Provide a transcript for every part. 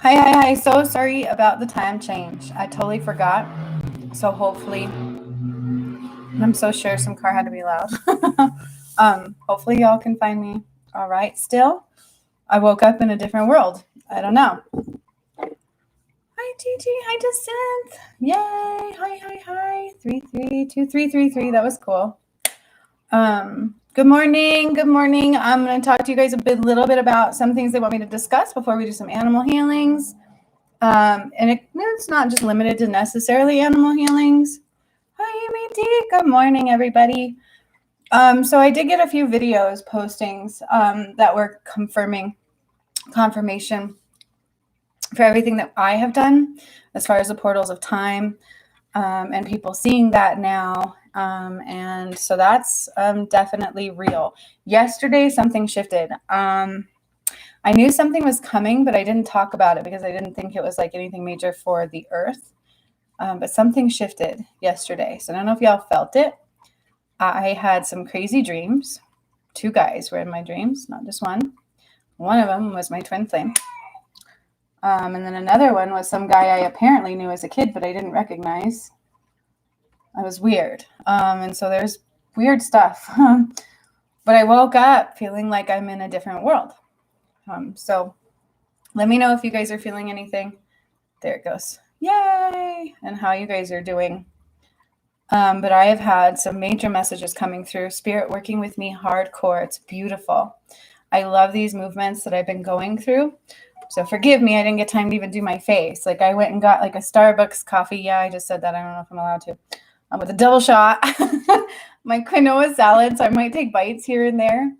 Hi. So sorry about the time change. I totally forgot. So hopefully, I'm so sure some car had to be loud. Hopefully y'all can find me all right still. I woke up in a different world. I don't know. Hi Gigi. Hi Jacinth. Yay. Hi. 332 333. That was cool. Good morning. I'm going to talk to you guys a little bit about some things they want me to discuss before we do some animal healings. And it's not just limited to necessarily animal healings. Hi, Amy. Good morning, everybody. So I did get a few videos postings that were confirmation for everything that I have done as far as the portals of time and people seeing that now. And so that's definitely real. Yesterday, something shifted. I knew something was coming, but I didn't talk about it because I didn't think it was like anything major for the earth. But something shifted yesterday. So I don't know if y'all felt it. I had some crazy dreams. 2 guys were in my dreams, not just one. One of them was my twin flame. And then another one was some guy I apparently knew as a kid, but I didn't recognize. I was weird. And so there's weird stuff. But I woke up feeling like I'm in a different world. So let me know if you guys are feeling anything. There it goes. Yay! And how you guys are doing. But I have had some major messages coming through. Spirit working with me hardcore. It's beautiful. I love these movements that I've been going through. So forgive me, I didn't get time to even do my face. Like I went and got like a Starbucks coffee. Yeah, I just said that. I don't know if I'm allowed to. With a double shot. My quinoa salad. So I might take bites here and there.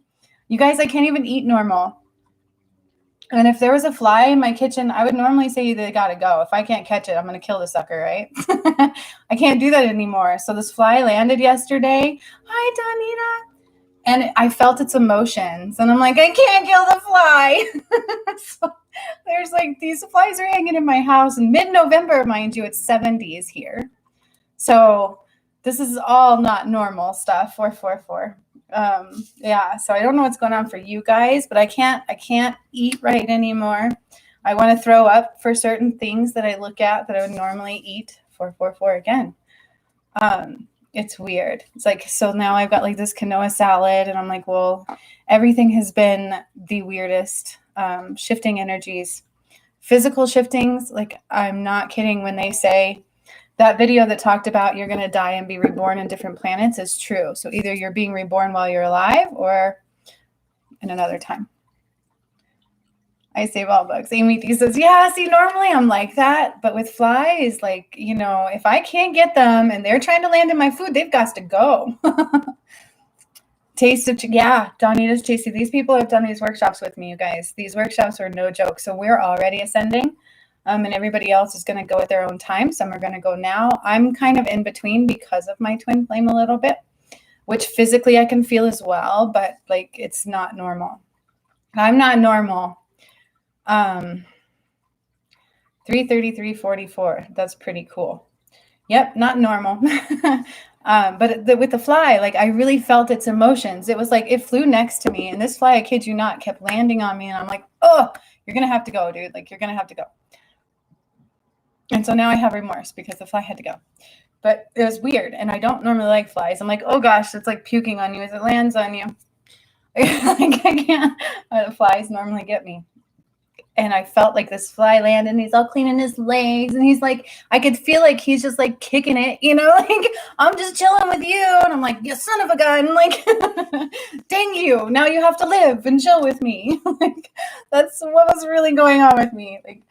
You guys, I can't even eat normal. And if there was a fly in my kitchen, I would normally say they got to go. If I can't catch it, I'm going to kill the sucker, right? I can't do that anymore. So this fly landed yesterday. Hi, Donita. And I felt its emotions. And I'm like, I can't kill the fly. So there's like these flies are hanging in my house. In mid-November, mind you, it's 70s here. So this is all not normal stuff. 444. Yeah, so I don't know what's going on for you guys, but I can't eat right anymore. I want to throw up for certain things that I look at that I would normally eat. 444 again. It's weird. It's like, so now I've got like this quinoa salad and I'm like, well, everything has been the weirdest, shifting energies, physical shiftings. Like I'm not kidding when they say that video that talked about you're going to die and be reborn in different planets is true. So either you're being reborn while you're alive or in another time. I save all bugs. Amy D says, yeah, see, normally I'm like that. But with flies, like, you know, if I can't get them and they're trying to land in my food, they've got to go. Taste of, yeah, Donita's Tasty. These people have done these workshops with me, you guys. These workshops are no joke. So we're already ascending. And everybody else is going to go at their own time. Some are going to go now. I'm kind of in between because of my twin flame a little bit, which physically I can feel as well, but like it's not normal. I'm not normal. 333.44. That's pretty cool. Yep, not normal. But with the fly, like I really felt its emotions. It was like it flew next to me, and this fly, I kid you not, kept landing on me, and I'm like, oh, you're going to have to go, dude. Like you're going to have to go. And so now I have remorse because the fly had to go. But it was weird. And I don't normally like flies. I'm like, oh gosh, it's like puking on you as it lands on you. Like I can't. The flies normally get me. And I felt like this fly landed and he's all cleaning his legs. And he's like, I could feel like he's just like kicking it, you know, like I'm just chilling with you. And I'm like, you son of a gun. Like, dang you. Now you have to live and chill with me. Like, that's what was really going on with me. Like,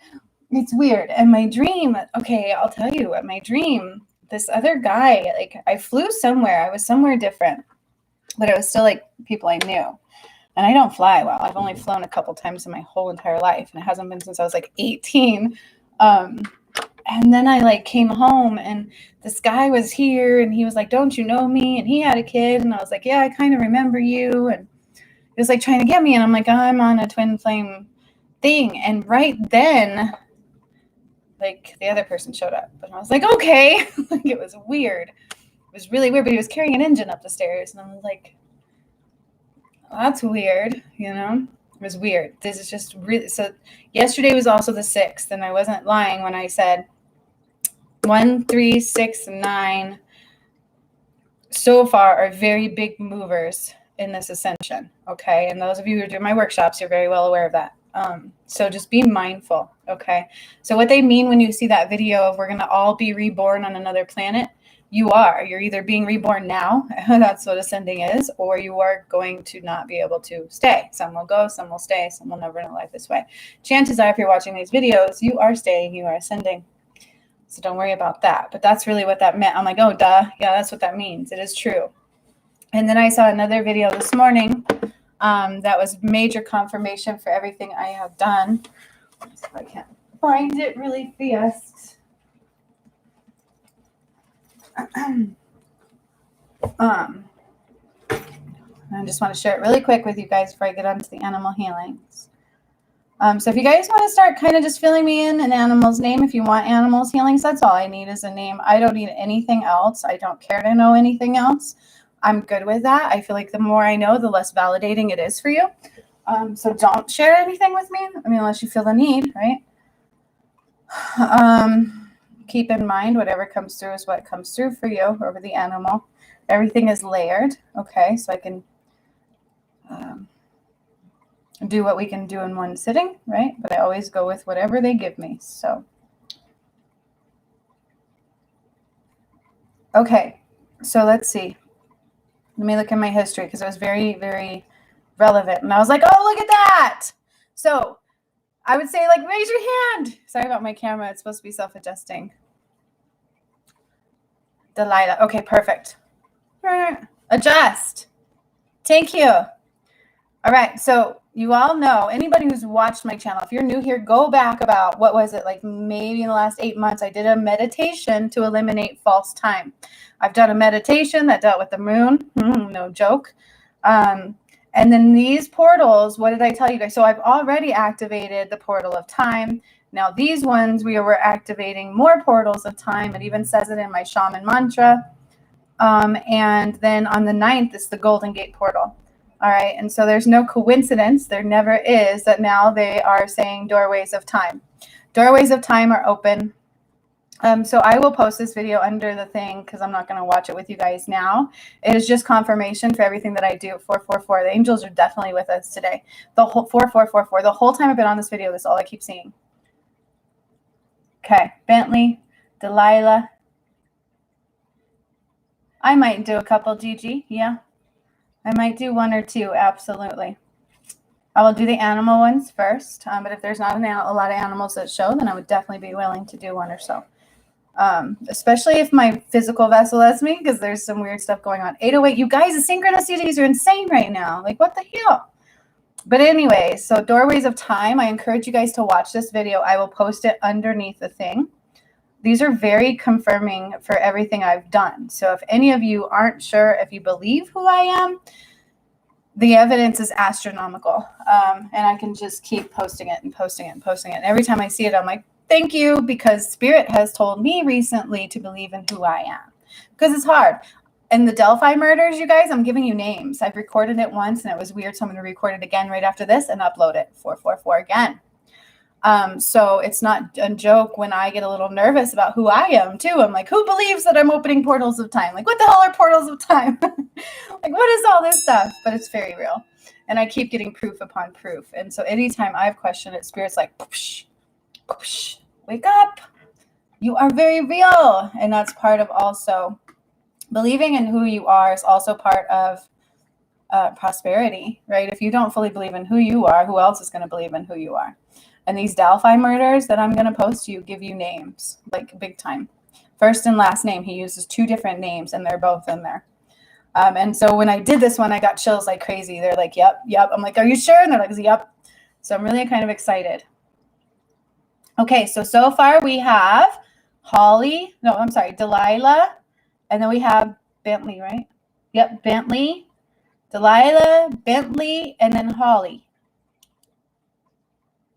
it's weird. And my dream, okay, I'll tell you what my dream, this other guy, like I flew somewhere. I was somewhere different, but it was still like people I knew. And I don't fly well. I've only flown a couple times in my whole entire life. And it hasn't been since I was like 18. And then I like came home and this guy was here and he was like, don't you know me? And he had a kid. And I was like, yeah, I kind of remember you. And he was like trying to get me. And I'm like, I'm on a twin flame thing. And right then, like the other person showed up and I was like, okay. Like it was weird. It was really weird, but he was carrying an engine up the stairs and I was like, well, that's weird, you know? It was weird. This is just really, so yesterday was also the 6th, and I wasn't lying when I said 1, 3, 6, 9 so far are very big movers in this ascension. Okay. And those of you who do my workshops, you're very well aware of that. So just be mindful. Okay. So what they mean when you see that video of we're going to all be reborn on another planet, you're either being reborn now, that's what ascending is, or you are going to not be able to stay. Some will go, some will stay, some will never know life this way. Chances are, if you're watching these videos, you are staying, you are ascending. So don't worry about that. But that's really what that meant. I'm like, oh, duh. Yeah, that's what that means. It is true. And then I saw another video this morning that was major confirmation for everything I have done. Let's see if I can find it really fast. I just want to share it really quick with you guys before I get onto the animal healings. So if you guys want to start kind of just filling me in an animal's name, if you want animals healings, that's all I need is a name. I don't need anything else. I don't care to know anything else. I'm good with that. I feel like the more I know, the less validating it is for you. So don't share anything with me. I mean, unless you feel the need, right? Keep in mind, whatever comes through is what comes through for you over the animal. Everything is layered. Okay, so I can do what we can do in one sitting, right? But I always go with whatever they give me. So, okay, so let's see. Let me look at my history because it was very, very relevant. And I was like, oh, look at that. So I would say, like, raise your hand. Sorry about my camera. It's supposed to be self-adjusting. Delilah. Okay, perfect. Adjust. Thank you. All right, so you all know, anybody who's watched my channel, if you're new here, go back about, what was it, like maybe in the last 8 months, I did a meditation to eliminate false time. I've done a meditation that dealt with the moon, no joke. And then these portals, what did I tell you guys? So I've already activated the portal of time. Now these ones, we were activating more portals of time. It even says it in my shaman mantra. And then on the 9th, it's the Golden Gate portal. All right. And so there's no coincidence. There never is that now they are saying doorways of time. Doorways of time are open. So I will post this video under the thing because I'm not going to watch it with you guys now. It is just confirmation for everything that I do. 444. The angels are definitely with us today. The whole 4444. The whole time I've been on this video, that's all I keep seeing. Okay. Bentley, Delilah. I might do a couple, Gigi. Yeah. I might do 1 or 2, absolutely. I will do the animal ones first, but if there's not a lot of animals that show, then I would definitely be willing to do 1 or so. Especially if my physical vessel lets me, because there's some weird stuff going on. 808, you guys, the synchronicities are insane right now. Like, what the hell? But anyway, so Doorways of Time, I encourage you guys to watch this video. I will post it underneath the thing. These are very confirming for everything I've done. So if any of you aren't sure if you believe who I am, the evidence is astronomical. And I can just keep posting it and posting it and posting it. And every time I see it, I'm like, thank you, because Spirit has told me recently to believe in who I am. Because it's hard. And the Delphi murders, you guys, I'm giving you names. I've recorded it once and it was weird. So I'm going to record it again right after this and upload it. 444 again. So it's not a joke when I get a little nervous about who I am too. I'm like, who believes that I'm opening portals of time? Like, what the hell are portals of time? Like, what is all this stuff? But it's very real. And I keep getting proof upon proof. And so anytime I've questioned it, Spirit's like, poosh, poosh, wake up. You are very real. And that's part of also believing in who you are is also part of prosperity, right? If you don't fully believe in who you are, who else is going to believe in who you are? And these Delphi murders that I'm going to post to you give you names, like big time. First and last name, he uses 2 different names, and they're both in there. And so when I did this one, I got chills like crazy. They're like, yep, yep. I'm like, are you sure? And they're like, yep. So I'm really kind of excited. Okay, so far we have Delilah, and then we have Bentley, right? Yep, Bentley, Delilah, Bentley, and then Holly.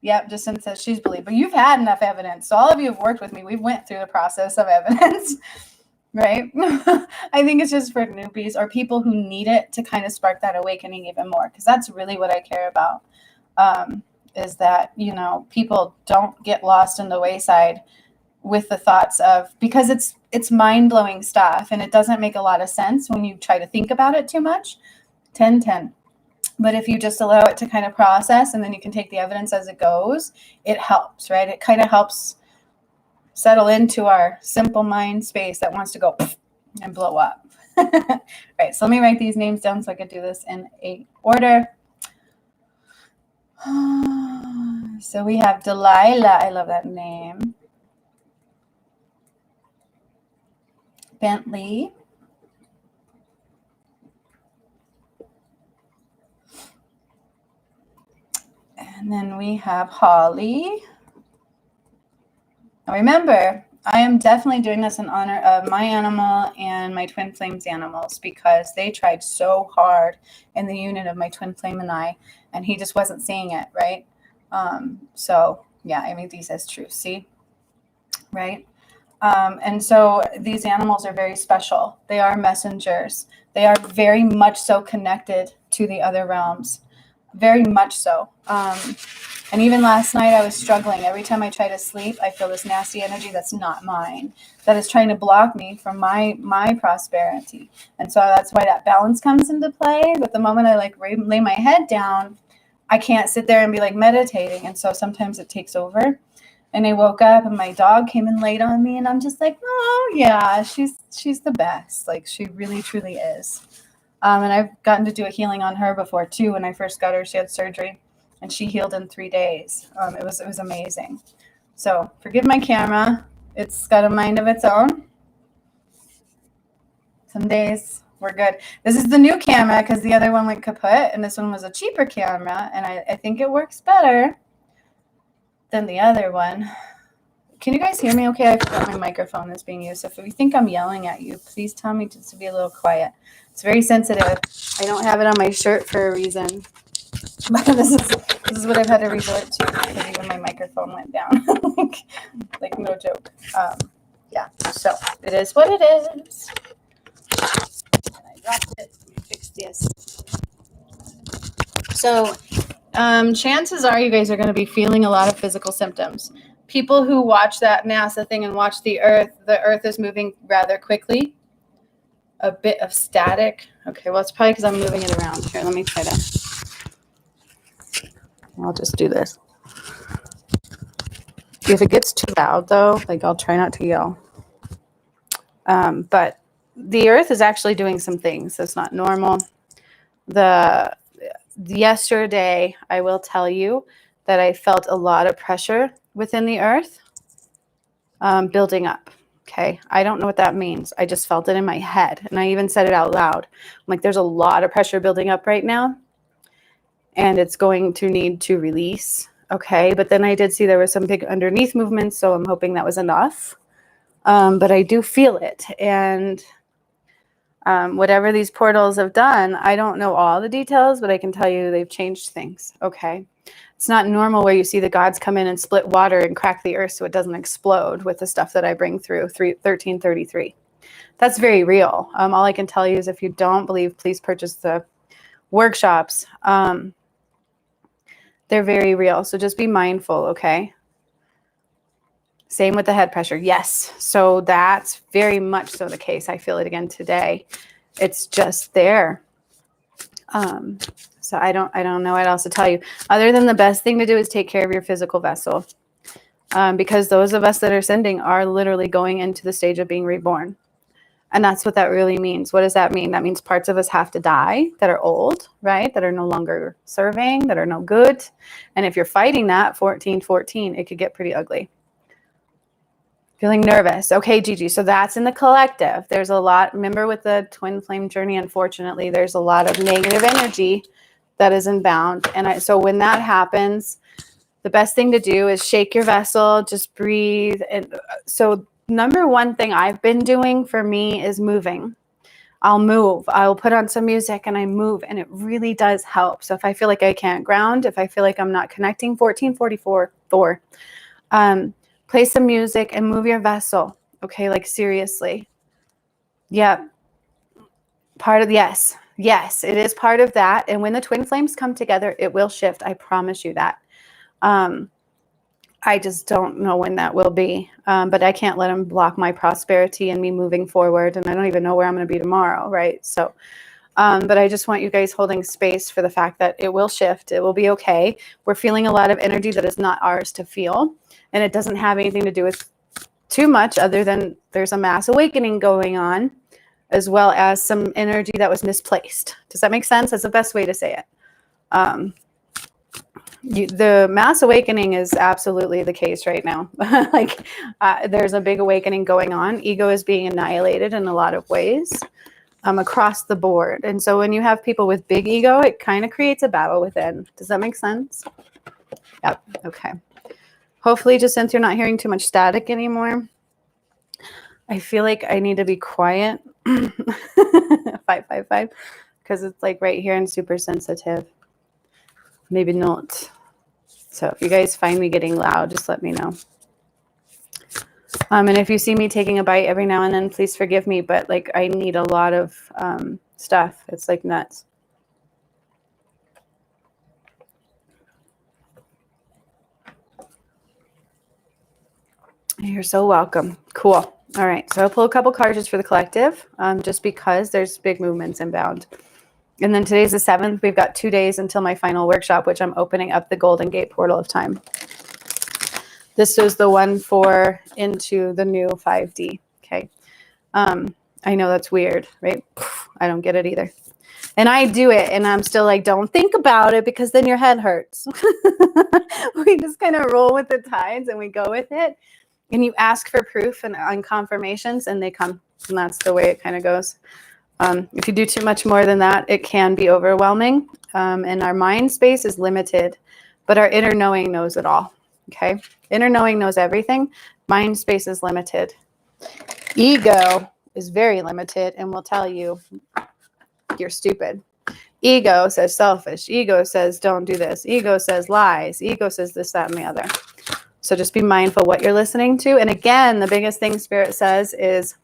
Yep, Jacinta says she's believed. But you've had enough evidence. So all of you have worked with me. We've went through the process of evidence, right? I think it's just for newbies or people who need it to kind of spark that awakening even more, because that's really what I care about. is that, people don't get lost in the wayside with the thoughts of, because it's mind-blowing stuff and it doesn't make a lot of sense when you try to think about it too much. 10-10. But if you just allow it to kind of process, and then you can take the evidence as it goes, it helps, right? It kind of helps settle into our simple mind space that wants to go and blow up. Right, so let me write these names down so I could do this in a order. So we have Delilah. I love that name. Bentley. And then we have Holly. Now remember, I am definitely doing this in honor of my animal and my twin flames animals, because they tried so hard in the union of my twin flame and I, and he just wasn't seeing it, right? So yeah, I made these as true, see? Right? And so these animals are very special. They are messengers. They are very much so connected to the other realms. Very much so. And even last night I was struggling. Every time I try to sleep, I feel this nasty energy that's not mine, that is trying to block me from my prosperity. And so that's why that balance comes into play. But the moment I lay my head down, I can't sit there and be meditating. And so sometimes it takes over. And I woke up and my dog came and laid on me, and I'm just like, oh yeah, she's the best. She really truly is. And I've gotten to do a healing on her before too. When I first got her, she had surgery, and she healed in 3 days. It was amazing. So forgive my camera. It's got a mind of its own. Some days we're good. This is the new camera because the other one went kaput, and this one was a cheaper camera, and I think it works better than the other one. Can you guys hear me okay? I forgot my microphone is being used. So if you think I'm yelling at you, please tell me just to be a little quiet. It's very sensitive. I don't have it on my shirt for a reason. But this is what I've had to resort to, because even my microphone went down. like no joke. Yeah, so it is what it is. And I dropped it. Let me fix this. So chances are you guys are going to be feeling a lot of physical symptoms. People who watch that NASA thing and watch the Earth is moving rather quickly. A bit of static. Okay, well, it's probably because I'm moving it around. Here, let me try to. I'll just do this. If it gets too loud, though, I'll try not to yell. But the Earth is actually doing some things that's not normal. Yesterday, I will tell you that I felt a lot of pressure within the Earth building up. Okay, I don't know what that means. I just felt it in my head, and I even said it out loud. I'm like, there's a lot of pressure building up right now, and it's going to need to release. Okay, but then I did see there was some big underneath movements, so I'm hoping that was enough. But I do feel it, and whatever these portals have done, I don't know all the details, but I can tell you they've changed things. Okay. It's not normal where you see the gods come in and split water and crack the earth so it doesn't explode with the stuff that I bring through 1333. That's very real. All I can tell you is if you don't believe, please purchase the workshops. They're very real. So just be mindful, okay? Same with the head pressure. Yes. So that's very much so the case. I feel it again today. It's just there. So I don't know what else to tell you other than the best thing to do is take care of your physical vessel. Because those of us that are sending are literally going into the stage of being reborn. And that's what that really means. What does that mean? That means parts of us have to die that are old, right? That are no longer serving, that are no good. And if you're fighting that 1414, it could get pretty ugly. Feeling nervous. Okay, Gigi. So that's in the collective. There's a lot. Remember with the twin flame journey, unfortunately, there's a lot of negative energy that is inbound. And so when that happens, the best thing to do is shake your vessel, just breathe. And so number one thing I've been doing for me is moving. I'll move. I'll put on some music and I move, and it really does help. So if I feel like I can't ground, if I feel like I'm not connecting, 1444, play some music and move your vessel. Okay, seriously. Yeah. Yes. Yes, it is part of that. And when the twin flames come together, it will shift. I promise you that. I just don't know when that will be. But I can't let them block my prosperity and me moving forward. And I don't even know where I'm going to be tomorrow, right? So, but I just want you guys holding space for the fact that it will shift. It will be okay. We're feeling a lot of energy that is not ours to feel. And it doesn't have anything to do with too much other than there's a mass awakening going on, as well as some energy that was misplaced. Does that make sense? That's the best way to say it. The mass awakening is absolutely the case right now. Like there's a big awakening going on. Ego is being annihilated in a lot of ways across the board. And so when you have people with big ego, it kind of creates a battle within. Does that make sense? Yep. Okay. Hopefully, Jacinth, you're not hearing too much static anymore. I feel like I need to be quiet. 555, because it's like right here and super sensitive. Maybe not. So if you guys find me getting loud, just let me know. And if you see me taking a bite every now and then, please forgive me. But like I need a lot of stuff. It's like nuts. You're so welcome. Cool. All right. So I'll pull a couple cards for the collective, just because there's big movements inbound. And then today's the 7th. We've got 2 days until my final workshop, which I'm opening up the Golden Gate Portal of Time. This is the one for into the new 5D. Okay. I know that's weird, right? I don't get it either. And I do it and I'm still like, don't think about it because then your head hurts. We just kind of roll with the tides and we go with it. And you ask for proof and on confirmations and they come. And that's the way it kind of goes. If you do too much more than that, it can be overwhelming. And our mind space is limited, but our inner knowing knows it all. Okay. Inner knowing knows everything. Mind space is limited. Ego is very limited and will tell you you're stupid. Ego says selfish. Ego says don't do this. Ego says lies. Ego says this, that, and the other. So just be mindful what you're listening to. And again, the biggest thing Spirit says is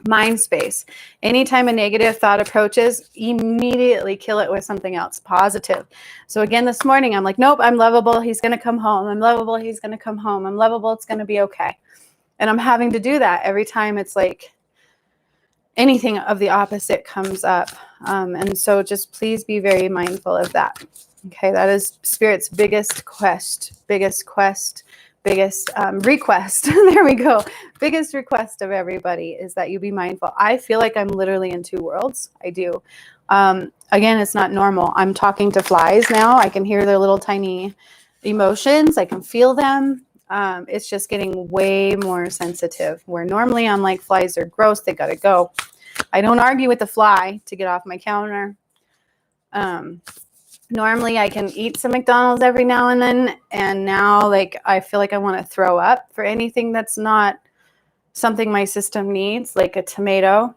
mind space. Anytime a negative thought approaches, immediately kill it with something else positive. So again, this morning, I'm like, nope, I'm lovable. He's going to come home. I'm lovable. He's going to come home. I'm lovable. It's going to be okay. And I'm having to do that every time it's like anything of the opposite comes up. And so just please be very mindful of that. Okay, that is Spirit's biggest request. There we go. Biggest request of everybody is that you be mindful. I feel like I'm literally in two worlds. I do. Again, it's not normal. I'm talking to flies now. I can hear their little tiny emotions. I can feel them. It's just getting way more sensitive. Where normally I'm like, flies are gross. They got to go. I don't argue with the fly to get off my counter. Normally I can eat some McDonald's every now and then. And now like, I feel like I want to throw up for anything that's not something my system needs, like a tomato.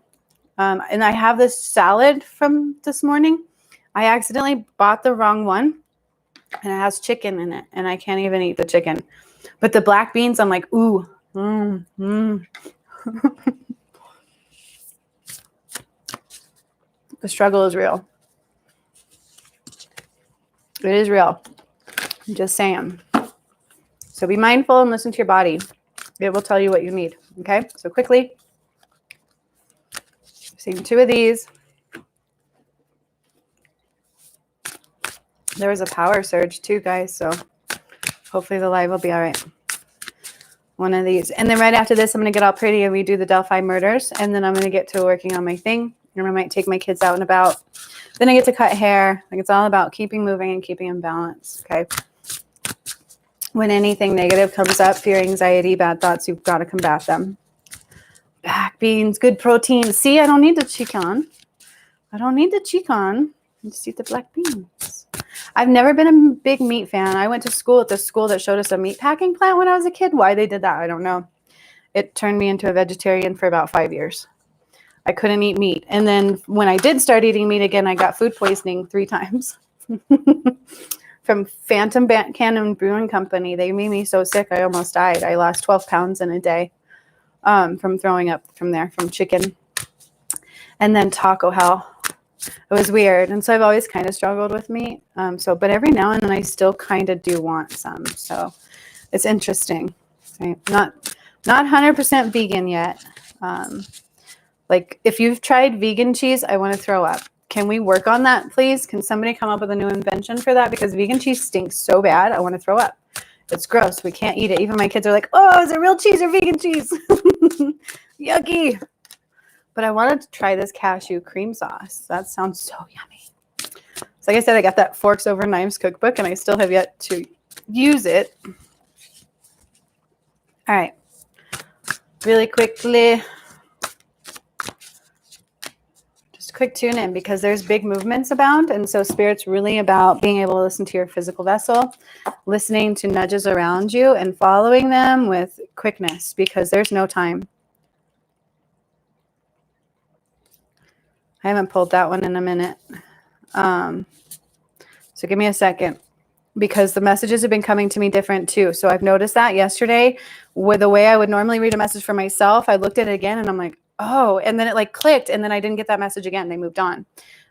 And I have this salad from this morning. I accidentally bought the wrong one and it has chicken in it and I can't even eat the chicken. But the black beans, I'm like, ooh. The struggle is real. It is real. I'm just saying. So be mindful and listen to your body. It will tell you what you need. Okay? So quickly. Seeing 2 of these. There was a power surge too, guys. So hopefully the live will be all right. One of these. And then right after this, I'm going to get all pretty and redo the Delphi murders. And then I'm going to get to working on my thing. And I might take my kids out and about. Then I get to cut hair. Like it's all about keeping moving and keeping in balance. Okay. When anything negative comes up, fear, anxiety, bad thoughts, you've got to combat them. Black beans, good protein. See, I don't need the chicken. I just eat the black beans. I've never been a big meat fan. I went to school at the school that showed us a meat packing plant when I was a kid. Why they did that, I don't know. It turned me into a vegetarian for about 5 years. I couldn't eat meat. And then when I did start eating meat again, I got food poisoning 3 times. From Phantom Cannon Brewing Company. They made me so sick I almost died. I lost 12 pounds in a day from throwing up from chicken. And then Taco Hell. It was weird. And so I've always kind of struggled with meat. But every now and then I still kind of do want some. So it's interesting. Right? Not 100% vegan yet. Like if you've tried vegan cheese, I want to throw up. Can we work on that, please? Can somebody come up with a new invention for that? Because vegan cheese stinks so bad. I want to throw up. It's gross. We can't eat it. Even my kids are like, oh, is it real cheese or vegan cheese? Yucky. But I wanted to try this cashew cream sauce. That sounds so yummy. So like I said, I got that Forks Over Knives cookbook, and I still have yet to use it. All right. Really quickly. Quick tune in, because there's big movements abound, and so Spirit's really about being able to listen to your physical vessel, listening to nudges around you and following them with quickness, because there's no time. I haven't pulled that one in a minute, so give me a second, because the messages have been coming to me different too. So I've noticed that yesterday with the way I would normally read a message for myself, I looked at it again and I'm like, oh, and then it like clicked, and then I didn't get that message again. They moved on.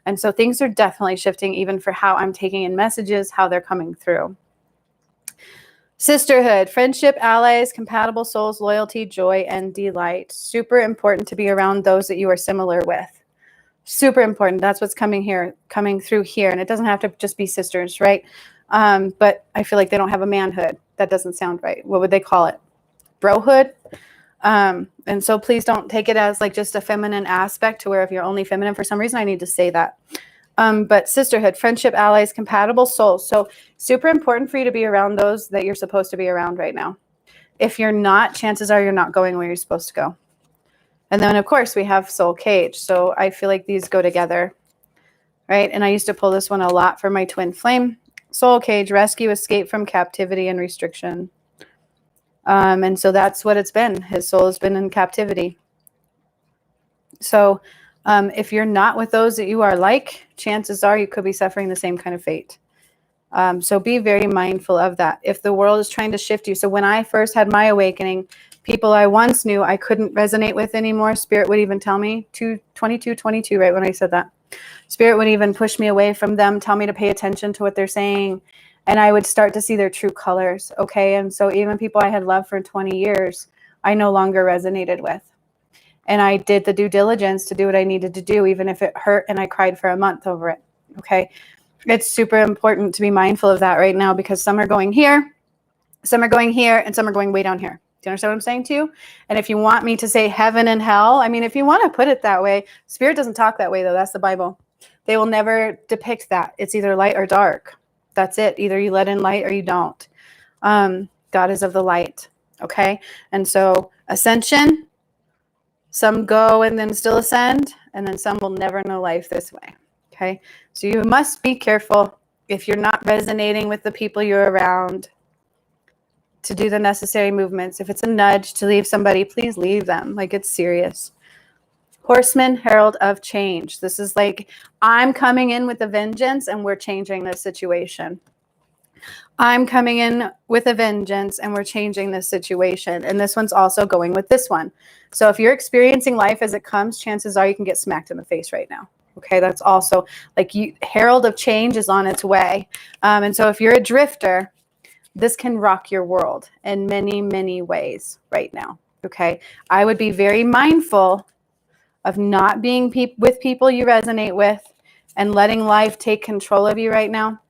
And so things are definitely shifting, even for how I'm taking in messages, how they're coming through. Sisterhood, friendship, allies, compatible souls, loyalty, joy, and delight. Super important to be around those that you are similar with. Super important. That's what's coming through here. And it doesn't have to just be sisters, right? But I feel like they don't have a manhood. That doesn't sound right. What would they call it? Brohood? And so please don't take it as like just a feminine aspect, to where if you're only feminine for some reason, I need to say that. But sisterhood, friendship, allies, compatible souls. So super important for you to be around those that you're supposed to be around right now. If you're not, chances are you're not going where you're supposed to go. And then of course we have soul cage. So I feel like these go together, right? And I used to pull this one a lot for my twin flame. Soul cage, rescue, escape from captivity and restriction. And so that's what it's been. His soul has been in captivity. So if you're not with those that you are like, chances are you could be suffering the same kind of fate. So be very mindful of that. If the world is trying to shift you. So when I first had my awakening, people I once knew I couldn't resonate with anymore. Spirit would even tell me, 22, right when I said that. Spirit would even push me away from them, tell me to pay attention to what they're saying. And I would start to see their true colors. Okay. And so even people I had loved for 20 years, I no longer resonated with. And I did the due diligence to do what I needed to do, even if it hurt and I cried for a month over it. Okay. It's super important to be mindful of that right now, because some are going here, some are going here, and some are going way down here. Do you understand what I'm saying to you? And if you want me to say heaven and hell, I mean, if you want to put it that way, Spirit doesn't talk that way though. That's the Bible. They will never depict that. It's either light or dark. That's it. Either you let in light or you don't. God is of the light. Okay. And so ascension, some go and then still ascend, and then some will never know life this way. Okay. So you must be careful if you're not resonating with the people you're around to do the necessary movements. If it's a nudge to leave somebody, please leave them. Like, it's serious. Horseman, herald of change. This is like, I'm coming in with a vengeance and we're changing this situation. I'm coming in with a vengeance and we're changing this situation. And this one's also going with this one. So if you're experiencing life as it comes, chances are you can get smacked in the face right now. Okay, that's also like, herald of change is on its way. And so if you're a drifter, this can rock your world in many, many ways right now. Okay, I would be very mindful of not being with people you resonate with and letting life take control of you right now,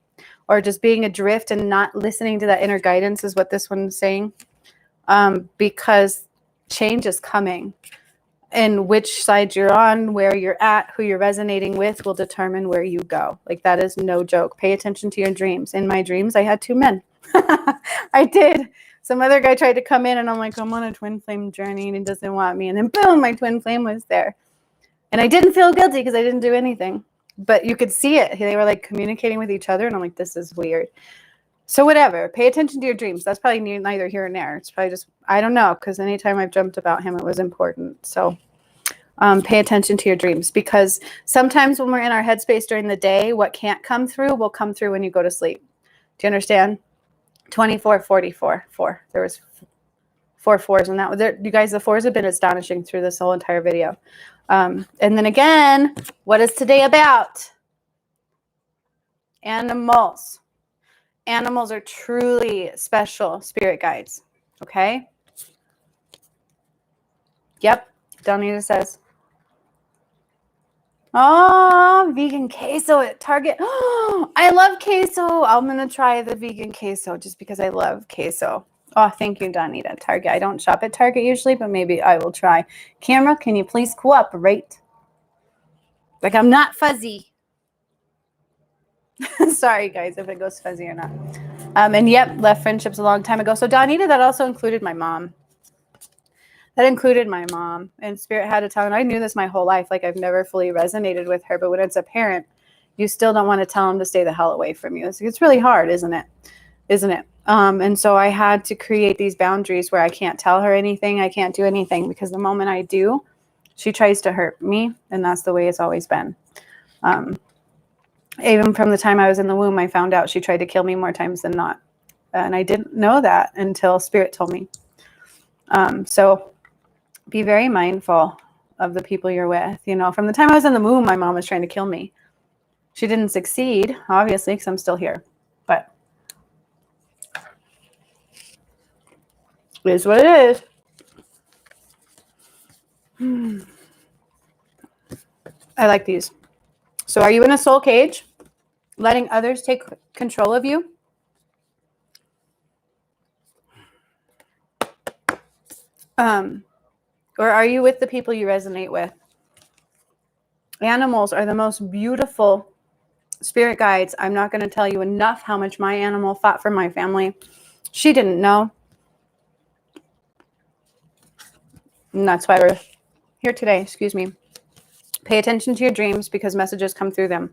or just being adrift and not listening to that inner guidance is what this one's saying, because change is coming. And which side you're on, where you're at, who you're resonating with will determine where you go. Like, that is no joke. Pay attention to your dreams. In my dreams, I had 2 men. I did. Some other guy tried to come in and I'm like, I'm on a twin flame journey and he doesn't want me. And then boom, my twin flame was there. And I didn't feel guilty because I didn't do anything. But you could see it. They were like communicating with each other. And I'm like, this is weird. So whatever. Pay attention to your dreams. That's probably neither here nor there. It's probably just, I don't know. Because anytime I've dreamt about him, it was important. So pay attention to your dreams. Because sometimes when we're in our headspace during the day, what can't come through will come through when you go to sleep. Do you understand? 24, 44, 4. There was 4 fours, and that was it. You guys, the fours have been astonishing through this whole entire video. And then again, what is today about? Animals. Animals are truly special spirit guides. Okay? Yep. Donita says, oh, vegan queso at Target. Oh, I love queso. I'm going to try the vegan queso just because I love queso. Oh, thank you, Donita. Target. I don't shop at Target usually, but maybe I will try. Camera, can you please cooperate? Like I'm not fuzzy. Sorry, guys, if it goes fuzzy or not. And yep, left friendships a long time ago. So Donita, that also included my mom. That included my mom. And Spirit had to tell, and I knew this my whole life. Like I've never fully resonated with her. But when it's a parent, you still don't want to tell them to stay the hell away from you. It's really hard, isn't it? Isn't it? And so I had to create these boundaries where I can't tell her anything. I can't do anything because the moment I do, she tries to hurt me. And that's the way it's always been. Even from the time I was in the womb, I found out she tried to kill me more times than not. And I didn't know that until Spirit told me. So be very mindful of the people you're with. You know, from the time I was in the womb, my mom was trying to kill me. She didn't succeed, obviously, because I'm still here. But it is what it is. I like these. So are you in a soul cage, letting others take control of you? Or are you with the people you resonate with? Animals are the most beautiful spirit guides. I'm not going to tell you enough how much my animal fought for my family. She didn't know. And that's why we're here today. Excuse me. Pay attention to your dreams because messages come through them.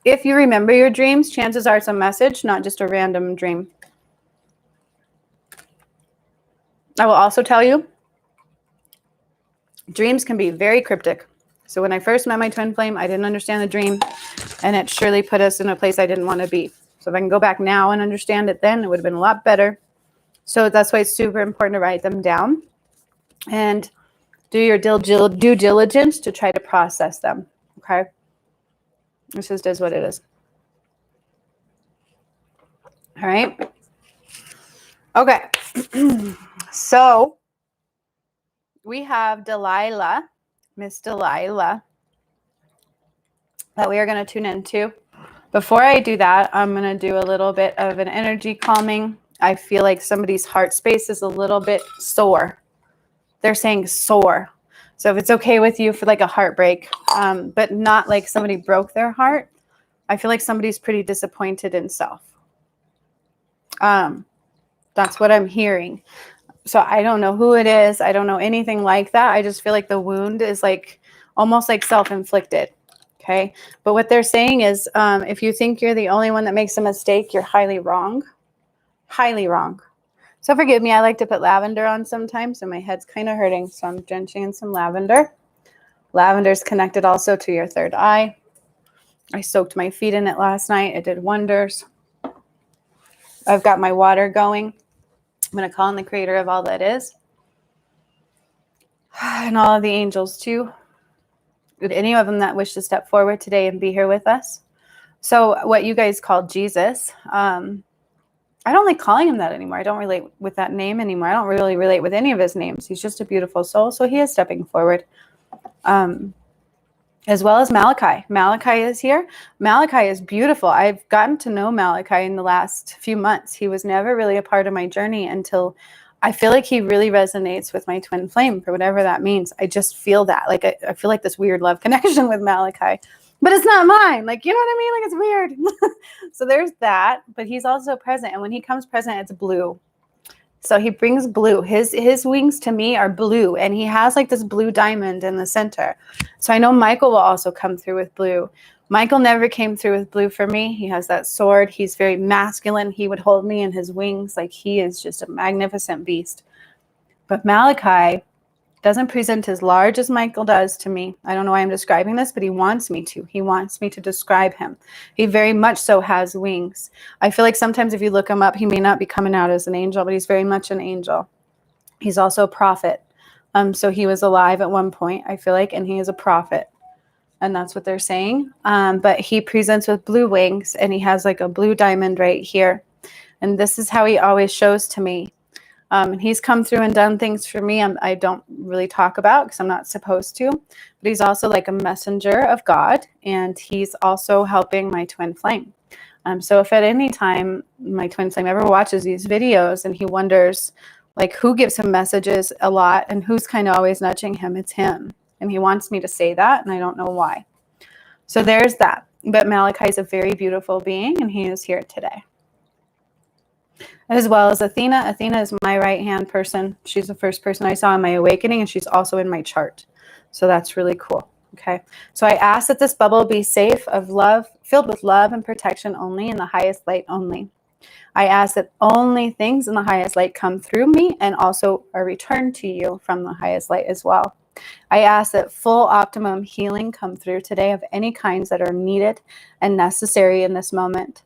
If you remember your dreams, chances are it's a message, not just a random dream. I will also tell you, dreams can be very cryptic. So when I first met my twin flame, I didn't understand the dream, and it surely put us in a place I didn't want to be. So if I can go back now and understand it then, it would have been a lot better. So that's why it's super important to write them down and do your due diligence to try to process them. Okay? This just is what it is. All right? Okay. So we have Delilah, Miss Delilah, that we are going to tune into. Before I do that, I'm going to do a little bit of an energy calming. I feel like somebody's heart space is a little bit sore. They're saying sore. So if it's okay with you for like a heartbreak, but not like somebody broke their heart, I feel like somebody's pretty disappointed in self. That's what I'm hearing. So I don't know who it is. I don't know anything like that. I just feel like the wound is like almost like self-inflicted. Okay. But what they're saying is, if you think you're the only one that makes a mistake, you're highly wrong. Highly wrong. So forgive me. I like to put lavender on sometimes, and my head's kind of hurting. So I'm drenching in some lavender. Lavender is connected also to your third eye. I soaked my feet in it last night. It did wonders. I've got my water going. I'm going to call on the creator of all that is. And all of the angels too. Would any of them that wish to step forward today and be here with us. So what you guys call Jesus, I don't like calling him that anymore. I don't relate with that name anymore. I don't really relate with any of his names. He's just a beautiful soul. So he is stepping forward. As well as Malachi. Malachi is here. Malachi is beautiful. I've gotten to know Malachi in the last few months. He was never really a part of my journey until I feel like he really resonates with my twin flame, for whatever that means. I just feel that. Like I feel like this weird love connection with Malachi. But it's not mine. Like, you know what I mean? Like, it's weird. So there's that. But he's also present. And when he comes present, it's blue. So he brings blue. His wings to me are blue. And he has like this blue diamond in the center. So I know Michael will also come through with blue. Michael never came through with blue for me. He has that sword. He's very masculine. He would hold me in his wings. Like he is just a magnificent beast. But Malachi doesn't present as large as Michael does to me. I don't know why I'm describing this, but he wants me to. He wants me to describe him. He very much so has wings. I feel like sometimes if you look him up, he may not be coming out as an angel, but he's very much an angel. He's also a prophet. So he was alive at one point, I feel like, and he is a prophet. And that's what they're saying. But he presents with blue wings, and he has like a blue diamond right here. And this is how he always shows to me. And he's come through and done things for me I don't really talk about because I'm not supposed to. But he's also like a messenger of God, and he's also helping my twin flame. So if at any time my twin flame ever watches these videos and he wonders like who gives him messages a lot and who's kind of always nudging him, it's him. And he wants me to say that, and I don't know why. So there's that. But Malachi is a very beautiful being, and he is here today. As well as Athena. Athena is my right-hand person. She's the first person I saw in my awakening, and she's also in my chart. So that's really cool. Okay. So I ask that this bubble be safe, of love, filled with love and protection only, in the highest light only. I ask that only things in the highest light come through me and also are returned to you from the highest light as well. I ask that full optimum healing come through today of any kinds that are needed and necessary in this moment.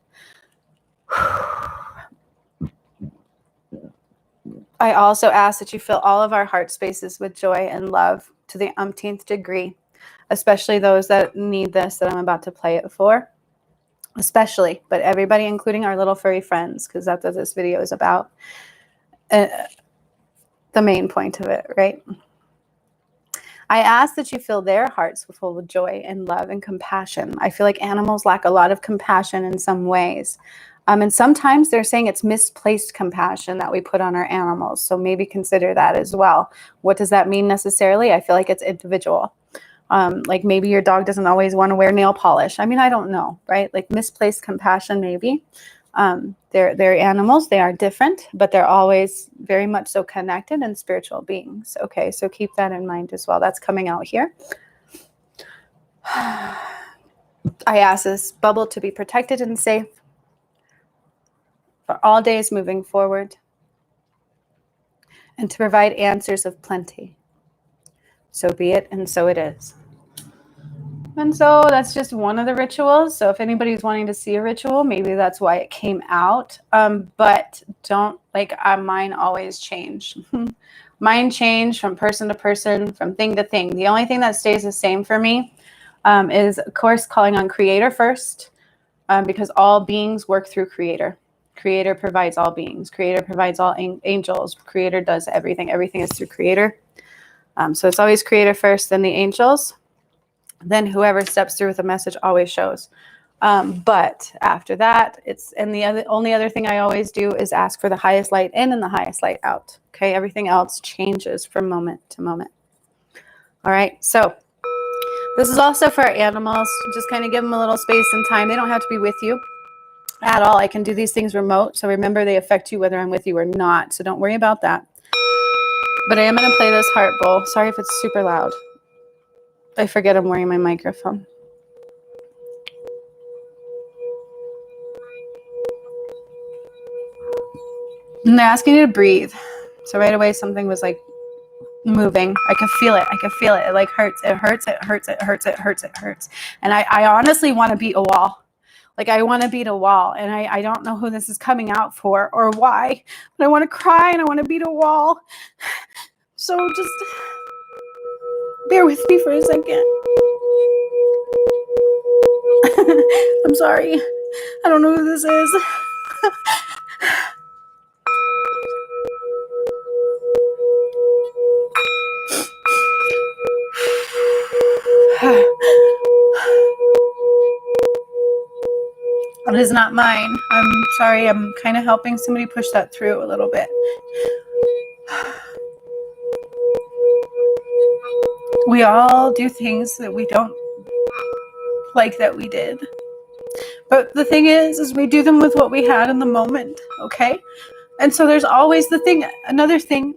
I also ask that you fill all of our heart spaces with joy and love to the umpteenth degree, especially those that need this that I'm about to play it for. Especially, but everybody, including our little furry friends, because that's what this video is about. The main point of it, right? I ask that you fill their hearts full of joy and love and compassion. I feel like animals lack a lot of compassion in some ways. And sometimes they're saying it's misplaced compassion that we put on our animals. So maybe consider that as well. What does that mean necessarily? I feel like it's individual. Like maybe your dog doesn't always want to wear nail polish. I mean, I don't know, right? Like misplaced compassion, maybe. They're animals. They are different, but they're always very much so connected and spiritual beings. Okay, so keep that in mind as well. That's coming out here. I ask this bubble to be protected and safe for all days moving forward, and to provide answers of plenty. So be it, and so it is. And so that's just one of the rituals. So if anybody's wanting to see a ritual, maybe that's why it came out. But don't, like, mine always change. Mine change from person to person, from thing to thing. The only thing that stays the same for me is, of course, calling on Creator first, because all beings work through Creator. Creator provides all beings. Creator provides all angels. Creator does everything. Everything is through Creator. So it's always Creator first, then the angels. Then whoever steps through with a message always shows. But after that, the only other thing I always do is ask for the highest light in and the highest light out. Okay, everything else changes from moment to moment. All right, so this is also for our animals. Just kind of give them a little space and time. They don't have to be with you at all. I can do these things remote. So remember, they affect you whether I'm with you or not. So don't worry about that. But I am going to play this heart bowl. Sorry if it's super loud. I forget I'm wearing my microphone. And they're asking you to breathe. So right away, something was like moving. I could feel it. I could feel it. It like hurts. It hurts. It hurts. It hurts. It hurts. It hurts. And I honestly want to beat a wall. Like I want to beat a wall. And I don't know who this is coming out for or why. But I want to cry and I want to beat a wall. So just bear with me for a second. I'm sorry. I don't know who this is. It is not mine. I'm sorry. I'm kind of helping somebody push that through a little bit. We all do things that we don't like that we did. But the thing is we do them with what we had in the moment, okay? And so there's always another thing,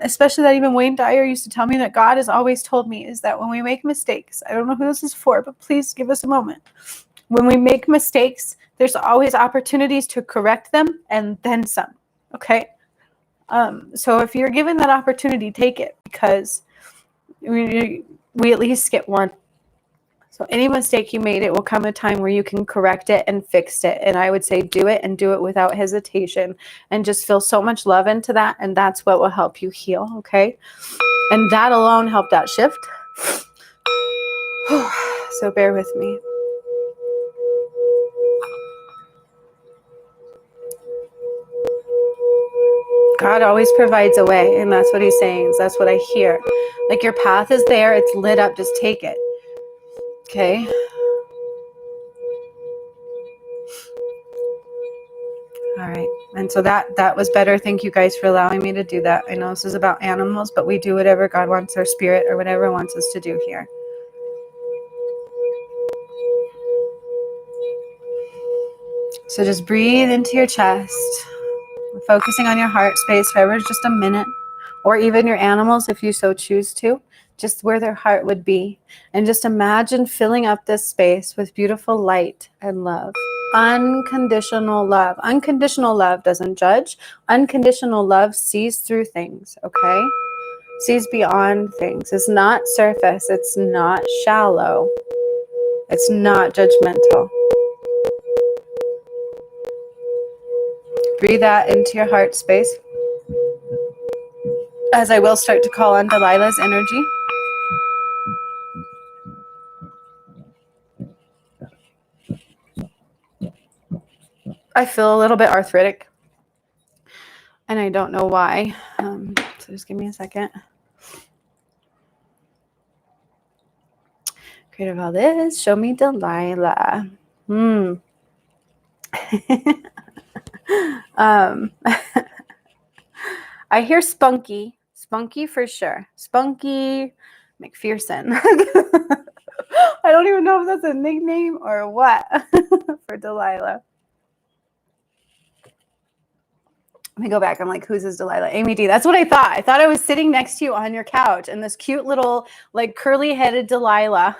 especially that even Wayne Dyer used to tell me that God has always told me is that when we make mistakes, I don't know who this is for, but please give us a moment. When we make mistakes, there's always opportunities to correct them and then some, okay? So if you're given that opportunity, take it because we at least get one. So So any mistake you made, it will come a time where you can correct it and fix it. And I would say do it and do it without hesitation and just feel so much love into that. And that's what will help you heal. Okay. And that alone helped that shift. So bear with me. God always provides a way, and that's what he's saying. That's what I hear. Like your path is there, it's lit up, just take it. Okay. All right. And so that was better. Thank you guys for allowing me to do that. I know this is about animals, but we do whatever God wants our spirit or whatever he wants us to do here. So just breathe into your chest. Focusing on your heart space for ever just a minute, or even your animals if you so choose to, just where their heart would be. And just imagine filling up this space with beautiful light and love. Unconditional love. Unconditional love doesn't judge. Unconditional love sees through things, okay? Sees beyond things. It's not surface. It's not shallow. It's not judgmental. Breathe that into your heart space. As I will start to call on Delilah's energy. I feel a little bit arthritic. And I don't know why. So just give me a second. Creator of all this, show me Delilah. I hear spunky. Spunky for sure. Spunky McPherson. I don't even know if that's a nickname or what for Delilah. Let me go back. I'm like, who's this Delilah? Amy D. That's what I thought. I thought I was sitting next to you on your couch and this cute little like curly-headed Delilah.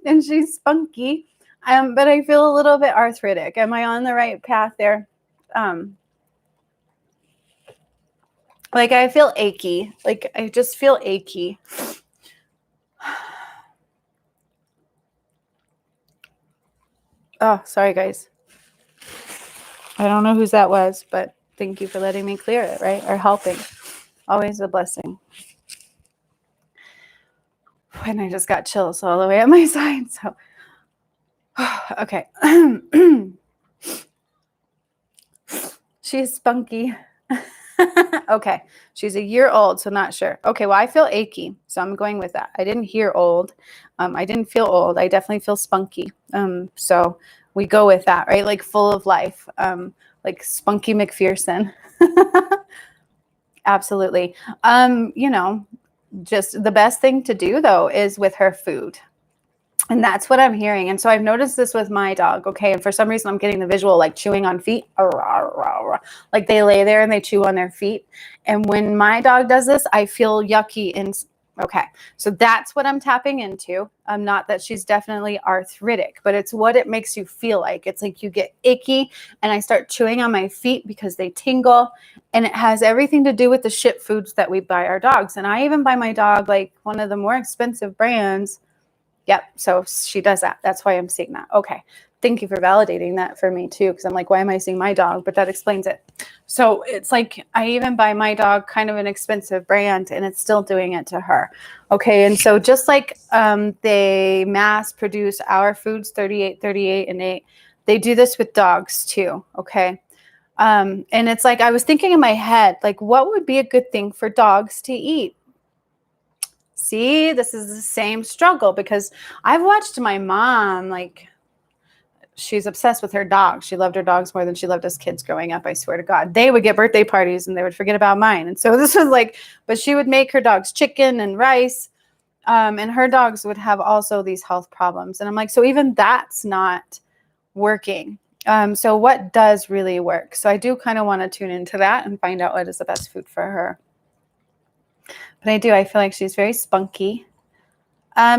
And she's spunky. But I feel a little bit arthritic. Am I on the right path there? Like I feel achy. Like I just feel achy. Oh, sorry guys. I don't know whose that was, but thank you for letting me clear it, right? Or helping. Always a blessing. And I just got chills all the way up my side. So, okay. She's spunky. Okay. She's a year old, so not sure. Okay, well, I feel achy, so I'm going with that. I didn't hear old. I didn't feel old. I definitely feel spunky. So we go with that, right? Like full of life, like Spunky McPherson. Absolutely. Just the best thing to do though is with her food. And that's what I'm hearing. And so I've noticed this with my dog. Okay. And for some reason I'm getting the visual like chewing on feet. Like they lay there and they chew on their feet. And when my dog does this, I feel yucky. Okay. So that's what I'm tapping into. Not that she's definitely arthritic, but it's what it makes you feel like. It's like you get icky and I start chewing on my feet because they tingle, and it has everything to do with the shit foods that we buy our dogs. And I even buy my dog like one of the more expensive brands. Yep. So she does that. That's why I'm seeing that. Okay. Thank you for validating that for me too. Cause I'm like, why am I seeing my dog? But that explains it. So it's like, I even buy my dog kind of an expensive brand and it's still doing it to her. Okay. And so just like, they mass produce our foods, 38, and 8, they do this with dogs too. Okay. And it's like, I was thinking in my head, like what would be a good thing for dogs to eat? See, this is the same struggle because I've watched my mom, like she's obsessed with her dogs. She loved her dogs more than she loved us kids growing up. I swear to God, they would get birthday parties and they would forget about mine. And so this was like, but she would make her dogs chicken and rice. And her dogs would have also these health problems. And I'm like, so even that's not working. So what does really work? So I do kind of want to tune into that and find out what is the best food for her. But I feel like she's very spunky.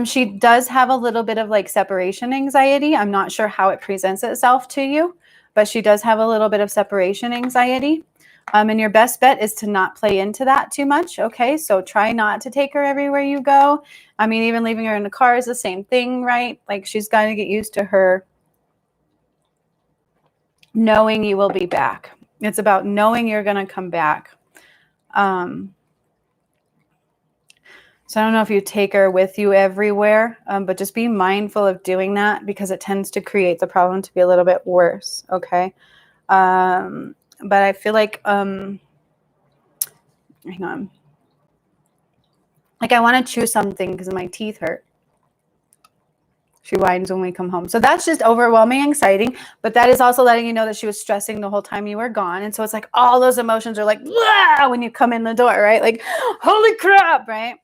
She does have a little bit of like separation anxiety. I'm not sure how it presents itself to you, but she does have a little bit of separation anxiety. And your best bet is to not play into that too much. Okay, so try not to take her everywhere you go. I mean, even leaving her in the car is the same thing, right? Like she's got to get used to her knowing you will be back. It's about knowing you're going to come back. So I don't know if you take her with you everywhere, but just be mindful of doing that because it tends to create the problem to be a little bit worse. Okay. But I feel like, hang on. Like I want to chew something because my teeth hurt. She whines when we come home. So that's just overwhelming anxiety, but that is also letting you know that she was stressing the whole time you were gone. And so it's like all those emotions are like, blah, when you come in the door, right? Like, holy crap, right?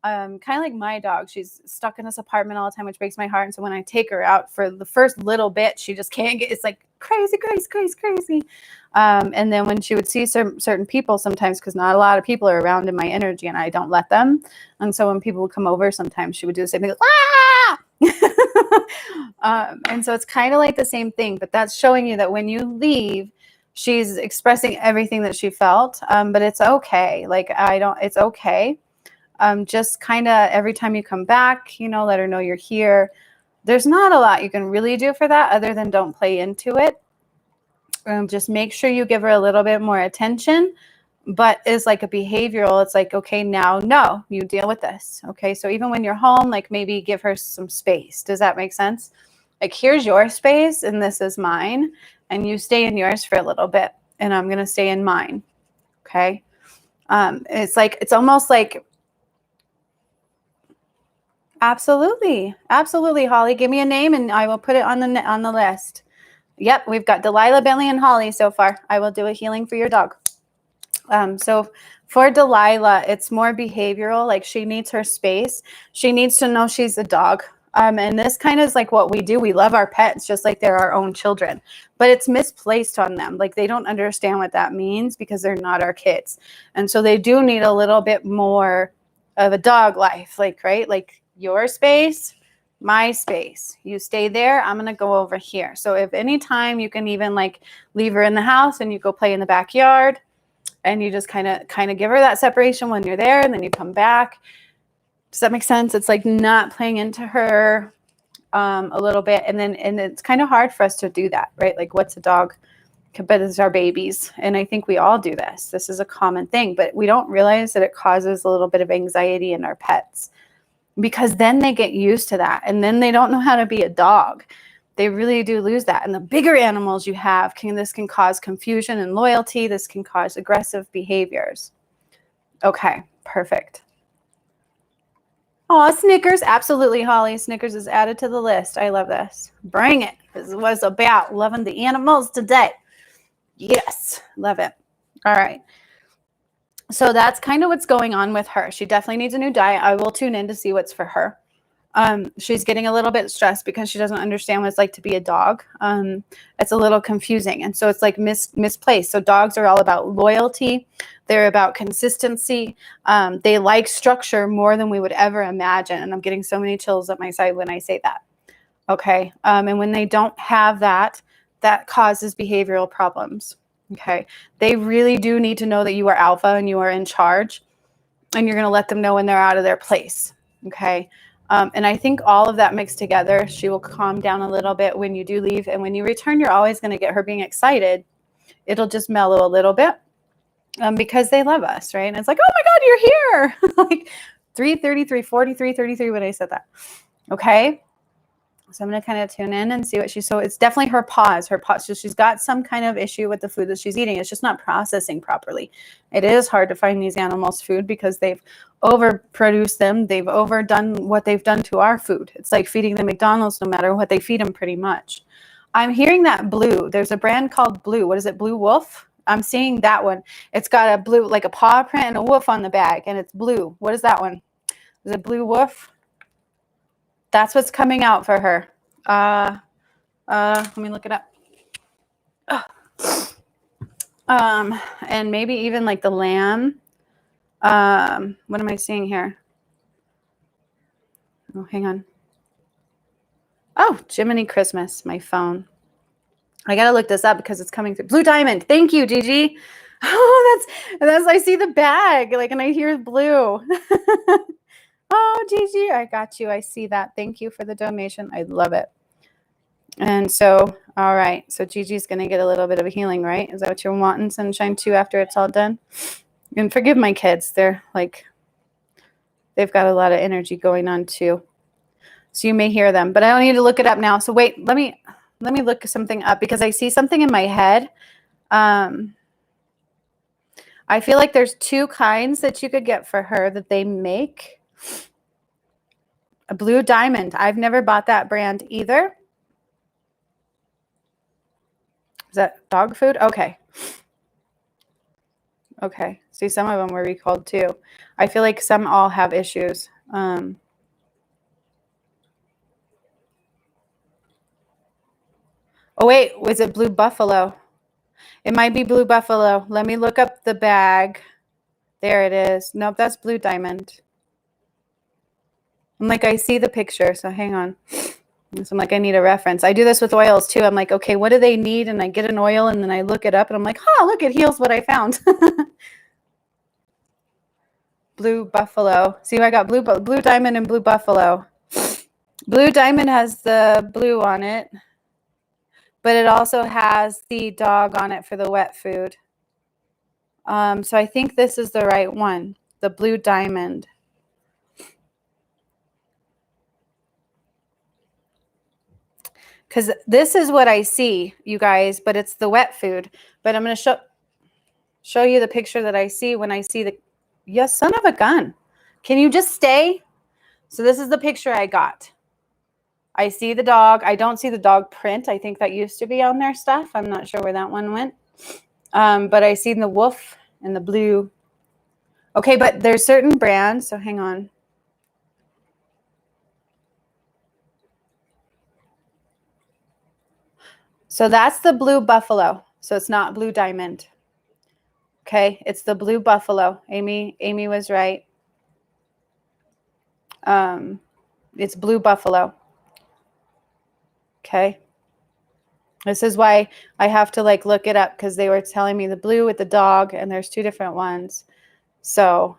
Kind of like my dog. She's stuck in this apartment all the time, which breaks my heart. And so when I take her out for the first little bit, she just can't get, it's like crazy, crazy, crazy, crazy. And then when she would see certain people sometimes, because not a lot of people are around in my energy and I don't let them. And so when people would come over, sometimes she would do the same thing. Ah! And so it's kind of like the same thing, but that's showing you that when you leave, she's expressing everything that she felt. But it's okay. Like, it's okay. Just kind of every time you come back, let her know you're here. There's not a lot you can really do for that other than don't play into it. Just make sure you give her a little bit more attention, but is like a behavioral. It's like, okay, now, no, you deal with this. Okay. So even when you're home, like maybe give her some space. Does that make sense? Like, here's your space and this is mine. And you stay in yours for a little bit and I'm going to stay in mine. Okay. It's almost like, absolutely. Absolutely. Holly, give me a name and I will put it on the list. Yep. We've got Delilah, Bentley, and Holly so far. I will do a healing for your dog. So for Delilah, it's more behavioral. Like she needs her space. She needs to know she's a dog. And this kind of is like what we do. We love our pets just like they're our own children, but it's misplaced on them. Like they don't understand what that means because they're not our kids. And so they do need a little bit more of a dog life, like, right? Like your space, my space. You stay there. I'm going to go over here. So if any time you can even like leave her in the house and you go play in the backyard, and you just kind of give her that separation when you're there and then you come back. Does that make sense? It's like not playing into her a little bit. And it's kind of hard for us to do that, right? Like what's a dog? But it's our babies. And I think we all do this. This is a common thing, but we don't realize that it causes a little bit of anxiety in our pets because then they get used to that. And then they don't know how to be a dog. They really do lose that. And the bigger animals you have, this can cause confusion and loyalty. This can cause aggressive behaviors. Okay, perfect. Oh, Snickers. Absolutely, Holly. Snickers is added to the list. I love this. Bring it. This was about loving the animals today. Yes, love it. All right. So that's kind of what's going on with her. She definitely needs a new diet. I will tune in to see what's for her. She's getting a little bit stressed because she doesn't understand what it's like to be a dog. It's a little confusing. And so it's like misplaced. So dogs are all about loyalty. They're about consistency. They like structure more than we would ever imagine. And I'm getting so many chills up my side when I say that. Okay. And when they don't have that, that causes behavioral problems. Okay. They really do need to know that you are alpha and you are in charge and you're going to let them know when they're out of their place. Okay. And I think all of that mixed together, she will calm down a little bit when you do leave. And when you return, you're always going to get her being excited. It'll just mellow a little bit because they love us, right? And it's like, oh my God, you're here. Like 3:33, 43, 33 when I said that. Okay. So I'm going to kind of tune in and see what so it's definitely her pause. So she's got some kind of issue with the food that she's eating. It's just not processing properly. It is hard to find these animals food because they've overproduced them. They've overdone what they've done to our food. It's like feeding them McDonald's no matter what they feed them pretty much. I'm hearing that Blue. There's a brand called Blue. What is it? Blue Wolf? I'm seeing that one. It's got a blue, like a paw print and a wolf on the bag, and it's blue. What is that one? Is it Blue Wolf? That's what's coming out for her. Let me look it up. And maybe even like the lamb. What am I seeing here? Oh, hang on. Oh, Jiminy Christmas, my phone. I got to look this up because it's coming through. Blue Diamond. Thank you, Gigi. Oh, that's I see the bag, like, and I hear blue. Oh, Gigi, I got you. I see that. Thank you for the donation. I love it. And so, all right. So Gigi's going to get a little bit of a healing, right? Is that what you're wanting, Sunshine, too, after it's all done? And forgive my kids. They're like, they've got a lot of energy going on, too. So you may hear them, but I don't need to look it up now. So wait, let me look something up because I see something in my head. I feel like there's two kinds that you could get for her that they make. A blue diamond. I've never bought that brand either. Is that dog food? Okay. Okay. See, some of them were recalled too. I feel like some all have issues. Oh, wait. Was it Blue Buffalo? It might be Blue Buffalo. Let me look up the bag. There it is. Nope, that's Blue Diamond. I'm like, I see the picture, so hang on. So I'm like, I need a reference. I do this with oils too. I'm like, okay, what do they need? And I get an oil and then I look it up and I'm like, oh, look, it heals what I found. Blue Buffalo. See, I got Blue Diamond and Blue Buffalo. Blue Diamond has the blue on it, but it also has the dog on it for the wet food. So I think this is the right one, the Blue Diamond. Because this is what I see, you guys, but it's the wet food. But I'm going to show you the picture that I see when I see the, yes, son of a gun. Can you just stay? So this is the picture I got. I see the dog. I don't see the dog print. I think that used to be on their stuff. I'm not sure where that one went. But I see the wolf and the blue. Okay, but there's certain brands. So hang on. So that's the Blue Buffalo. So it's not Blue Diamond. Okay, it's the Blue Buffalo. Amy was right. It's Blue Buffalo. Okay. This is why I have to like look it up because they were telling me the blue with the dog and there's two different ones. So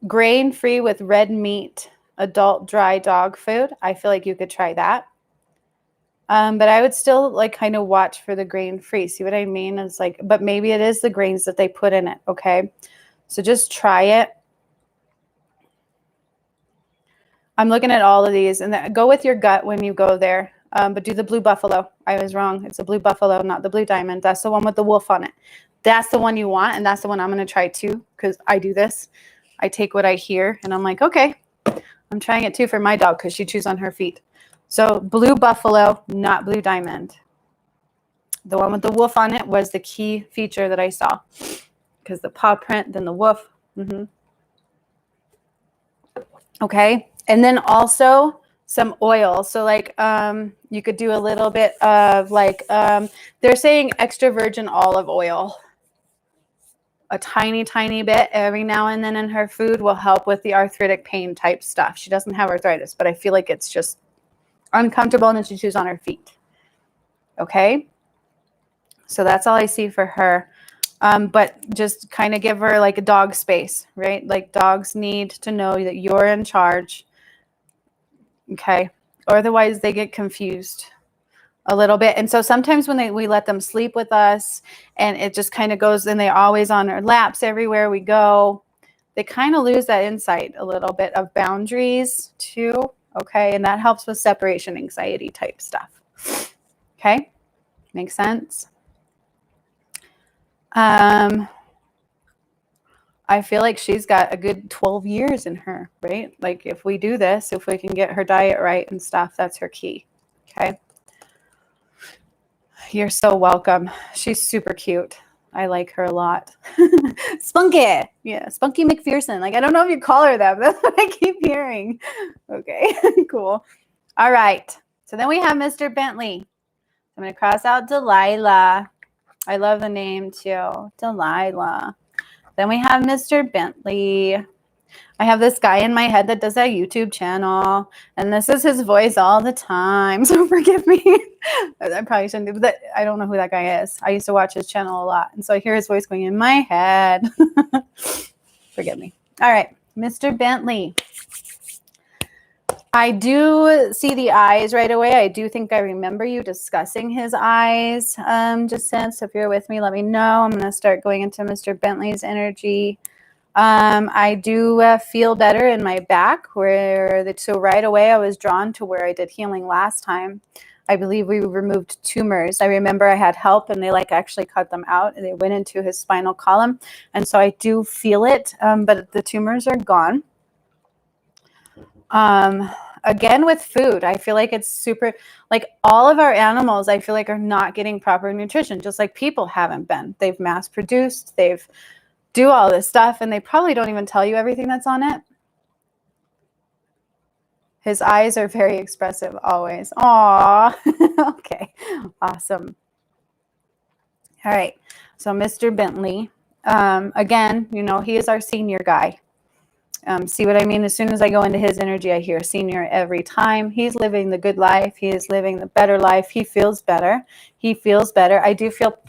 grain-free with red meat, adult dry dog food. I feel like you could try that. But I would still like kind of watch for the grain-free. See what I mean? It's like, but maybe it is the grains that they put in it. Okay. So just try it. I'm looking at all of these and go with your gut when you go there. But do the Blue Buffalo. I was wrong. It's a Blue Buffalo, not the Blue Diamond. That's the one with the wolf on it. That's the one you want. And that's the one I'm going to try too. Cause I do this. I take what I hear and I'm like, okay, I'm trying it too for my dog. Cause she chews on her feet. So Blue Buffalo, not Blue Diamond. The one with the wolf on it was the key feature that I saw. Cause the paw print, then the wolf. Okay. And then also some oil. So like you could do a little bit of like they're saying extra virgin olive oil. A tiny bit every now and then in her food will help with the arthritic pain type stuff. She doesn't have arthritis, but I feel like it's just uncomfortable and then she chews on her feet. Okay. So that's all I see for her. But just kind of give her like a dog space, right? Like dogs need to know that you're in charge. Okay. Or otherwise they get confused a little bit. And so sometimes when we let them sleep with us and it just kind of goes, and they're always on our laps everywhere we go, they kind of lose that insight a little bit of boundaries too. Okay. And that helps with separation anxiety type stuff. Okay. Makes sense. I feel like she's got a good 12 years in her, right? Like if we do this, if we can get her diet right and stuff, that's her key. Okay. You're so welcome. She's super cute. I like her a lot. Spunky. Yeah. Spunky McPherson. Like, I don't know if you call her that, but that's what I keep hearing. Okay. Cool. All right. So then we have Mr. Bentley. I'm going to cross out Delilah. I love the name too. Delilah. Then we have Mr. Bentley. I have this guy in my head that does a YouTube channel, and this is his voice all the time. So forgive me. I probably shouldn't do, but I don't know who that guy is. I used to watch his channel a lot. And so I hear his voice going in my head. Forgive me. All right, Mr. Bentley. I do see the eyes right away. I do think I remember you discussing his eyes just since. So if you're with me, let me know. I'm going to start going into Mr. Bentley's energy. I do feel better in my back so right away I was drawn to where I did healing last time. I believe we removed tumors. I remember I had help and they actually cut them out and they went into his spinal column. And so I do feel it, but the tumors are gone. Again, with food, I feel like it's super, like all of our animals, I feel like are not getting proper nutrition, just like people haven't been. They've mass produced, they've do all this stuff, and they probably don't even tell you everything that's on it. His eyes are very expressive always. Aw, okay, awesome. All right, so Mr. Bentley, again, he is our senior guy. See what I mean? As soon as I go into his energy, I hear senior every time. He's living the good life. He is living the better life. He feels better. He feels better. I do feel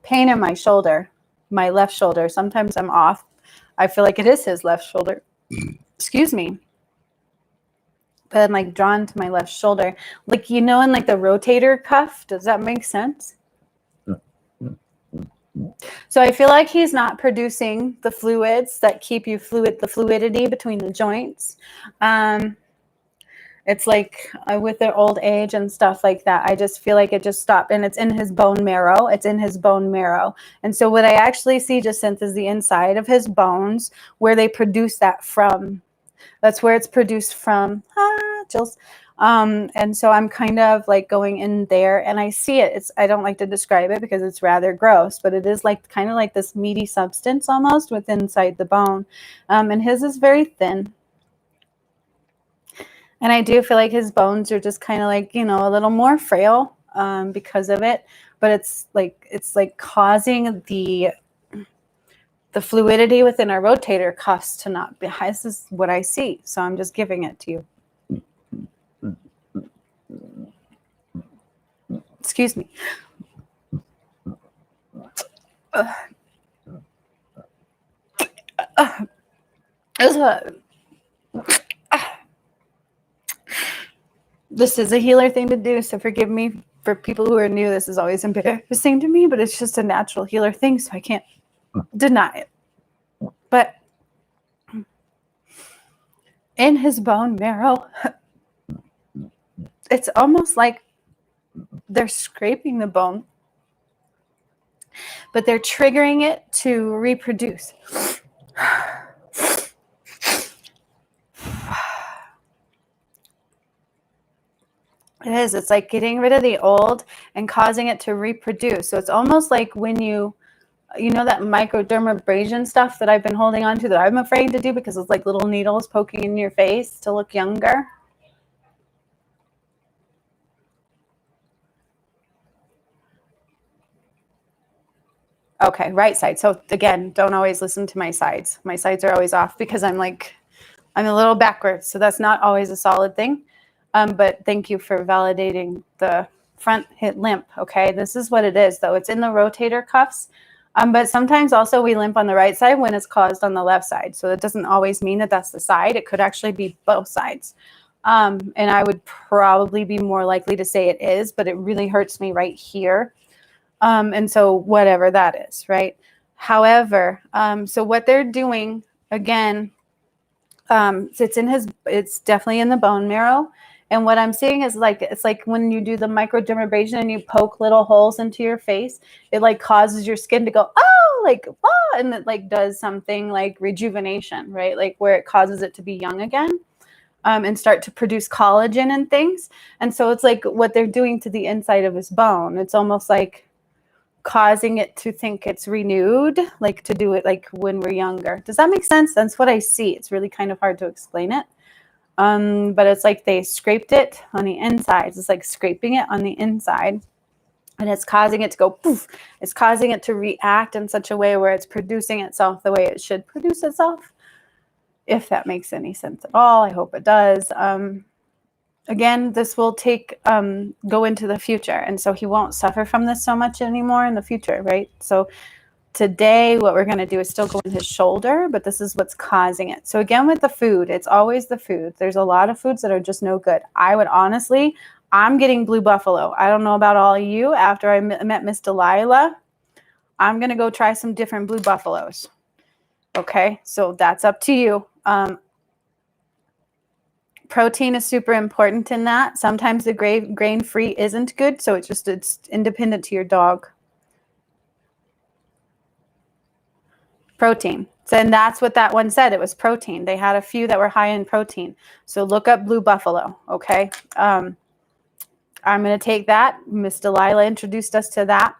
pain in my shoulder, my left shoulder. Sometimes I'm off. I feel like it is his left shoulder. Excuse me. But I'm drawn to my left shoulder. In the rotator cuff. Does that make sense? So I feel like he's not producing the fluids that keep you the fluidity between the joints. It's with their old age and stuff like that. I just feel like it just stopped, and it's in his bone marrow. It's in his bone marrow. And so what I actually see, Jacinth, is the inside of his bones where they produce that from. That's where it's produced from. Jills. And so I'm kind of going in there and I see it. I don't like to describe it because it's rather gross, but it is kind of like this meaty substance almost with inside the bone. And his is very thin. And I do feel like his bones are just kind of a little more frail because of it. But it's causing the fluidity within our rotator cuffs to not be high. This is what I see. So I'm just giving it to you. Excuse me. This is a healer thing to do, so forgive me for people who are new. This is always embarrassing to me, but it's just a natural healer thing, so I can't deny it. But in his bone marrow, it's almost like they're scraping the bone, but they're triggering it to reproduce. It is. It's like getting rid of the old and causing it to reproduce. So it's almost like when you know that microdermabrasion stuff that I've been holding on to that I'm afraid to do because it's like little needles poking in your face to look younger. Okay, right side. So again, don't always listen to my sides. My sides are always off because I'm a little backwards. So that's not always a solid thing. But thank you for validating the front hip limp. Okay, this is what it is though. It's in the rotator cuffs. But sometimes also we limp on the right side when it's caused on the left side. So it doesn't always mean that that's the side. It could actually be both sides. And I would probably be more likely to say it is, but it really hurts me right here. And so whatever that is, right? However, so what they're doing again, it's definitely in the bone marrow. And what I'm seeing is it's like when you do the microdermabrasion and you poke little holes into your face, it causes your skin to go, and it does something like rejuvenation, right? Where it causes it to be young again. And start to produce collagen and things. And so it's like what they're doing to the inside of his bone. It's almost like causing it to think it's renewed, to do it when we're younger. Does that make sense? That's what I see. It's really kind of hard to explain it. But it's like they scraped it on the inside. It's like scraping it on the inside. And it's causing it to go poof. It's causing it to react in such a way where it's producing itself the way it should produce itself. If that makes any sense at all, I hope it does. again, this will go into the future. And so he won't suffer from this so much anymore in the future, right? So today, what we're going to do is still go in his shoulder, but this is what's causing it. So again, with the food, it's always the food. There's a lot of foods that are just no good. I would honestly, I'm getting blue buffalo. I don't know about all of you. After I met Miss Delilah, I'm going to go try some different blue buffaloes. Okay, so that's up to you. Protein is super important in that. Sometimes the grain-free isn't good, so it's independent to your dog. Protein. So, and that's what that one said. It was protein. They had a few that were high in protein. So look up blue buffalo, okay? I'm going to take that. Miss Delilah introduced us to that.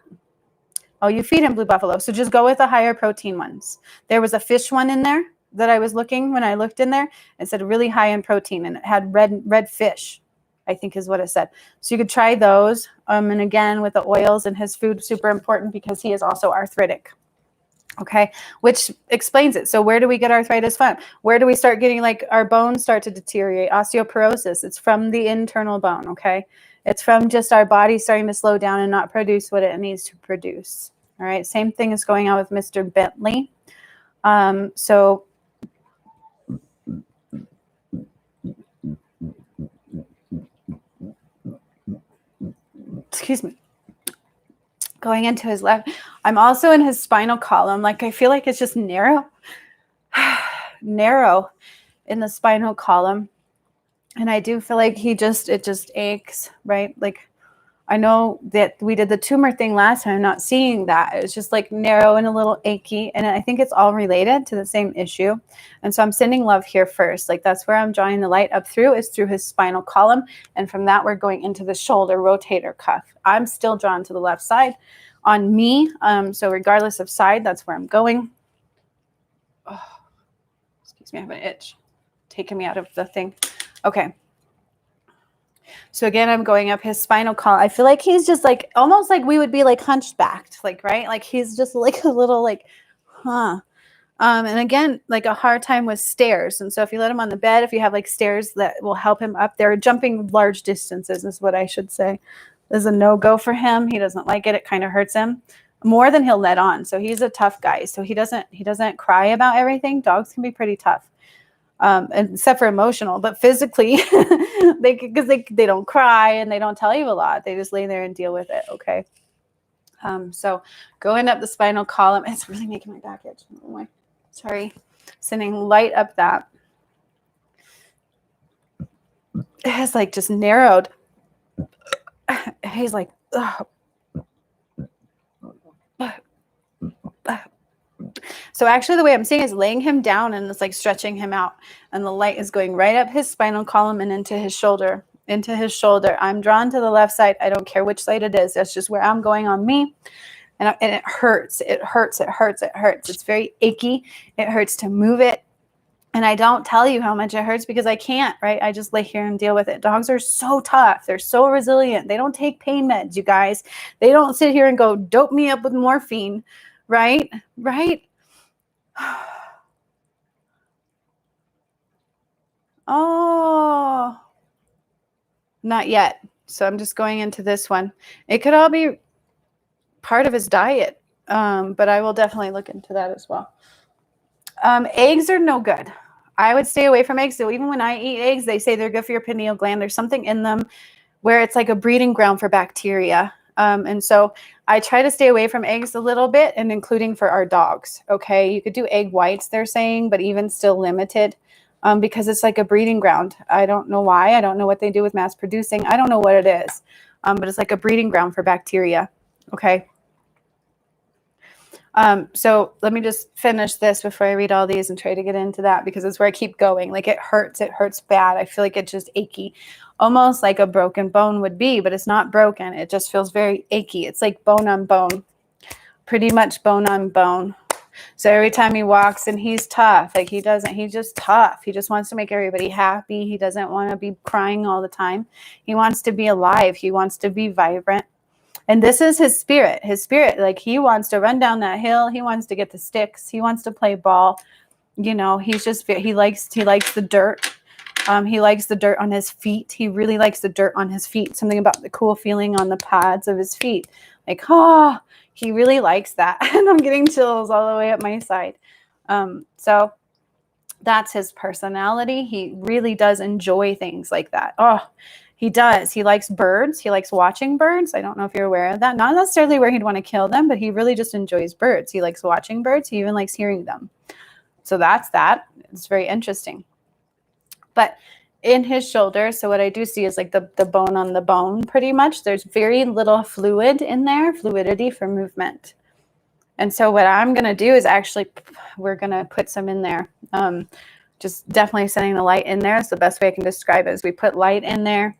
Oh, you feed him blue buffalo. So just go with the higher protein ones. There was a fish one in there that I was looking when I looked in there. It said really high in protein, and it had red fish, I think is what it said. So you could try those. And again, with the oils in his food, super important because he is also arthritic. Okay, which explains it. So where do we get arthritis from? Where do we start getting, like, our bones start to deteriorate? Osteoporosis. It's from the internal bone, okay? It's from just our body starting to slow down and not produce what it needs to produce. All right, same thing is going on with Mr. Bentley. So excuse me. Going into his left, I'm also in his spinal column. Like, I feel like it's just narrow in the spinal column. And I do feel like it just aches, right? Like, I know that we did the tumor thing last time, not seeing that. It was just like narrow and a little achy. And I think it's all related to the same issue. And so I'm sending love here first. Like, that's where I'm drawing the light up through, is through his spinal column. And from that, we're going into the shoulder rotator cuff. I'm still drawn to the left side on me. So regardless of side, that's where I'm going. Oh, excuse me, I have an itch taking me out of the thing. Okay. So again, I'm going up his spinal column. I feel like he's just like, almost like we would be like hunchbacked, like, right? Like he's just like a little like, huh. And again, like a hard time with stairs. And so if you let him on the bed, if you have like stairs that will help him up there, jumping large distances is what I should say, is a no-go for him. He doesn't like it. It kind of hurts him more than he'll let on. So he's a tough guy. So he doesn't cry about everything. Dogs can be pretty tough. Except for emotional, but physically, because they don't cry and they don't tell you a lot. They just lay there and deal with it. Okay. So going up the spinal column, it's really making my back itch. Oh my, sorry. Sending light up that. It has like just narrowed. He's like, ugh. So actually the way I'm seeing is laying him down and it's like stretching him out, and the light is going right up his spinal column and into his shoulder, I'm drawn to the left side. I don't care which side it is. That's just where I'm going on me. And it hurts. It hurts. It's very achy. It hurts to move it. And I don't tell you how much it hurts because I can't, right? I just lay here and deal with it. Dogs are so tough. They're so resilient. They don't take pain meds, you guys. They don't sit here and go, dope me up with morphine, right? Right? Oh, not yet. So I'm just going into this one. It could all be part of his diet, but I will definitely look into that as well. Eggs are no good. I would stay away from eggs. So even when I eat eggs, they say they're good for your pineal gland. There's something in them where it's like a breeding ground for bacteria. And so I try to stay away from eggs a little bit, and including for our dogs. Okay. You could do egg whites, they're saying, but even still limited, because it's like a breeding ground. I don't know why. I don't know what they do with mass producing. I don't know what it is. But it's like a breeding ground for bacteria. Okay. So let me just finish this before I read all these and try to get into that, because it's where I keep going. Like it hurts bad. I feel like it's just achy, almost like a broken bone would be, but it's not broken. It just feels very achy. It's like bone on bone, pretty much bone on bone. So every time he walks, and he's tough, like he's just tough. He just wants to make everybody happy. He doesn't want to be crying all the time. He wants to be alive. He wants to be vibrant. And this is his spirit. His spirit, like he wants to run down that hill. He wants to get the sticks. He wants to play ball. You know, he likes the dirt. He likes the dirt on his feet. He really likes the dirt on his feet. Something about the cool feeling on the pads of his feet. Like, he really likes that. And I'm getting chills all the way up my side. So that's his personality. He really does enjoy things like that. He does. He likes birds. He likes watching birds. I don't know if you're aware of that. Not necessarily where he'd want to kill them, but he really just enjoys birds. He likes watching birds. He even likes hearing them. So that's that. It's very interesting. But in his shoulder, so what I do see is like the bone on the bone pretty much. There's very little fluid in there, fluidity for movement. And so what I'm going to do is actually, we're going to put some in there. Just definitely sending the light in there. It's the best way I can describe it is we put light in there.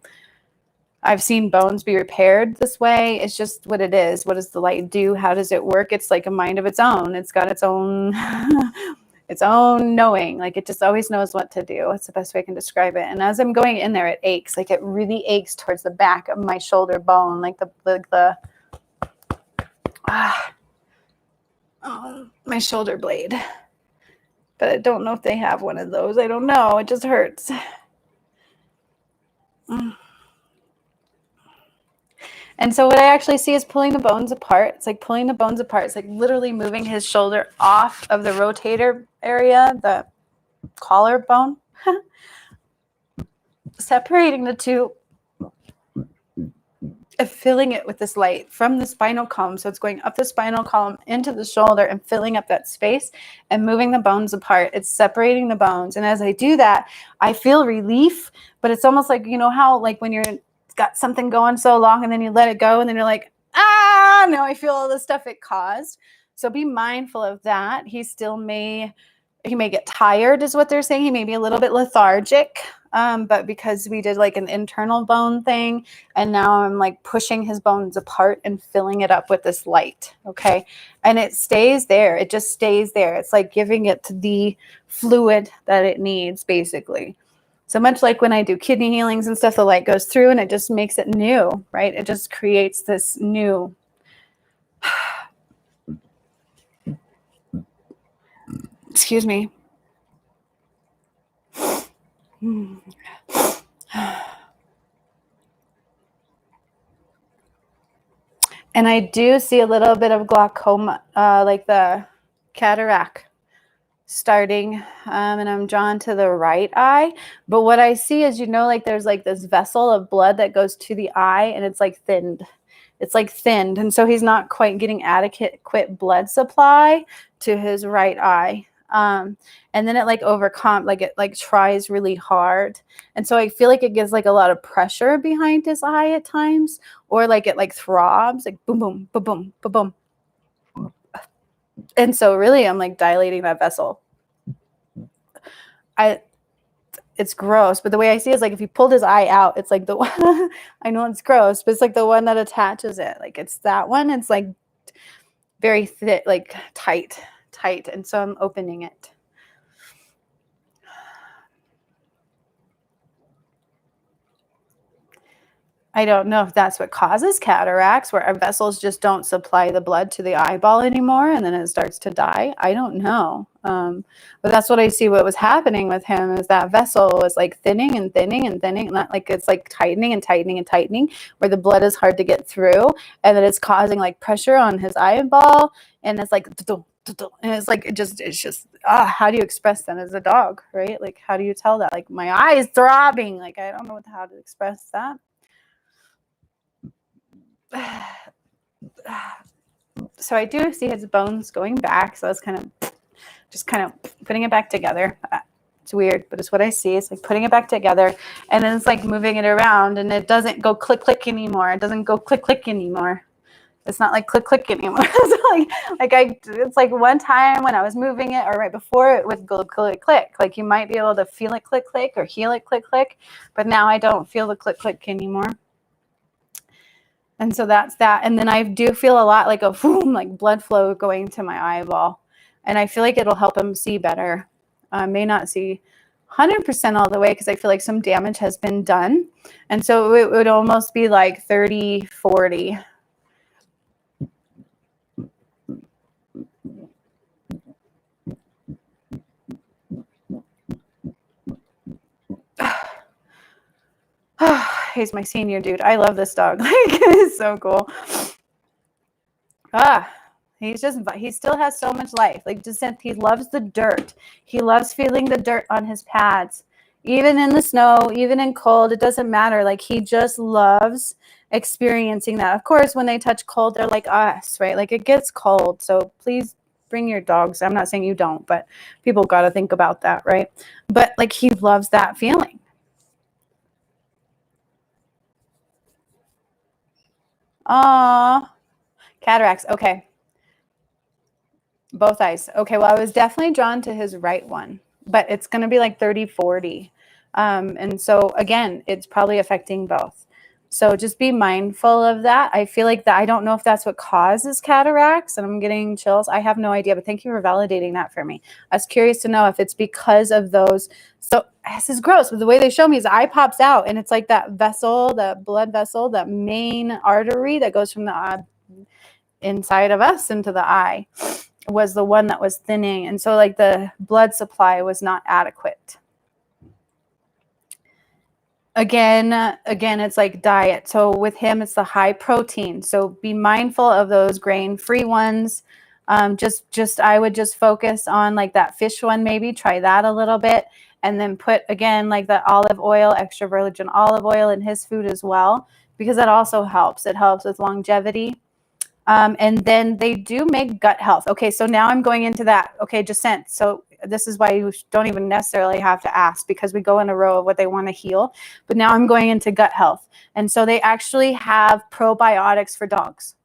I've seen bones be repaired this way. It's just what it is. What does the light do? How does it work? It's like a mind of its own. It's got its own its own knowing. Like it just always knows what to do. It's the best way I can describe it. And as I'm going in there, it aches. Like it really aches towards the back of my shoulder bone, like my shoulder blade. But I don't know if they have one of those. I don't know. It just hurts. And so what I actually see is pulling the bones apart. It's like pulling the bones apart. It's like literally moving his shoulder off of the rotator area, the collarbone, separating the two, and filling it with this light from the spinal column. So it's going up the spinal column into the shoulder and filling up that space and moving the bones apart. It's separating the bones. And as I do that, I feel relief, but it's almost like, you know how like when you're got something going so long and then you let it go and then you're like, now I feel all the stuff it caused. So be mindful of that. He may get tired is what they're saying. He may be a little bit lethargic. But because we did like an internal bone thing and now I'm like pushing his bones apart and filling it up with this light. Okay. And it stays there. It just stays there. It's like giving it the fluid that it needs basically. So much like when I do kidney healings and stuff, the light goes through and it just makes it new, right? It just creates this new. Excuse me. And I do see a little bit of glaucoma, like the cataract starting, and I'm drawn to the right eye. But what I see is, like there's like this vessel of blood that goes to the eye and it's like thinned. It's like thinned. And so he's not quite getting adequate blood supply to his right eye. And then it like it like tries really hard. And so I feel like it gives like a lot of pressure behind his eye at times, or like it like throbs, like boom, boom, boom, boom, boom, boom. And so really I'm like dilating that vessel. It's gross, but the way I see it is like if you pulled his eye out, it's like the one, I know it's gross, but it's like the one that attaches it. Like it's that one. It's like very thick, like tight. And so I'm opening it. I don't know if that's what causes cataracts, where our vessels just don't supply the blood to the eyeball anymore, and then it starts to die. I don't know. But that's what I see. What was happening with him is that vessel was like thinning and thinning and thinning, not like it's like tightening and tightening and tightening, where the blood is hard to get through, and then it's causing like pressure on his eyeball, and it's like, and it's like it's just how do you express that as a dog, right? Like how do you tell that? Like my eye is throbbing. Like I don't know how to express that. So I do see his bones going back. So that's kind of putting it back together. It's weird, but it's what I see. It's like putting it back together, and then it's like moving it around, and it doesn't go click click anymore. It doesn't go click click anymore. It's not like click click anymore. It's like one time when I was moving it, or right before, it would go click click. Like you might be able to feel it click click or heal it click click, but now I don't feel the click click anymore. And so that's that. And then I do feel a lot like a boom, like blood flow going to my eyeball. And I feel like it'll help him see better. I may not see 100% all the way because I feel like some damage has been done. And so it would almost be like 30, 40. He's my senior dude. I love this dog. Like, it's so cool. He still has so much life. Like, just he loves the dirt. He loves feeling the dirt on his pads, even in the snow, even in cold. It doesn't matter. Like, he just loves experiencing that. Of course, when they touch cold, they're like us, right? Like, it gets cold. So please bring your dogs. I'm not saying you don't, but people got to think about that, right? But like, he loves that feeling. Cataracts. Okay. Both eyes. Okay. Well, I was definitely drawn to his right one, but it's going to be like 30, 40. And so again, it's probably affecting both. So just be mindful of that. I feel like that, I don't know if that's what causes cataracts, and I'm getting chills. I have no idea, but thank you for validating that for me. I was curious to know if it's because of those. So this is gross, but the way they show me, his eye pops out, and it's like that vessel, that blood vessel, that main artery that goes from the inside of us into the eye was the one that was thinning. And so like the blood supply was not adequate. Again, it's like diet. So with him, it's the high protein. So be mindful of those grain-free ones. I would just focus on like that fish one, maybe try that a little bit. And then put, again, like the olive oil, extra virgin olive oil in his food as well, because that also helps. It helps with longevity. And then they do make gut health. Okay, so now I'm going into that. Okay, Jacint. So this is why you don't even necessarily have to ask, because we go in a row of what they want to heal. But now I'm going into gut health. And so they actually have probiotics for dogs.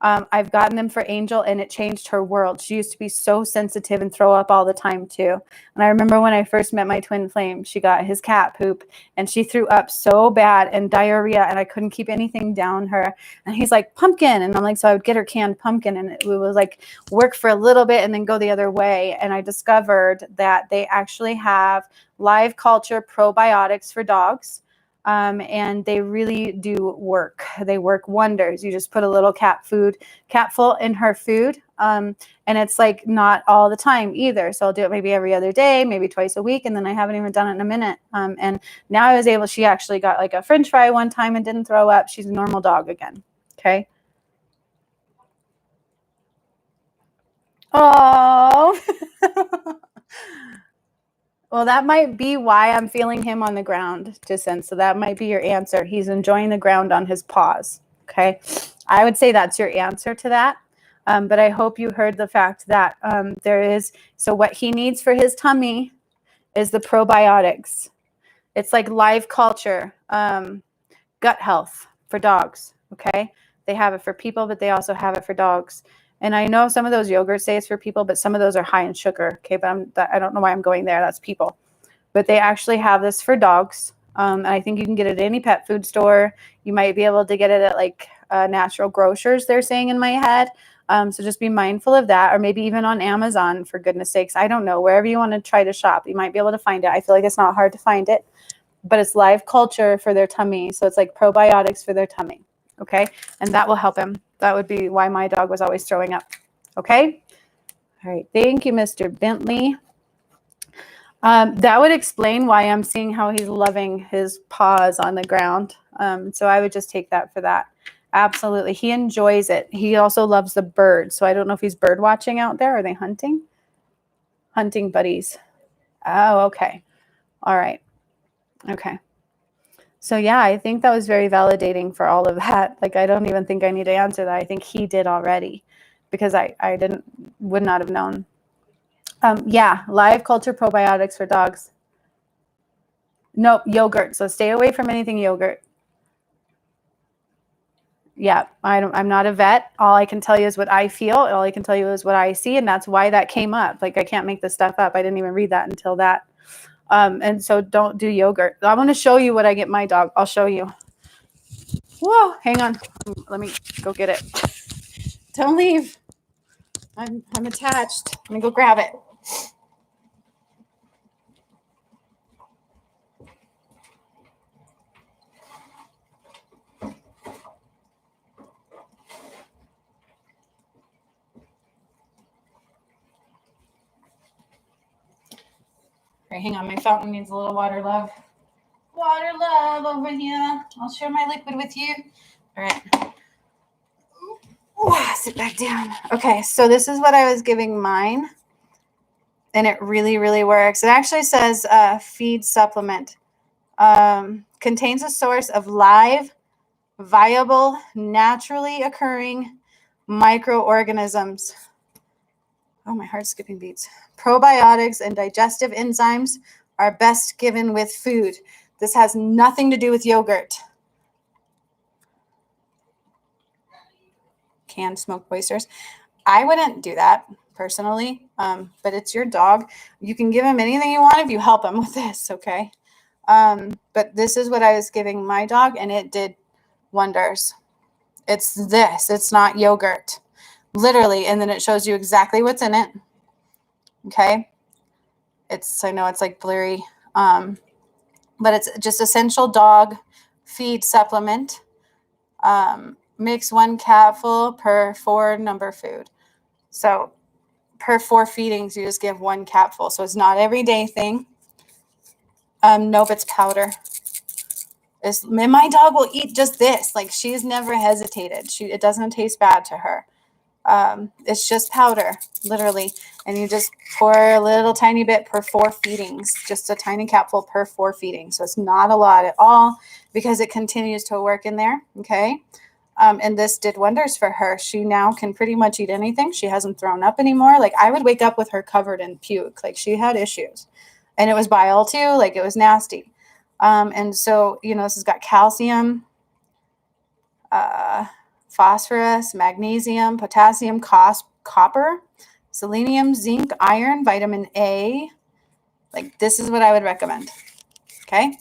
I've gotten them for Angel, and it changed her world. She used to be so sensitive and throw up all the time too. And I remember when I first met my twin flame, she got his cat poop and she threw up so bad and diarrhea, and I couldn't keep anything down her. And he's like, pumpkin. And I'm like, so I would get her canned pumpkin, and it was like work for a little bit and then go the other way. And I discovered that they actually have live culture probiotics for dogs. And they really do work. They work wonders. You just put a little catful in her food. And it's like not all the time either. So I'll do it maybe every other day, maybe twice a week. And then I haven't even done it in a minute. And now she actually got like a French fry one time and didn't throw up. She's a normal dog again. Okay. Oh, well, that might be why I'm feeling him on the ground, Jason. So that might be your answer. He's enjoying the ground on his paws. Okay. I would say that's your answer to that. But I hope you heard the fact that so what he needs for his tummy is the probiotics. It's like live culture, gut health for dogs. Okay. They have it for people, but they also have it for dogs. And I know some of those yogurts say it's for people, but some of those are high in sugar. Okay, but I don't know why I'm going there. That's people. But they actually have this for dogs. And I think you can get it at any pet food store. You might be able to get it at like natural grocers, they're saying in my head. So just be mindful of that, or maybe even on Amazon, for goodness sakes. I don't know. Wherever you want to try to shop, you might be able to find it. I feel like it's not hard to find it, but it's live culture for their tummy. So it's like probiotics for their tummy. Okay. And that will help him. That would be why my dog was always throwing up. Okay. All right. Thank you, Mr. Bentley. That would explain why I'm seeing how he's loving his paws on the ground. So I would just take that for that. Absolutely. He enjoys it. He also loves the birds. So I don't know if he's bird watching out there. Are they hunting? Hunting buddies. Oh, okay. All right. Okay. So yeah, I think that was very validating for all of that. Like, I don't even think I need to answer that. I think he did already, because I would not have known. Yeah, live culture probiotics for dogs. No, yogurt. So stay away from anything yogurt. Yeah, I'm not a vet. All I can tell you is what I feel. All I can tell you is what I see, and that's why that came up. Like, I can't make this stuff up. I didn't even read that until that. And so don't do yogurt. I want to show you what I get my dog. I'll show you. Whoa, hang on. Let me go get it. Don't leave. I'm attached. Let me go grab it. right, hang on. My fountain needs a little water, love. Water, love, over here. I'll share my liquid with you. All right. Ooh, sit back down. Okay, so this is what I was giving mine, and it really, really works. It actually says feed supplement. Contains a source of live, viable, naturally occurring microorganisms. Oh, my heart's skipping beats. Probiotics and digestive enzymes are best given with food. This has nothing to do with yogurt. Canned smoked oysters. I wouldn't do that personally, but it's your dog. You can give him anything you want if you help him with this, okay? But this is what I was giving my dog, and it did wonders. It's this. It's not yogurt. Literally, and then it shows you exactly what's in it. Okay? I know it's like blurry, but it's just essential dog feed supplement. Mix 1 capful per 4 number food. So per 4 feedings, you just give 1 capful. So it's not everyday thing. Nope, it's powder. My dog will eat just this. Like, she's never hesitated. It doesn't taste bad to her. It's just powder, literally. And you just pour a little tiny bit per 4 feedings, just a tiny capful per 4 feedings. So it's not a lot at all because it continues to work in there. Okay. And this did wonders for her. She now can pretty much eat anything. She hasn't thrown up anymore. Like, I would wake up with her covered in puke. Like, she had issues, and it was bile too. Like, it was nasty. And so, this has got calcium, phosphorus, magnesium, potassium, copper, selenium, zinc, iron, vitamin A. Like, this is what I would recommend. Okay.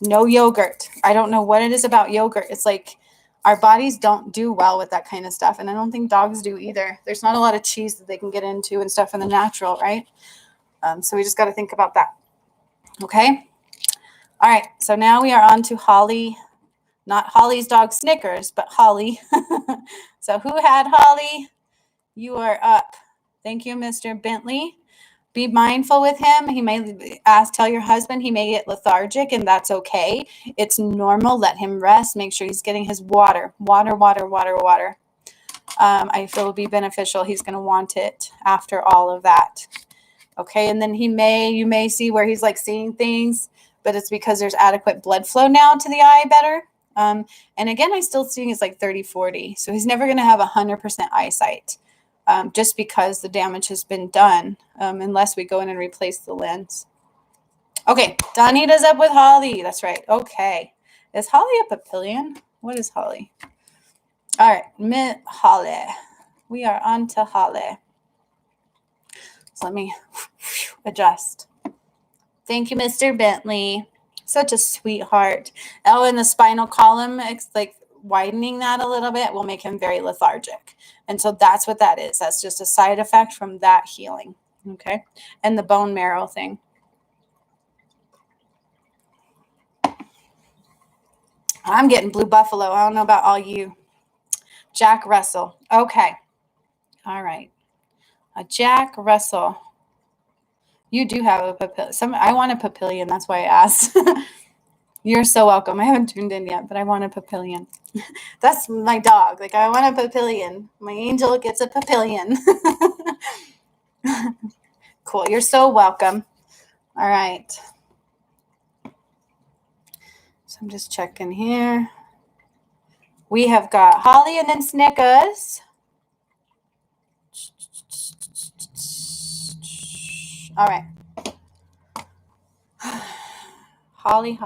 No yogurt. I don't know what it is about yogurt. It's like our bodies don't do well with that kind of stuff. And I don't think dogs do either. There's not a lot of cheese that they can get into and stuff in the natural, right? So we just got to think about that. Okay. All right. So now we are on to Holly. Not Holly's dog Snickers, but Holly. So who had Holly? You are up. Thank you, Mr. Bentley. Be mindful with him. He may tell your husband he may get lethargic, and that's okay. It's normal. Let him rest. Make sure he's getting his water. I feel will be beneficial. He's going to want it after all of that. Okay, and then you may see where he's like seeing things, but it's because there's adequate blood flow now to the eye better. And again, I still think it's like 30-40. So he's never going to have 100% eyesight just because the damage has been done unless we go in and replace the lens. Okay, Donita's up with Holly. That's right. Okay. Is Holly a papillion? What is Holly? All right, Holly. We are on to Holly. So let me adjust. Thank you, Mr. Bentley. Such a sweetheart. Oh, and the spinal column, it's like widening that a little bit will make him very lethargic. And so that's what that is. That's just a side effect from that healing. Okay. And the bone marrow thing. I'm getting blue buffalo. I don't know about all you. Jack Russell. Okay. All right. A Jack Russell. You do have a papillion. I want a papillion. That's why I asked. You're so welcome. I haven't tuned in yet, but I want a papillion. That's my dog. Like, I want a papillion. My angel gets a papillion. Cool. You're so welcome. All right. So I'm just checking here. We have got Holly and then Snickers. All right. Holly.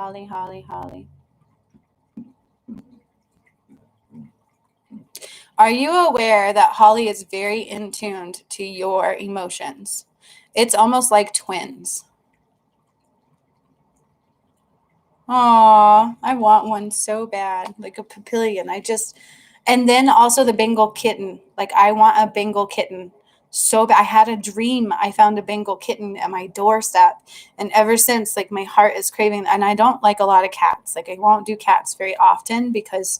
Are you aware that Holly is very in tune to your emotions? It's almost like twins. Aw, I want one so bad, like a papillion. And then also the Bengal kitten. Like, I want a Bengal kitten so bad. I had a dream. I found a Bengal kitten at my doorstep. And ever since, like, my heart is craving. And I don't like a lot of cats. Like, I won't do cats very often because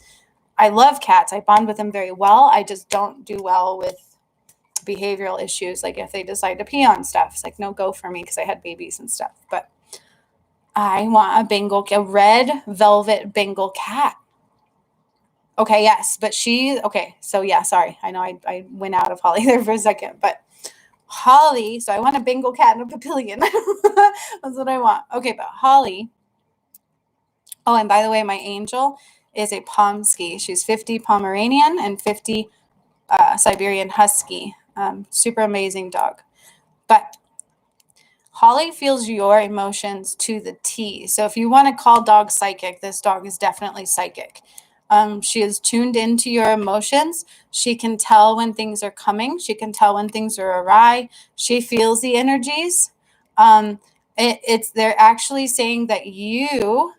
I love cats. I bond with them very well. I just don't do well with behavioral issues. Like if they decide to pee on stuff, it's like, no, go for me, because I had babies and stuff. But I want a red velvet Bengal cat. Okay, yes, but so yeah, sorry. I know I went out of Holly there for a second, but Holly, so I want a Bengal cat and a papillion. That's what I want. Okay, but Holly, oh, and by the way, my angel is a Pomsky. She's 50 Pomeranian and 50 Siberian Husky. Super amazing dog. But Holly feels your emotions to the T. So if you want to call dog psychic, this dog is definitely psychic. She is tuned into your emotions. She can tell when things are coming. She can tell when things are awry. She feels the energies. They're actually saying that you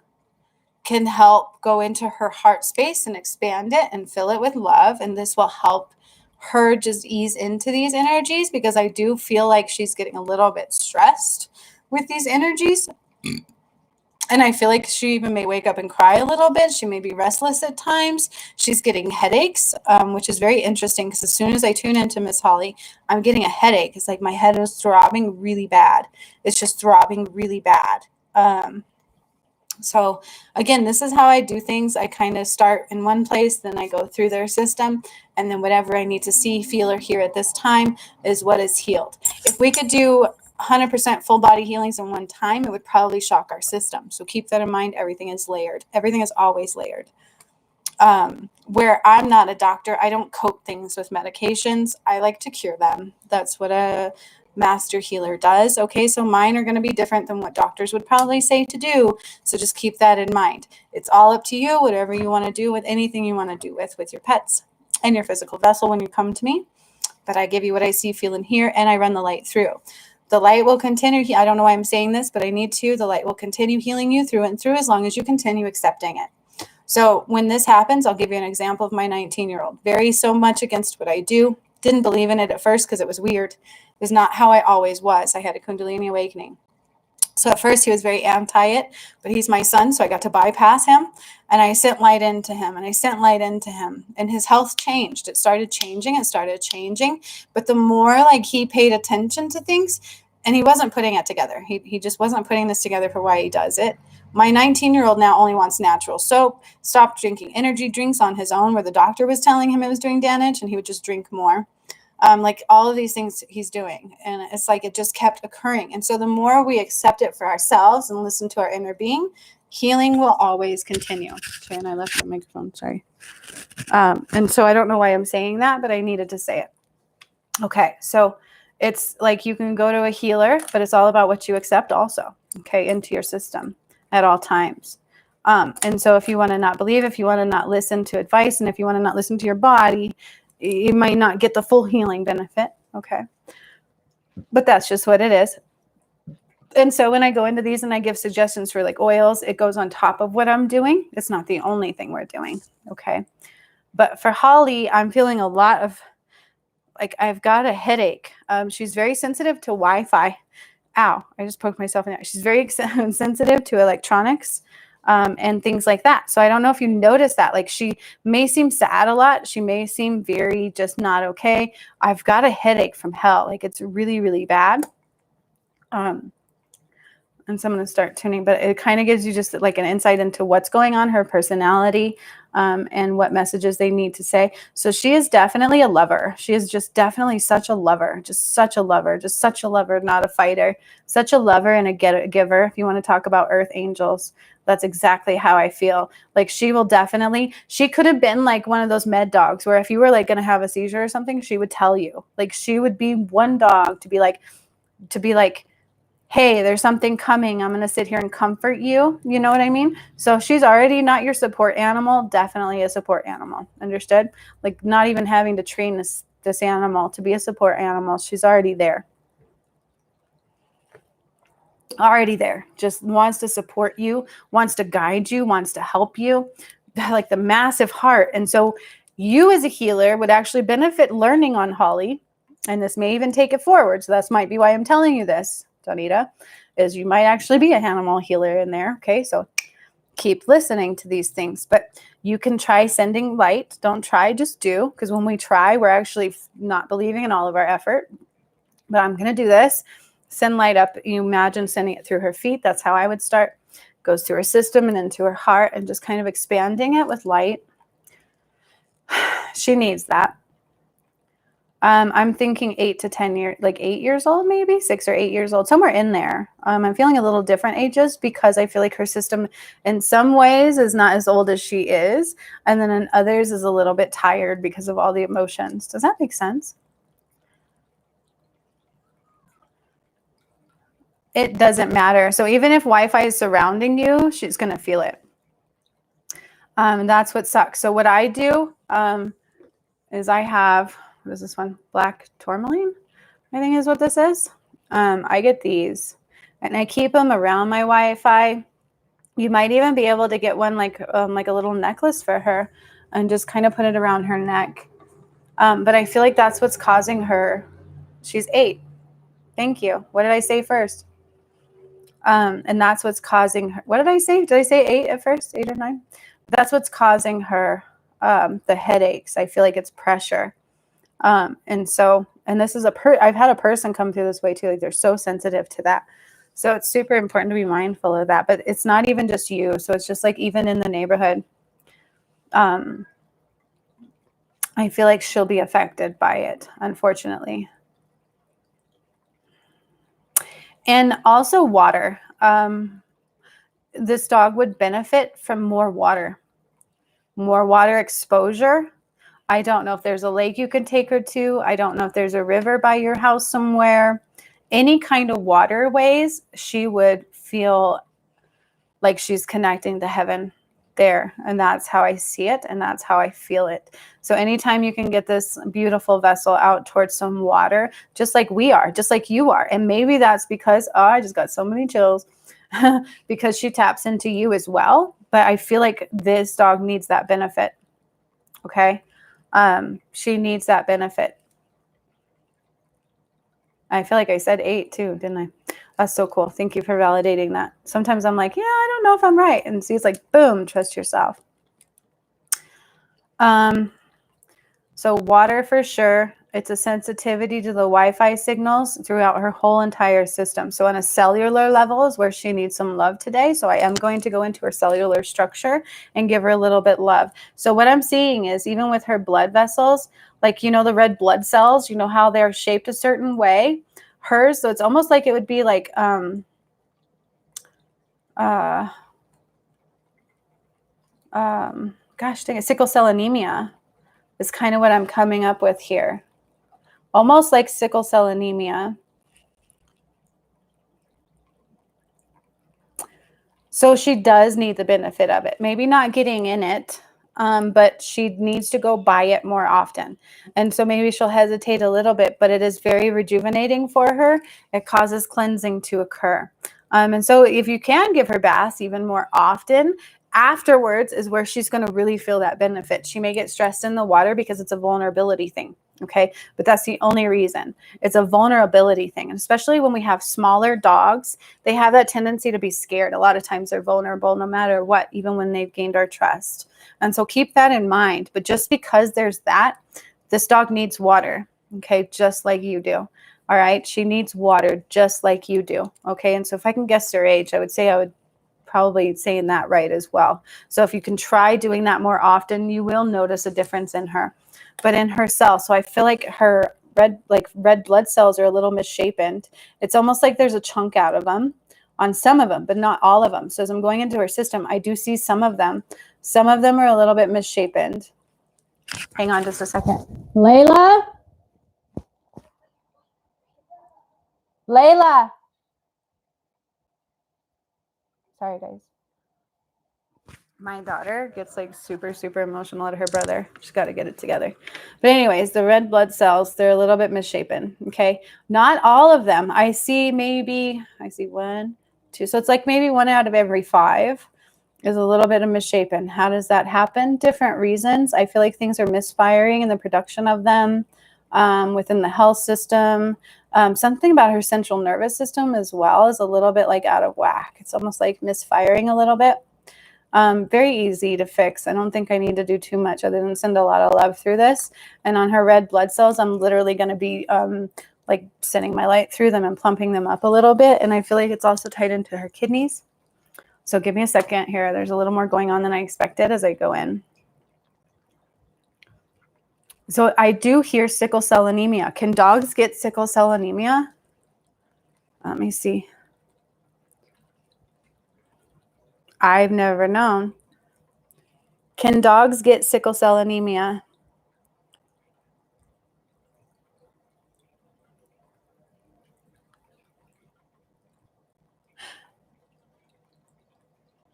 can help go into her heart space and expand it and fill it with love. And this will help her just ease into these energies, because I do feel like she's getting a little bit stressed with these energies. And I feel like she even may wake up and cry a little bit. She may be restless at times. She's getting headaches, which is very interesting, because as soon as I tune into Miss Holly, I'm getting a headache. It's like my head is throbbing really bad. It's just throbbing really bad. So again, this is how I do things. I kind of start in one place, then I go through their system, and then whatever I need to see, feel, or hear at this time is what is healed. If we could do 100% full body healings in one time, it would probably shock our system. So keep that in mind. Everything is layered. Everything is always layered. Where I'm not a doctor, I don't coat things with medications. I like to cure them. That's what a master healer does. Okay, so mine are going to be different than what doctors would probably say to do. So just keep that in mind. It's all up to you, whatever you want to do with anything you want to do with your pets and your physical vessel when you come to me. But I give you what I see, feel, and hear, and I run the light through. The light will continue. I don't know why I'm saying this, but I need to. The light will continue healing you through and through as long as you continue accepting it. So when this happens, I'll give you an example of my 19-year-old. Very so much against what I do. Didn't believe in it at first because it was weird. It was not how I always was. I had a Kundalini awakening. So at first he was very anti it, but he's my son, so I got to bypass him. And I sent light into him, and I sent light into him. And his health changed. It started changing. But the more like he paid attention to things, and he wasn't putting it together. He just wasn't putting this together for why he does it. My 19-year-old now only wants natural soap, stopped drinking energy drinks on his own where the doctor was telling him it was doing damage, and he would just drink more. Like all of these things he's doing. And it's like it just kept occurring. And so the more we accept it for ourselves and listen to our inner being, healing will always continue. Okay, and I left the microphone, sorry. And so I don't know why I'm saying that, but I needed to say it. Okay, so it's like you can go to a healer, but it's all about what you accept also, okay, into your system at all times. And so if you want to not believe, if you want to not listen to advice, and if you want to not listen to your body, you might not get the full healing benefit, okay? But that's just what it is. And so when I go into these and I give suggestions for like oils, it goes on top of what I'm doing. It's not the only thing we're doing, okay? But for Holly, I'm feeling a lot of, like, I've got a headache. She's very sensitive to Wi-Fi. Ow, I just poked myself in there. She's very sensitive to electronics. And things like that. So I don't know if you notice that. Like she may seem sad a lot. She may seem very just not okay. I've got a headache from hell. Like it's really, really bad. And so I'm going to start tuning, but it kind of gives you just like an insight into what's going on, her personality, and what messages they need to say. So she is definitely a lover. She is just definitely such a lover, just such a lover, not a fighter, such a lover and a giver. If you want to talk about earth angels, that's exactly how I feel. Like she will definitely, she could have been like one of those med dogs where if you were like going to have a seizure or something, she would tell you. Like she would be one dog to be like, hey, there's something coming. I'm going to sit here and comfort you. You know what I mean? So she's already not your support animal, definitely a support animal. Understood? Like not even having to train this animal to be a support animal. She's already there. Already there. Just wants to support you, wants to guide you, wants to help you. Like the massive heart. And so you as a healer would actually benefit learning on Holly. And this may even take it forward. So that might be why I'm telling you this, Donita, is you might actually be a animal healer in there. Okay, so keep listening to these things. But you can try sending light. Don't try, just do. Because when we try, we're actually not believing in all of our effort. But I'm going to do this. Send light up. You imagine sending it through her feet. That's how I would start. Goes through her system and into her heart, and just kind of expanding it with light. She needs that. I'm thinking 8 to 10 years, like 8 years old, maybe 6 or 8 years old, somewhere in there. I'm feeling a little different ages because I feel like her system in some ways is not as old as she is. And then in others is a little bit tired because of all the emotions. Does that make sense? It doesn't matter. So even if Wi-Fi is surrounding you, she's going to feel it. That's what sucks. So what I do is I have, what is this one? Black tourmaline, I think is what this is. I get these and I keep them around my Wi-Fi. You might even be able to get one like a little necklace for her and just kind of put it around her neck. But I feel like that's what's causing her. She's 8. Thank you. What did I say first? And that's what's causing her. What did I say? Did I say 8 at first? 8 or 9? That's what's causing her the headaches. I feel like it's pressure. And this is I've had a person come through this way too. Like they're so sensitive to that. So it's super important to be mindful of that, but it's not even just you. So it's just like, even in the neighborhood, I feel like she'll be affected by it, unfortunately. And also water. This dog would benefit from more water exposure. I don't know if there's a lake you can take her to. I don't know if there's a river by your house somewhere. Any kind of waterways, she would feel like she's connecting to heaven there. And that's how I see it. And that's how I feel it. So anytime you can get this beautiful vessel out towards some water, just like we are, just like you are. And maybe that's because, I just got so many chills because she taps into you as well. But I feel like this dog needs that benefit. Okay. She needs that benefit. I feel like I said 8 too, didn't I? That's so cool. Thank you for validating that. Sometimes I'm like, yeah, I don't know if I'm right. And she's like, boom, trust yourself. So water for sure. It's a sensitivity to the Wi-Fi signals throughout her whole entire system. So on a cellular level is where she needs some love today. So I am going to go into her cellular structure and give her a little bit love. So what I'm seeing is, even with her blood vessels, like, the red blood cells, how they're shaped a certain way. Hers, so it's almost like it would be like gosh dang it, sickle cell anemia is kind of what I'm coming up with here. Almost like sickle cell anemia. So she does need the benefit of it. Maybe not getting in it, but she needs to go by it more often. And so maybe she'll hesitate a little bit, but it is very rejuvenating for her. It causes cleansing to occur. And so if you can give her baths even more often, afterwards is where she's going to really feel that benefit. She may get stressed in the water because it's a vulnerability thing. Okay. But that's the only reason. It's a vulnerability thing. And especially when we have smaller dogs, they have that tendency to be scared. A lot of times they're vulnerable no matter what, even when they've gained our trust. And so keep that in mind. But just because there's that, this dog needs water. Okay. Just like you do. All right. She needs water just like you do. Okay. And so if I can guess her age, I would probably saying that right as well. So if you can try doing that more often, you will notice a difference in her. But in her cells, so I feel like her red blood cells are a little misshapen. It's almost like there's a chunk out of them on some of them, but not all of them. So as I'm going into her system, I do see some of them. Some of them are a little bit misshapen. Hang on just a second. Layla? Sorry, guys. My daughter gets like super, super emotional at her brother. She's got to get it together. But anyways, the red blood cells, they're a little bit misshapen. Okay. Not all of them. I see 1, 2. So it's like maybe 1 out of every 5 is a little bit of misshapen. How does that happen? Different reasons. I feel like things are misfiring in the production of them within the health system. Something about her central nervous system as well is a little bit like out of whack. It's almost like misfiring a little bit. Very easy to fix. I don't think I need to do too much other than send a lot of love through this. And on her red blood cells, I'm literally going to be like sending my light through them and plumping them up a little bit. And I feel like it's also tied into her kidneys. So give me a second here. There's a little more going on than I expected as I go in. So I do hear sickle cell anemia. Can dogs get sickle cell anemia? Let me see. I've never known. Can dogs get sickle cell anemia?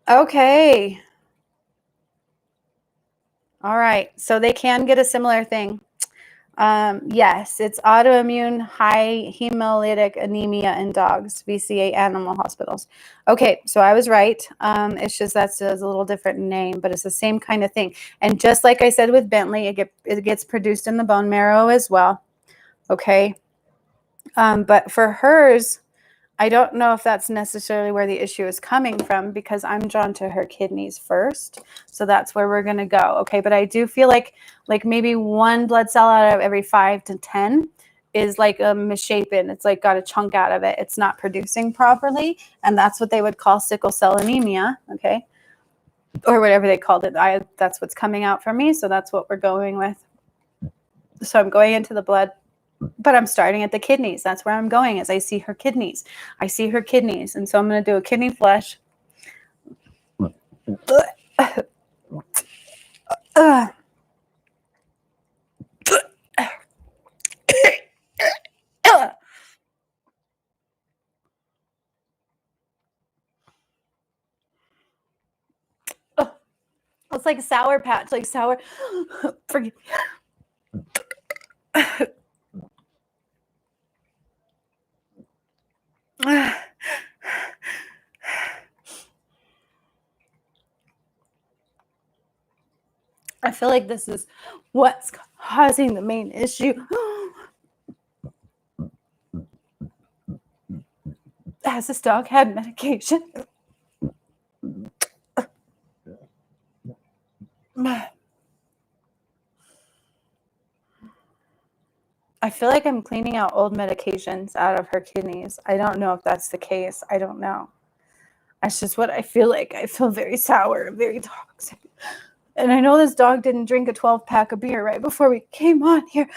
Okay. All right. So they can get a similar thing. Yes, it's autoimmune high hemolytic anemia in dogs, VCA animal hospitals. Okay, so I was right. It's just that's a little different name, but it's the same kind of thing. And just like I said with Bentley, it gets produced in the bone marrow as well. Okay. But for hers, I don't know if that's necessarily where the issue is coming from because I'm drawn to her kidneys first. So that's where we're going to go. Okay. But I do feel like maybe one blood cell out of every 5 to 10 is like misshapen. It's like got a chunk out of it. It's not producing properly. And that's what they would call sickle cell anemia. Okay. Or whatever they called it. That's what's coming out for me. So that's what we're going with. So I'm going into the blood. But I'm starting at the kidneys. That's where I'm going as I see her kidneys. I see her kidneys. And so I'm going to do a kidney flush. It's like Sour Patch, like sour. Forget. I feel like this is what's causing the main issue. Has this dog had medication? I feel like I'm cleaning out old medications out of her kidneys. I don't know if that's the case. I don't know. That's just what I feel like. I feel very sour, very toxic. And I know this dog didn't drink a 12-pack of beer right before we came on here.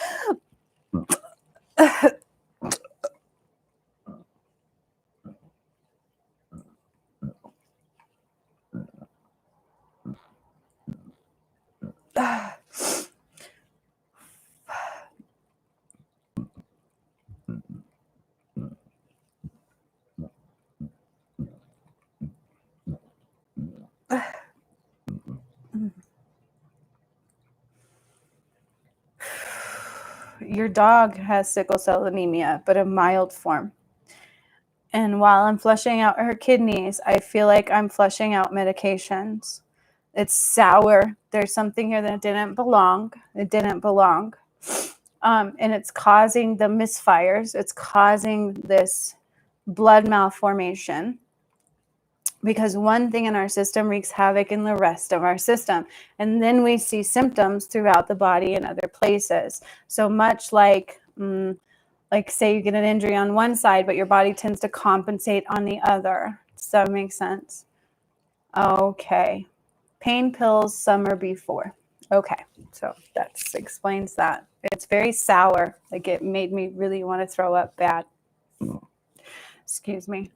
Your dog has sickle cell anemia, but a mild form. And while I'm flushing out her kidneys, I feel like I'm flushing out medications. It's sour. There's something here that didn't belong. It didn't belong. And it's causing the misfires. It's causing this blood malformation. Because one thing in our system wreaks havoc in the rest of our system. And then we see symptoms throughout the body in other places. So much like say you get an injury on one side, but your body tends to compensate on the other. Does that make sense? Okay. Pain pills summer before. Okay. So that explains that. It's very sour. Like it made me really want to throw up bad. Excuse me.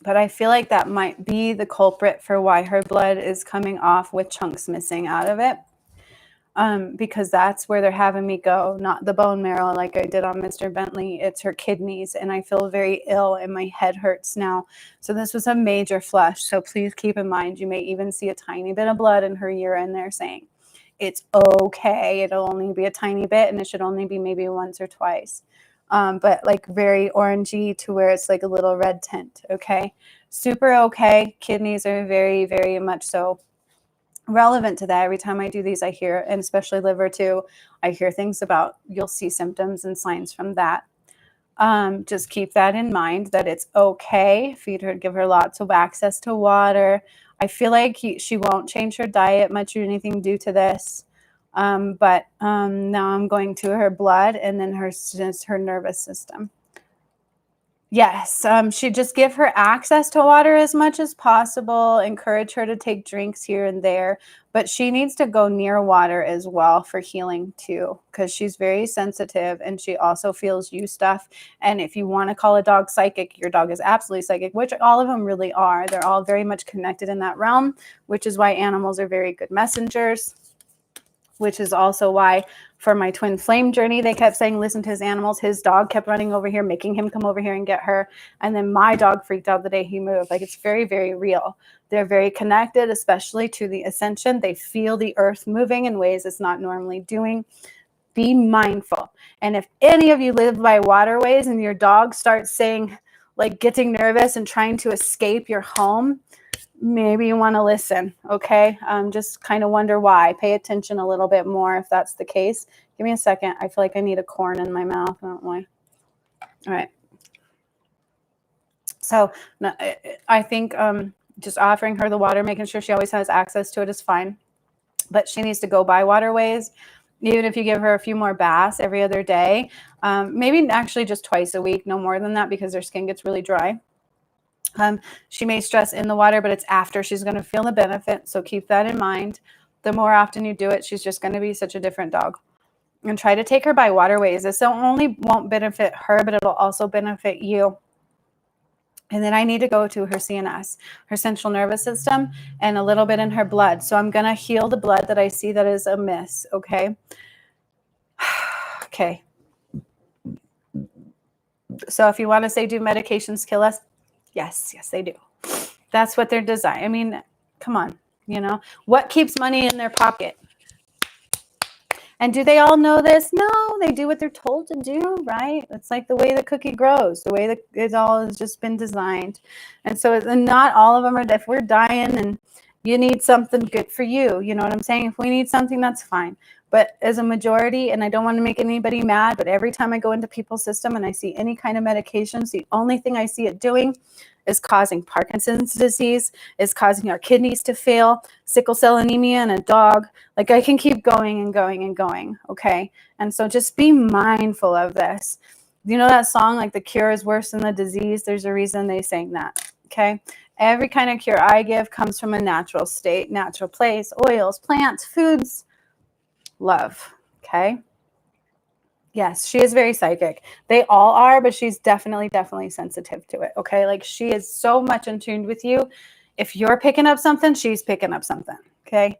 But I feel like that might be the culprit for why her blood is coming off with chunks missing out of it. Because that's where they're having me go, not the bone marrow like I did on Mr. Bentley. It's her kidneys, and I feel very ill, and my head hurts now. So this was a major flush. So please keep in mind, you may even see a tiny bit of blood in her urine. They're saying it's okay. It'll only be a tiny bit, and it should only be maybe once or twice. But like very orangey to where it's like a little red tint. Okay. Super okay. Kidneys are very, very much so relevant to that. Every time I do these, I hear, and especially liver too, I hear things about, you'll see symptoms and signs from that. Just keep that in mind, that it's okay. Feed her, give her lots of access to water. I feel like she won't change her diet much or anything due to this. But now I'm going to her blood and then her nervous system. Yes, should just give her access to water as much as possible, encourage her to take drinks here and there, but she needs to go near water as well for healing too, because she's very sensitive and she also feels you stuff. And if you want to call a dog psychic, your dog is absolutely psychic, which all of them really are. They're all very much connected in that realm, which is why animals are very good messengers. Which is also why for my twin flame journey, they kept saying, listen to his animals. His dog kept running over here, making him come over here and get her. And then my dog freaked out the day he moved. Like, it's very, very real. They're very connected, especially to the ascension. They feel the earth moving in ways it's not normally doing. Be mindful. And if any of you live by waterways and your dog starts saying, like, getting nervous and trying to escape your home, maybe you want to listen, okay? Just kind of wonder why. Pay attention a little bit more if that's the case. Give me a second. I feel like I need a corn in my mouth. I don't know why. All right. So I think just offering her the water, making sure she always has access to it is fine. But she needs to go by waterways. Even if you give her a few more baths every other day, maybe actually just twice a week, no more than that, because their skin gets really dry. She may stress in the water, but it's after she's going to feel the benefit. So keep that in mind. The more often you do it, she's just going to be such a different dog. And try to take her by waterways. This only won't benefit her, but it'll also benefit you. And then I need to go to her CNS, her central nervous system, and a little bit in her blood. So I'm going to heal the blood that I see that is amiss, okay? Okay. So if you want to say, do medications kill us? Yes, they do. That's what they're designed. I mean, come on, what keeps money in their pocket? And do they all know this? No, they do what they're told to do, right? It's like the way the cookie grows, the way that it all has just been designed. And so not all of them are, if we're dying and you need something good for you, you know what I'm saying? If we need something, that's fine. But as a majority, and I don't want to make anybody mad, but every time I go into people's system and I see any kind of medications, the only thing I see it doing is causing Parkinson's disease, is causing our kidneys to fail, sickle cell anemia in a dog. Like, I can keep going and going and going, okay? And so just be mindful of this. You know that song, like, the cure is worse than the disease? There's a reason they sang that, okay? Every kind of cure I give comes from a natural state, natural place, oils, plants, foods, love, okay? Yes, she is very psychic. They all are, but she's definitely sensitive to it, okay? Like, she is so much in tune with you. If you're picking up something, she's picking up something, okay?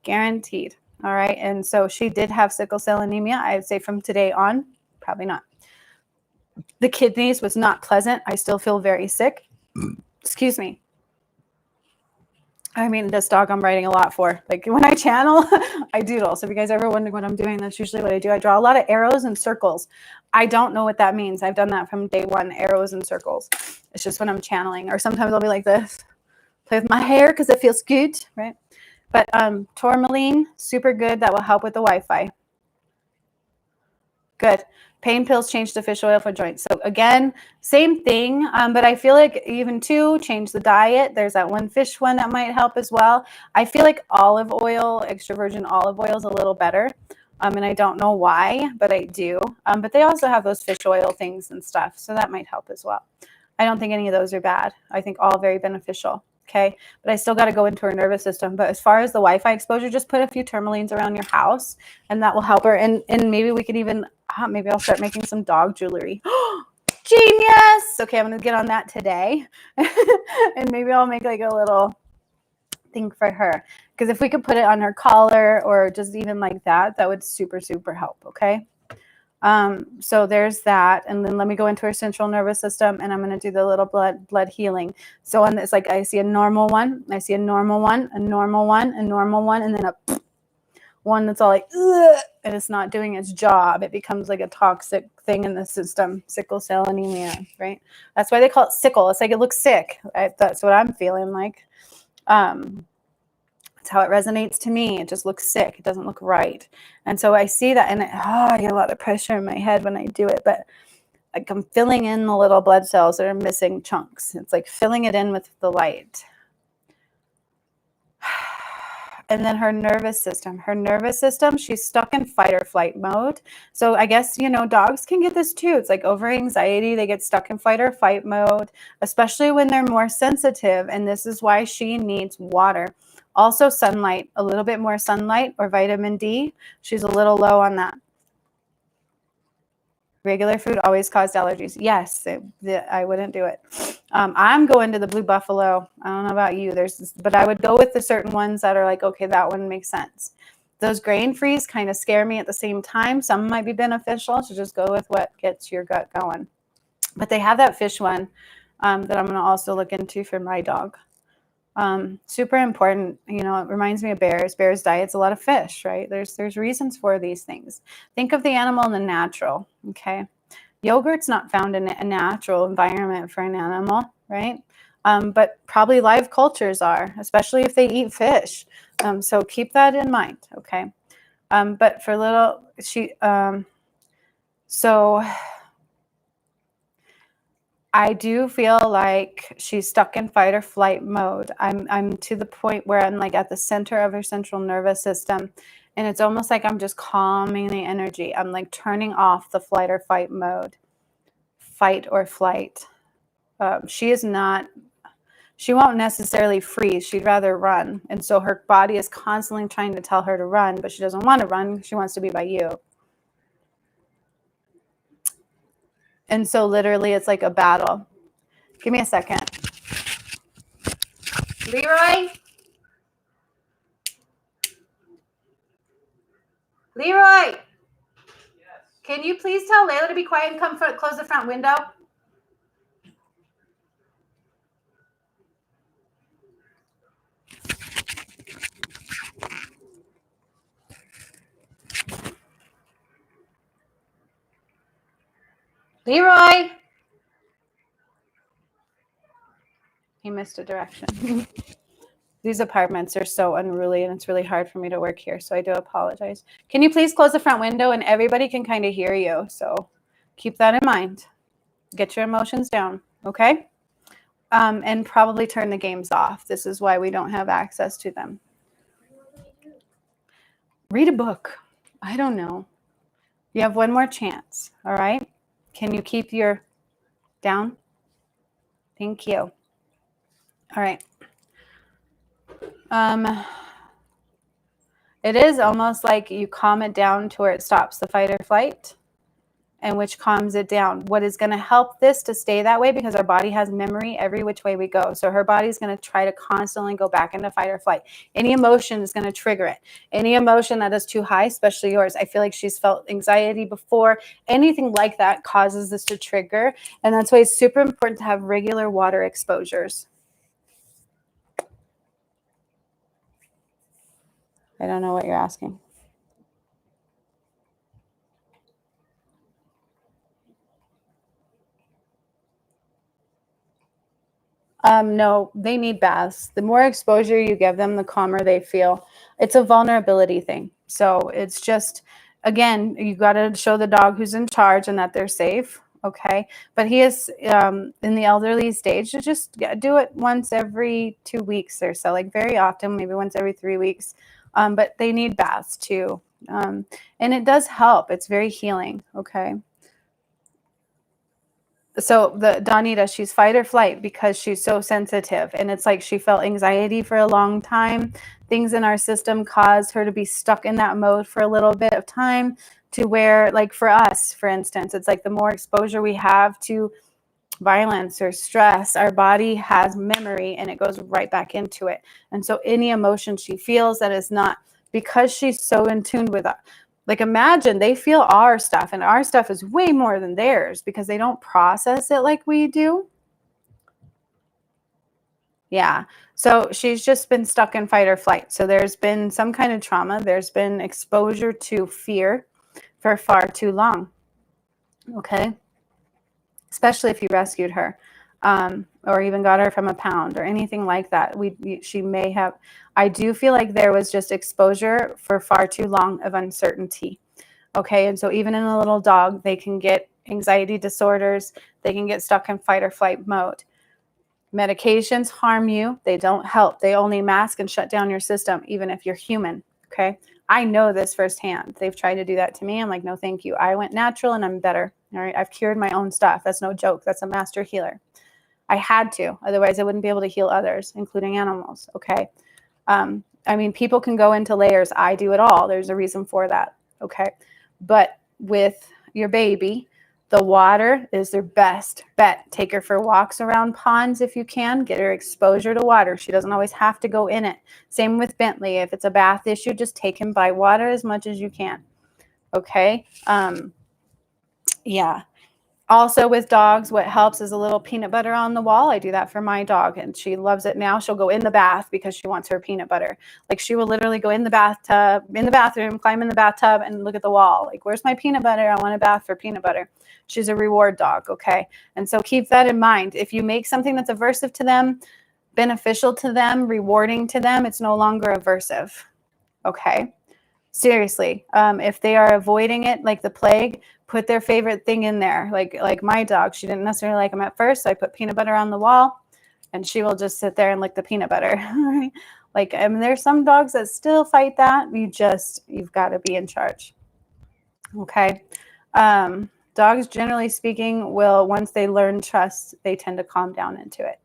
Guaranteed, all right? And so she did have sickle cell anemia. I would say from today on, probably not. The kidneys was not pleasant. I still feel very sick. Excuse me. I mean, this dog I'm writing a lot for. Like, when I channel, I doodle. So if you guys ever wonder what I'm doing, that's usually what I do. I draw a lot of arrows and circles. I don't know what that means. I've done that from day one, arrows and circles. It's just when I'm channeling. Or sometimes I'll be like this, play with my hair because it feels good, right? But tourmaline, super good. That will help with the Wi-Fi. Good. Pain pills, change to fish oil for joints. So again, same thing, but I feel like even too, change the diet. There's that one fish one that might help as well. I feel like olive oil, extra virgin olive oil is a little better. And I don't know why, but I do. But they also have those fish oil things and stuff. So that might help as well. I don't think any of those are bad. I think all very beneficial. Okay. But I still got to go into her nervous system. But as far as the Wi-Fi exposure, just put a few tourmalines around your house and that will help her. And maybe we could even, maybe I'll start making some dog jewelry. Genius. Okay. I'm going to get on that today. And maybe I'll make like a little thing for her. Because if we could put it on her collar or just even like that, that would super, super help. Okay. So there's that. And then let me go into her central nervous system and I'm going to do the little blood healing. So on this, like, I see a normal one, I see a normal one, a normal one, a normal one, and then a one that's all like, ugh, and it's not doing its job. It becomes like a toxic thing in the system, sickle cell anemia, right? That's why they call it sickle. It's like it looks sick. That's what I'm feeling like. It's how it resonates to me. It just looks sick. It doesn't look right. And so I see that, and I get a lot of pressure in my head when I do it. But like I'm filling in the little blood cells that are missing chunks. It's like filling it in with the light. And then her nervous system, she's stuck in fight or flight mode. So I guess, dogs can get this too. It's like over anxiety. They get stuck in fight or fight mode, especially when they're more sensitive. And this is why she needs water. Also sunlight, a little bit more sunlight or vitamin D. She's a little low on that. Regular food always caused allergies. Yes, I wouldn't do it. I'm going to the Blue Buffalo. I don't know about you. But I would go with the certain ones that are like, okay, that one makes sense. Those grain-frees kind of scare me at the same time. Some might be beneficial, so just go with what gets your gut going. But they have that fish one that I'm going to also look into for my dog. Super important. It reminds me of bears. Bears' diet's a lot of fish, right? There's reasons for these things. Think of the animal and the natural, okay? Yogurt's not found in a natural environment for an animal, right? But probably live cultures are, especially if they eat fish. So keep that in mind, okay? But for little, so I do feel like she's stuck in fight or flight mode. I'm to the point where I'm like at the center of her central nervous system, and it's almost like I'm just calming the energy. I'm like turning off the flight or fight mode, fight or flight. She won't necessarily freeze. She'd rather run. And so her body is constantly trying to tell her to run, but she doesn't want to run. She wants to be by you. And so literally it's like a battle. Give me a second. Leroy? Leroy? Yes. Can you please tell Layla to be quiet and close the front window? Leroy? He missed a direction. These apartments are so unruly, and it's really hard for me to work here, so I do apologize. Can you please close the front window, and everybody can kind of hear you, so keep that in mind. Get your emotions down, okay? And probably turn the games off. This is why we don't have access to them. Read a book. I don't know. You have one more chance, all right? Can you keep your down? Thank you. All right. It is almost like you calm it down to where it stops the fight or flight, and which calms it down. What is going to help this to stay that way, because our body has memory every which way we go. So her body's going to try to constantly go back into fight or flight. Any emotion is going to trigger it. Any emotion that is too high, especially yours. I feel like she's felt anxiety before. Anything like that causes this to trigger. And that's why it's super important to have regular water exposures. I don't know what you're asking. No, they need baths. The more exposure you give them, the calmer they feel. It's a vulnerability thing. So it's just, again, you got to show the dog who's in charge and that they're safe. Okay. But he is in the elderly stage to just do it once every 2 weeks or so, like very often, maybe once every 3 weeks. But they need baths too. And it does help. It's very healing. Okay. So the Donita, she's fight or flight because she's so sensitive, and it's like she felt anxiety for a long time. Things in our system caused her to be stuck in that mode for a little bit of time, to where, like for us, for instance, it's like the more exposure we have to violence or stress, our body has memory and it goes right back into it. And so any emotion she feels that is not, because she's so in tune with us. Like imagine they feel our stuff, and our stuff is way more than theirs because they don't process it like we do. Yeah. So she's just been stuck in fight or flight. So there's been some kind of trauma. There's been exposure to fear for far too long. Okay. Especially if you rescued her, or even got her from a pound or anything like that. She may have, I do feel like there was just exposure for far too long of uncertainty. Okay. And so even in a little dog, they can get anxiety disorders. They can get stuck in fight or flight mode. Medications harm you. They don't help. They only mask and shut down your system, even if you're human. Okay. I know this firsthand. They've tried to do that to me. I'm like, no, thank you. I went natural and I'm better. All right. I've cured my own stuff. That's no joke. That's a master healer. I had to. Otherwise, I wouldn't be able to heal others, including animals. Okay. I mean, people can go into layers. I do it all. There's a reason for that. Okay. But with your baby, the water is their best bet. Take her for walks around ponds if you can. Get her exposure to water. She doesn't always have to go in it. Same with Bentley. If it's a bath issue, just take him by water as much as you can. Okay. Yeah. Also with dogs, what helps is a little peanut butter on the wall. I do that for my dog and she loves it now. She'll go in the bath because she wants her peanut butter. Like she will literally go in the bathtub, in the bathroom, climb in the bathtub and look at the wall. Like, where's my peanut butter? I want a bath for peanut butter. She's a reward dog. Okay. And so keep that in mind. If you make something that's aversive to them, beneficial to them, rewarding to them, it's no longer aversive. Okay. Seriously, if they are avoiding it like the plague, put their favorite thing in there. Like my dog, she didn't necessarily like them at first. So I put peanut butter on the wall and she will just sit there and lick the peanut butter. Like, I mean, there's some dogs that still fight that. You've got to be in charge. Okay. Dogs, generally speaking, will, once they learn trust, they tend to calm down into it.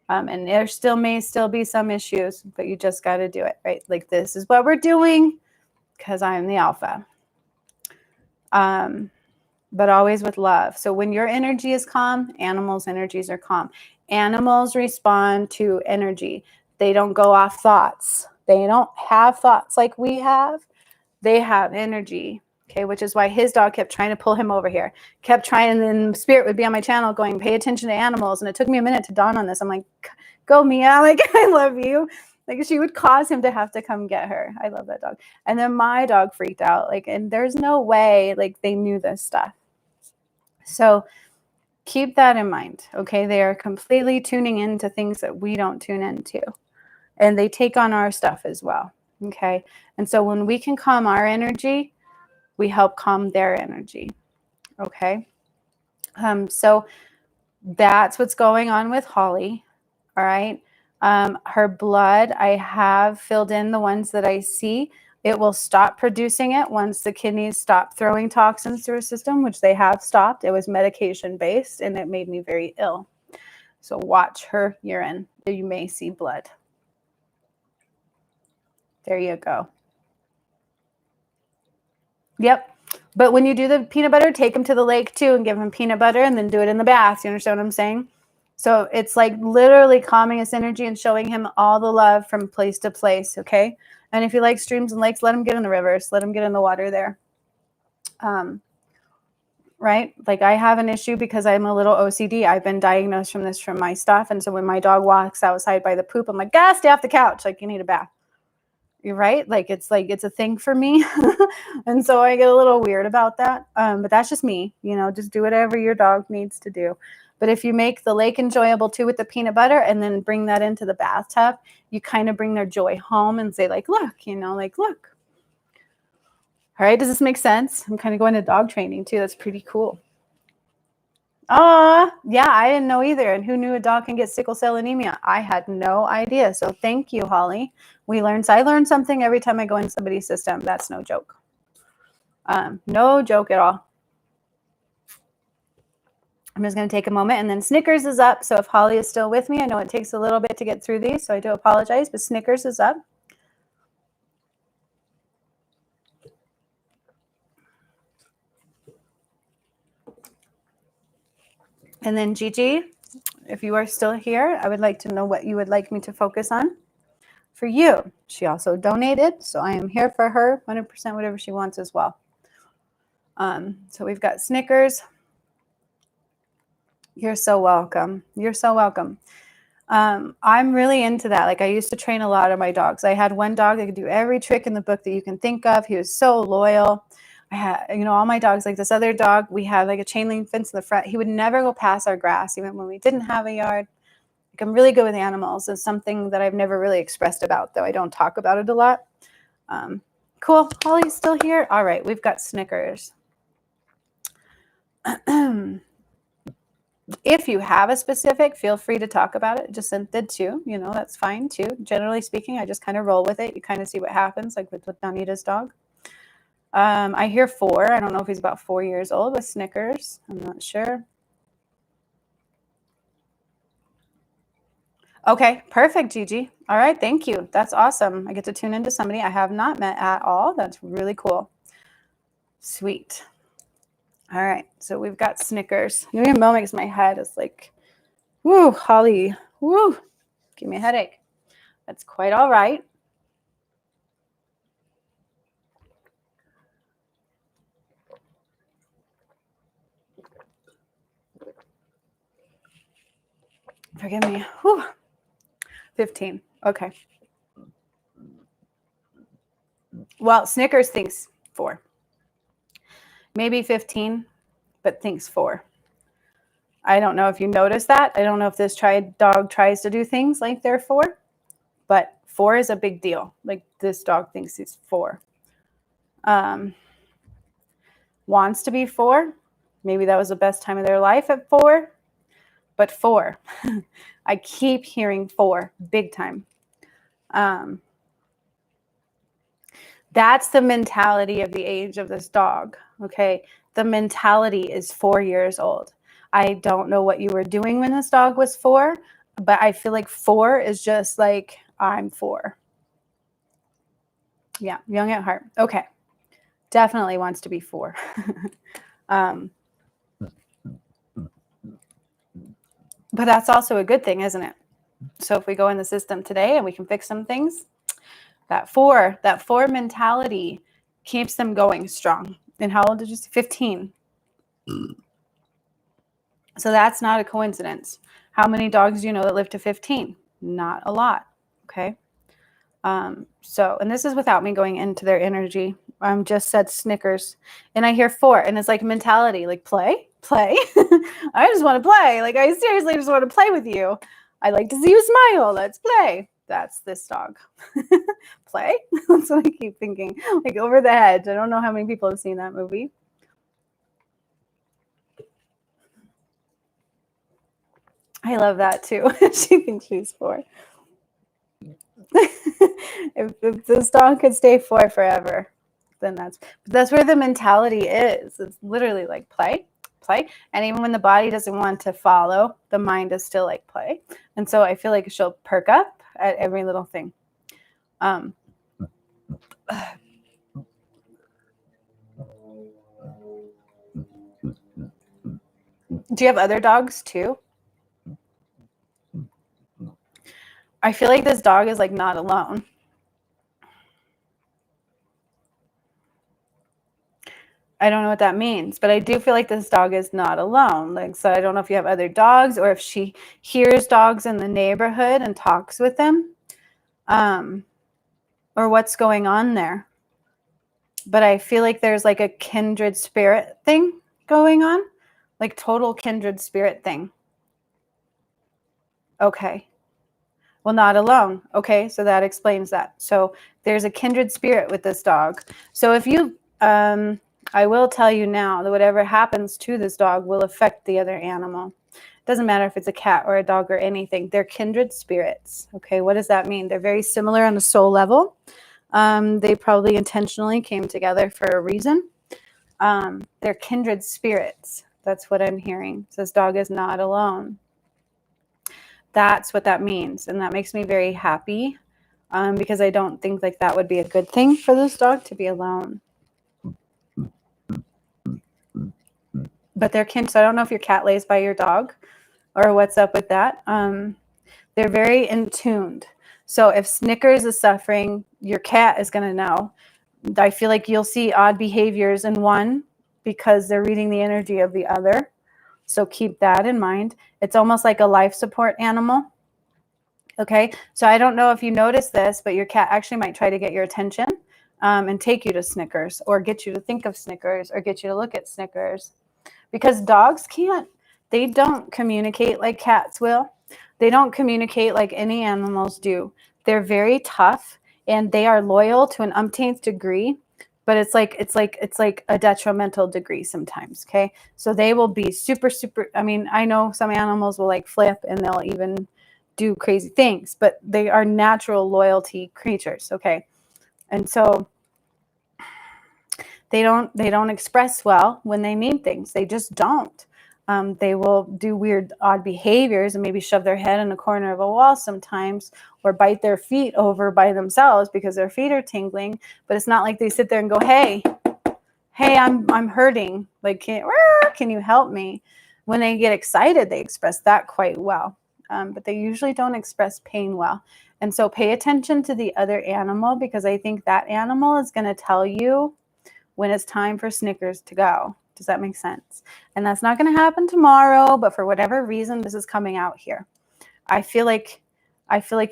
And there may still be some issues, but you just got to do it, right? Like, this is what we're doing because I'm the alpha. But always with love. So when your energy is calm, animals' energies are calm. Animals respond to energy. They don't go off thoughts. They don't have thoughts like we have. They have energy. Okay, which is why his dog kept trying to pull him over here. Kept trying, and then Spirit would be on my channel going, pay attention to animals. And it took me a minute to dawn on this. I'm like, go Mia, like, I love you. Like, she would cause him to have to come get her. I love that dog. And then my dog freaked out. Like, and there's no way, like, they knew this stuff. So keep that in mind. Okay, they are completely tuning into things that we don't tune into. And they take on our stuff as well. Okay. And so when we can calm our energy, we help calm their energy. Okay. So that's what's going on with Holly. All right. Her blood, I have filled in the ones that I see. It will stop producing it once the kidneys stop throwing toxins through her system, which they have stopped. It was medication based and it made me very ill. So watch her urine. You may see blood. There you go. Yep. But when you do the peanut butter, take him to the lake too and give him peanut butter and then do it in the bath. You understand what I'm saying? So it's like literally calming his energy and showing him all the love from place to place. Okay. And if you like streams and lakes, let him get in the rivers. Let him get in the water there. Right? Like, I have an issue because I'm a little OCD. I've been diagnosed from this from my stuff. And so when my dog walks outside by the poop, I'm like, stay off the couch. Like, you need a bath. You're right. Like it's a thing for me. And so I get a little weird about that. But that's just me, just do whatever your dog needs to do. But if you make the lake enjoyable too with the peanut butter and then bring that into the bathtub, you kind of bring their joy home and say like, look, look. All right. Does this make sense? I'm kind of going to dog training too. That's pretty cool. Yeah, I didn't know either. And who knew a dog can get sickle cell anemia? I had no idea. So thank you, Holly. I learn something every time I go in somebody's system. That's no joke. No joke at all. I'm just going to take a moment, and then Snickers is up. So if Holly is still with me, I know it takes a little bit to get through these, so I do apologize, but Snickers is up. And then Gigi, if you are still here, I would like to know what you would like me to focus on for you. She also donated, so I am here for her 100%, whatever she wants as well. So we've got Snickers. You're so welcome. You're so welcome. I'm really into that. Like, I used to train a lot of my dogs. I had one dog that could do every trick in the book that you can think of. He was so loyal. I had, all my dogs, like this other dog, we had like a chain link fence in the front. He would never go past our grass, even when we didn't have a yard. Like, I'm really good with animals. It's something that I've never really expressed about, though I don't talk about it a lot. Cool. Holly's still here. All right. We've got Snickers. If you have a specific, feel free to talk about it. Jacinta too, that's fine too. Generally speaking, I just kind of roll with it. You kind of see what happens, like with Donita's dog. I hear 4. I don't know if he's about 4 years old with Snickers. I'm not sure. Okay, perfect, Gigi. All right, thank you. That's awesome. I get to tune into somebody I have not met at all. That's really cool. Sweet. All right, so we've got Snickers. Give me a moment because my head is like, woo, Holly, woo, give me a headache. That's quite all right. Forgive me. Whew. 15. Okay. Well, Snickers thinks 4. Maybe 15, but thinks 4. I don't know if you noticed that. I don't know if this dog tries to do things like they're 4, but 4 is a big deal. Like this dog thinks he's 4. Wants to be 4. Maybe that was the best time of their life at 4, but 4. I keep hearing 4 big time. That's the mentality of the age of this dog. Okay. The mentality is 4 years old. I don't know what you were doing when this dog was 4, but I feel like 4 is just like, I'm 4. Yeah. Young at heart. Okay. Definitely wants to be 4. But that's also a good thing, isn't it? So if we go in the system today and we can fix some things, that 4 mentality keeps them going strong. And how old did you say? 15. So that's not a coincidence. How many dogs do you know that live to 15? Not a lot. Okay. And this is without me going into their energy. Just said Snickers, and I hear 4, and it's like mentality, like play. I just want to play. Like I seriously just want to play with you. I like to see you smile. Let's play. That's this dog. Play. That's what I keep thinking. Like Over the Hedge. I don't know how many people have seen that movie. I love that too. She thinks she's 4. if this dog could stay 4 forever, then that's where the mentality is. It's literally like play. And even when the body doesn't want to follow, the mind is still like play. And so I feel like she'll perk up at every little thing. Do you have other dogs too? I feel like this dog is like not alone. I don't know what that means, but I do feel like this dog is not alone. Like, so I don't know if you have other dogs or if she hears dogs in the neighborhood and talks with them, or what's going on there. But I feel like there's like a kindred spirit thing going on, like total kindred spirit thing. Okay. Well, not alone. Okay. So that explains that. So there's a kindred spirit with this dog. So if you, I will tell you now that whatever happens to this dog will affect the other animal. It doesn't matter if it's a cat or a dog or anything. They're kindred spirits. Okay. What does that mean? They're very similar on the soul level. They probably intentionally came together for a reason. They're kindred spirits. That's what I'm hearing. So this dog is not alone. That's what that means. And that makes me very happy, because I don't think like that would be a good thing for this dog to be alone. But they're kin. So I don't know if your cat lays by your dog or what's up with that. They're very in tuned. So if Snickers is suffering, your cat is going to know. I feel like you'll see odd behaviors in one because they're reading the energy of the other. So keep that in mind. It's almost like a life support animal. Okay. So I don't know if you noticed this, but your cat actually might try to get your attention, and take you to Snickers or get you to think of Snickers or get you to look at Snickers, because dogs they don't communicate like cats will. They don't communicate like any animals do. They're very tough and they are loyal to an umpteenth degree but it's like a detrimental degree sometimes. Okay. So they will be super, super. I mean, I know some animals will like flip and they'll even do crazy things, but they are natural loyalty creatures. Okay. And so they don't express well when they need things. They just don't. They will do weird, odd behaviors and maybe shove their head in a corner of a wall sometimes, or bite their feet over by themselves because their feet are tingling. But it's not like they sit there and go, "Hey, I'm hurting. Like, can you help me?" When they get excited, they express that quite well, but they usually don't express pain well. And so, pay attention to the other animal, because I think that animal is going to tell you when it's time for Snickers to go. Does that make sense? And that's not going to happen tomorrow, but for whatever reason, this is coming out here. I feel like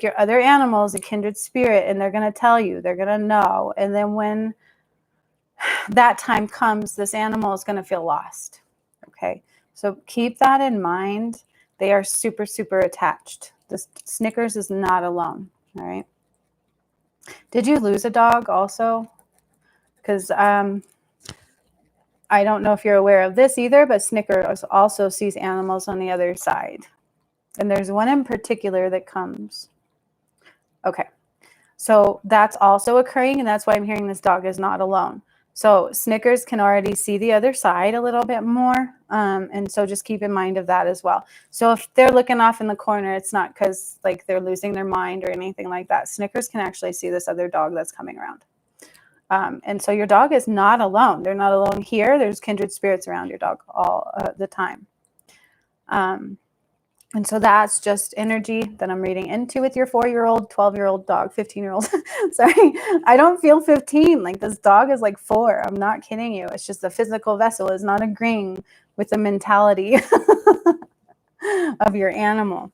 your other animal is a kindred spirit, and they're going to tell you, they're going to know. And then when that time comes, this animal is going to feel lost. Okay. So keep that in mind. They are super, super attached. This Snickers is not alone. All right. Did you lose a dog also? Because I don't know if you're aware of this either, but Snickers also sees animals on the other side. And there's one in particular that comes. Okay. So that's also occurring, and that's why I'm hearing this dog is not alone. So Snickers can already see the other side a little bit more. And so just keep in mind of that as well. So if they're looking off in the corner, it's not because like they're losing their mind or anything like that. Snickers can actually see this other dog that's coming around. And so your dog is not alone. They're not alone here. There's kindred spirits around your dog all the time. And so that's just energy that I'm reading into with your 4-year-old, 12-year-old dog, 15-year-old. Sorry, I don't feel 15. Like this dog is like 4. I'm not kidding you. It's just the physical vessel is not agreeing with the mentality of your animal.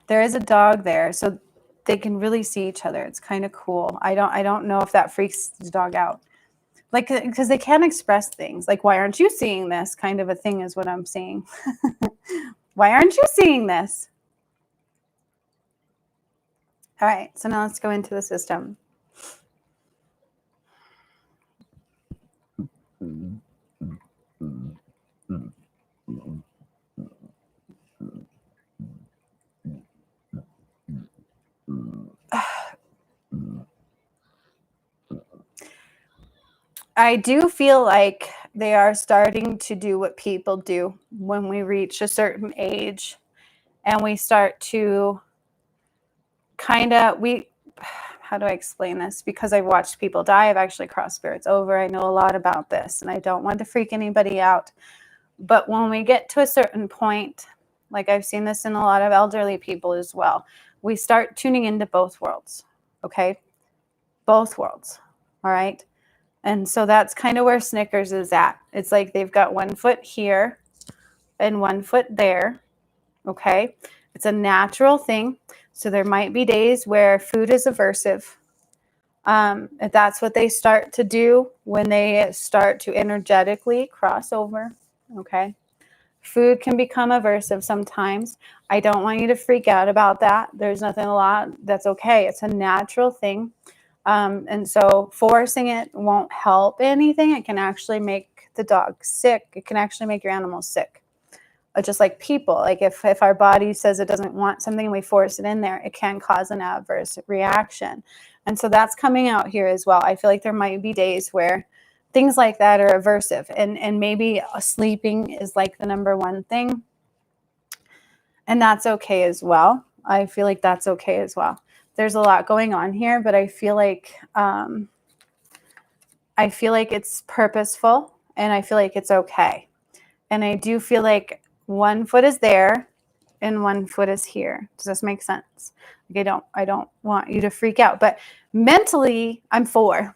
There is a dog there, so they can really see each other. It's kind of cool. I don't know if that freaks the dog out. Like, because they can't express things. Like, why aren't you seeing this? Kind of a thing is what I'm seeing. Why aren't you seeing this? All right, so now let's go into the system. I do feel like they are starting to do what people do when we reach a certain age and we start to how do I explain this? Because I've watched people die. I've actually crossed spirits over. I know a lot about this, and I don't want to freak anybody out. But when we get to a certain point, like I've seen this in a lot of elderly people as well, we start tuning into both worlds. Okay? Both worlds. All right? And so that's kind of where Snickers is at. It's like they've got one foot here and one foot there. Okay? It's a natural thing. So there might be days where food is aversive. If that's what they start to do when they start to energetically cross over. Okay? Food can become aversive sometimes. I don't want you to freak out about that. There's nothing a lot. That's okay. It's a natural thing. And so forcing it won't help anything. It can actually make the dog sick. It can actually make your animal sick. Just like people, like if our body says it doesn't want something and we force it in there, it can cause an adverse reaction. And so that's coming out here as well. I feel like there might be days where things like that are aversive, and maybe sleeping is like the number one thing. And that's okay as well. I feel like that's okay as well. There's a lot going on here, but I feel like it's purposeful, and I feel like it's okay. And I do feel like one foot is there and one foot is here. Does this make sense? Like I don't want you to freak out, but mentally I'm 4.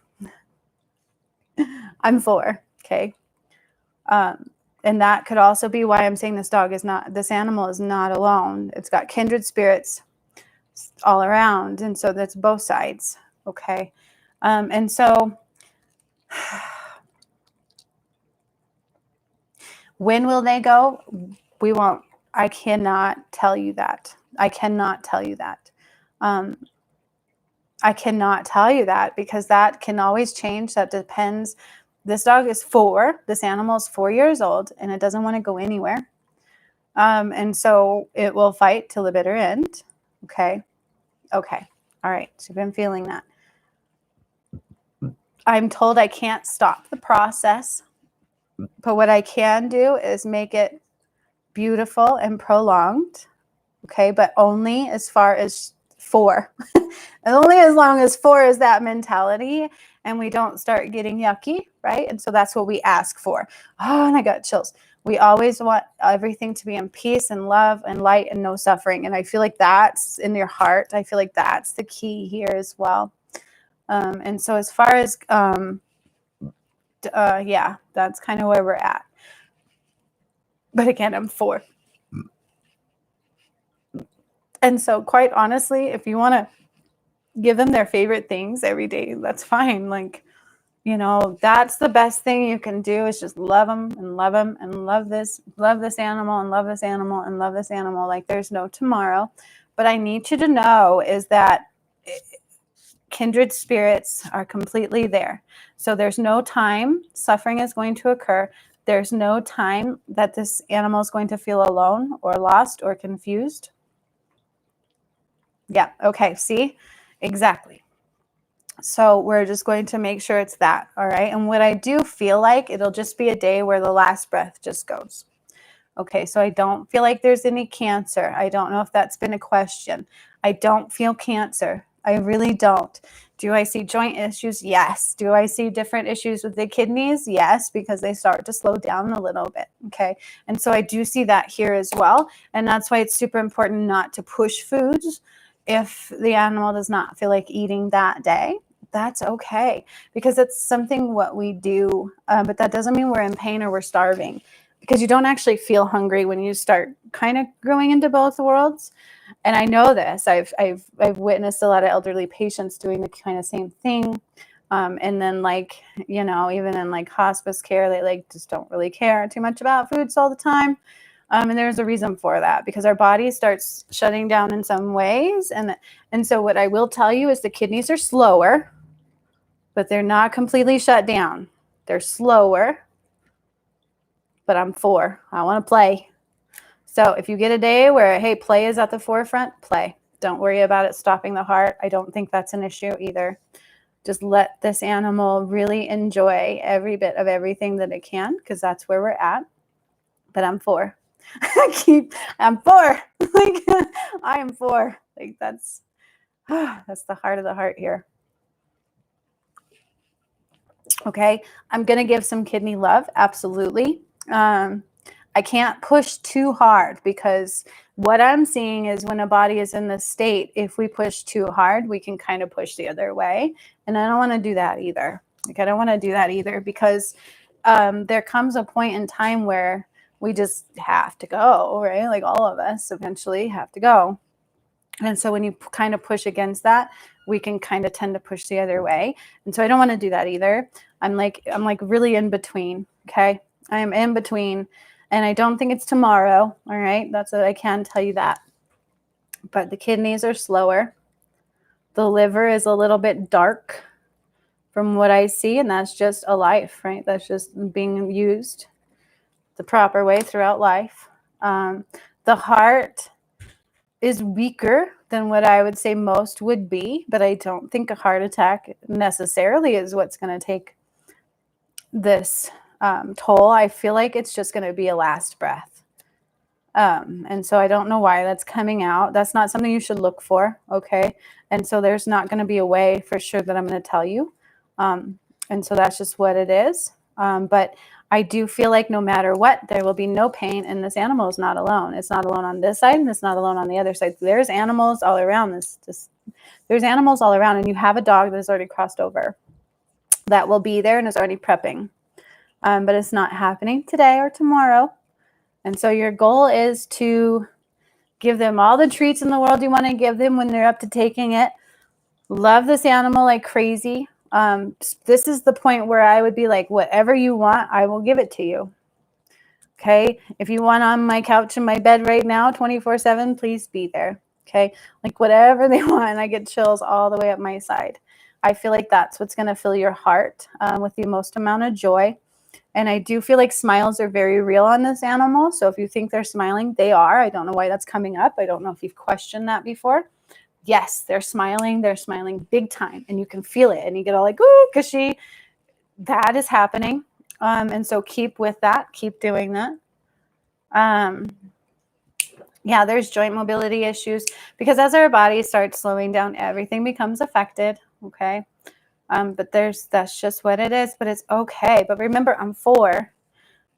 I'm 4. Okay. And that could also be why I'm saying this animal is not alone. It's got kindred spirits all around. And so that's both sides. Okay. And so when will they go? We won't. I cannot tell you that. I cannot tell you that. I cannot tell you that because that can always change. That depends. This dog is 4. This animal is 4 years old, and it doesn't want to go anywhere. And so it will fight till the bitter end. Okay. Okay. All right. So you've been feeling that. I'm told I can't stop the process, but what I can do is make it beautiful and prolonged. Okay. But only as far as 4. And only as long as 4 is that mentality and we don't start getting yucky, right? And so that's what we ask for. Oh, and I got chills. We always want everything to be in peace and love and light and no suffering. And I feel like that's in your heart. I feel like that's the key here as well. And so as far as, yeah, that's kind of where we're at. But again, I'm 4. And so quite honestly, if you want to give them their favorite things every day, that's fine. Like, you know, that's the best thing you can do is just love them and love this animal and love this animal and love this animal. Like there's no tomorrow. But I need you to know is that kindred spirits are completely there. So there's no time suffering is going to occur. There's no time that this animal is going to feel alone or lost or confused. Yeah. Okay. See? Exactly. So we're just going to make sure it's that. All right. And what I do feel like it'll just be a day where the last breath just goes. Okay. So I don't feel like there's any cancer. I don't know if that's been a question. I don't feel cancer. I really don't. Do I see joint issues? Yes. Do I see different issues with the kidneys? Yes, because they start to slow down a little bit. Okay. And so I do see that here as well. And that's why it's super important not to push foods if the animal does not feel like eating that day. That's okay because it's something what we do, but that doesn't mean we're in pain or we're starving because you don't actually feel hungry when you start kind of growing into both worlds. And I know this. I've witnessed a lot of elderly patients doing the kind of same thing. And then like, you know, even in like hospice care, they like just don't really care too much about foods all the time. And there's a reason for that because our body starts shutting down in some ways. And so what I will tell you is the kidneys are slower, but they're not completely shut down. They're slower, but I'm 4. I want to play. So if you get a day where, hey, play is at the forefront, play. Don't worry about it stopping the heart. I don't think that's an issue either. Just let this animal really enjoy every bit of everything that it can because that's where we're at. But I'm 4. I'm 4. Like I am 4. Like that's the heart of the heart here. Okay, I'm gonna give some kidney love, absolutely. I can't push too hard because what I'm seeing is when a body is in this state, if we push too hard, we can kind of push the other way, and I don't want to do that either. Like I don't want to do that either because there comes a point in time where we just have to go, right? Like all of us eventually have to go. And so when you kind of push against that, we can kind of tend to push the other way. And so I don't want to do that either. I'm like really in between. Okay. I am in between and I don't think it's tomorrow. All right. That's what I can tell you that. But the kidneys are slower. The liver is a little bit dark from what I see. And that's just a life, right? That's just being used the proper way throughout life. The heart is weaker than what I would say most would be, but I don't think a heart attack necessarily is what's going to take this toll. I feel like it's just going to be a last breath. And so I don't know why that's coming out. That's not something you should look for. Okay. And so there's not going to be a way for sure that I'm going to tell you. And so that's just what it is. But I do feel like no matter what, there will be no pain, and this animal is not alone. It's not alone on this side, and it's not alone on the other side. There's animals all around this. There's animals all around, and you have a dog that has already crossed over that will be there and is already prepping. But it's not happening today or tomorrow. And so your goal is to give them all the treats in the world you want to give them when they're up to taking it. Love this animal like crazy. This is the point where I would be like, whatever you want, I will give it to you. Okay. If you want on my couch in my bed right now, 24/7, please be there. Okay. Like whatever they want. I get chills all the way up my side. I feel like that's what's going to fill your heart with the most amount of joy. And I do feel like smiles are very real on this animal. So if you think they're smiling, they are. I don't know why that's coming up. I don't know if you've questioned that before. Yes, they're smiling. They're smiling big time. And you can feel it. And you get all like, ooh, gushy. That is happening. And so keep with that. Keep doing that. Yeah, there's joint mobility issues because as our body starts slowing down, everything becomes affected. Okay. But that's just what it is, but it's okay. But remember, I'm 4.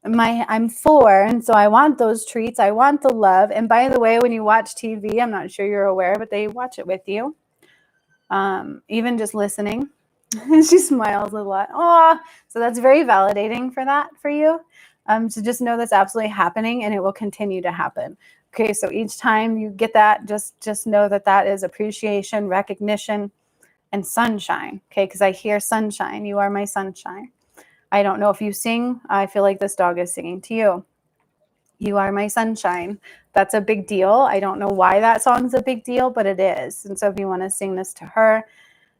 I'm 4, and so I want those treats. I want the love. And by the way, when you watch TV, I'm not sure you're aware, but they watch it with you. Even just listening. She smiles a lot. Oh, so that's very validating for you. So just know that's absolutely happening, and it will continue to happen. Okay, so each time you get that, just know that that is appreciation, recognition, and sunshine. Okay, because I hear sunshine. You are my sunshine. I don't know if you sing. I feel like this dog is singing to you. You are my sunshine. That's a big deal. I don't know why that song's a big deal, but it is. And so if you want to sing this to her,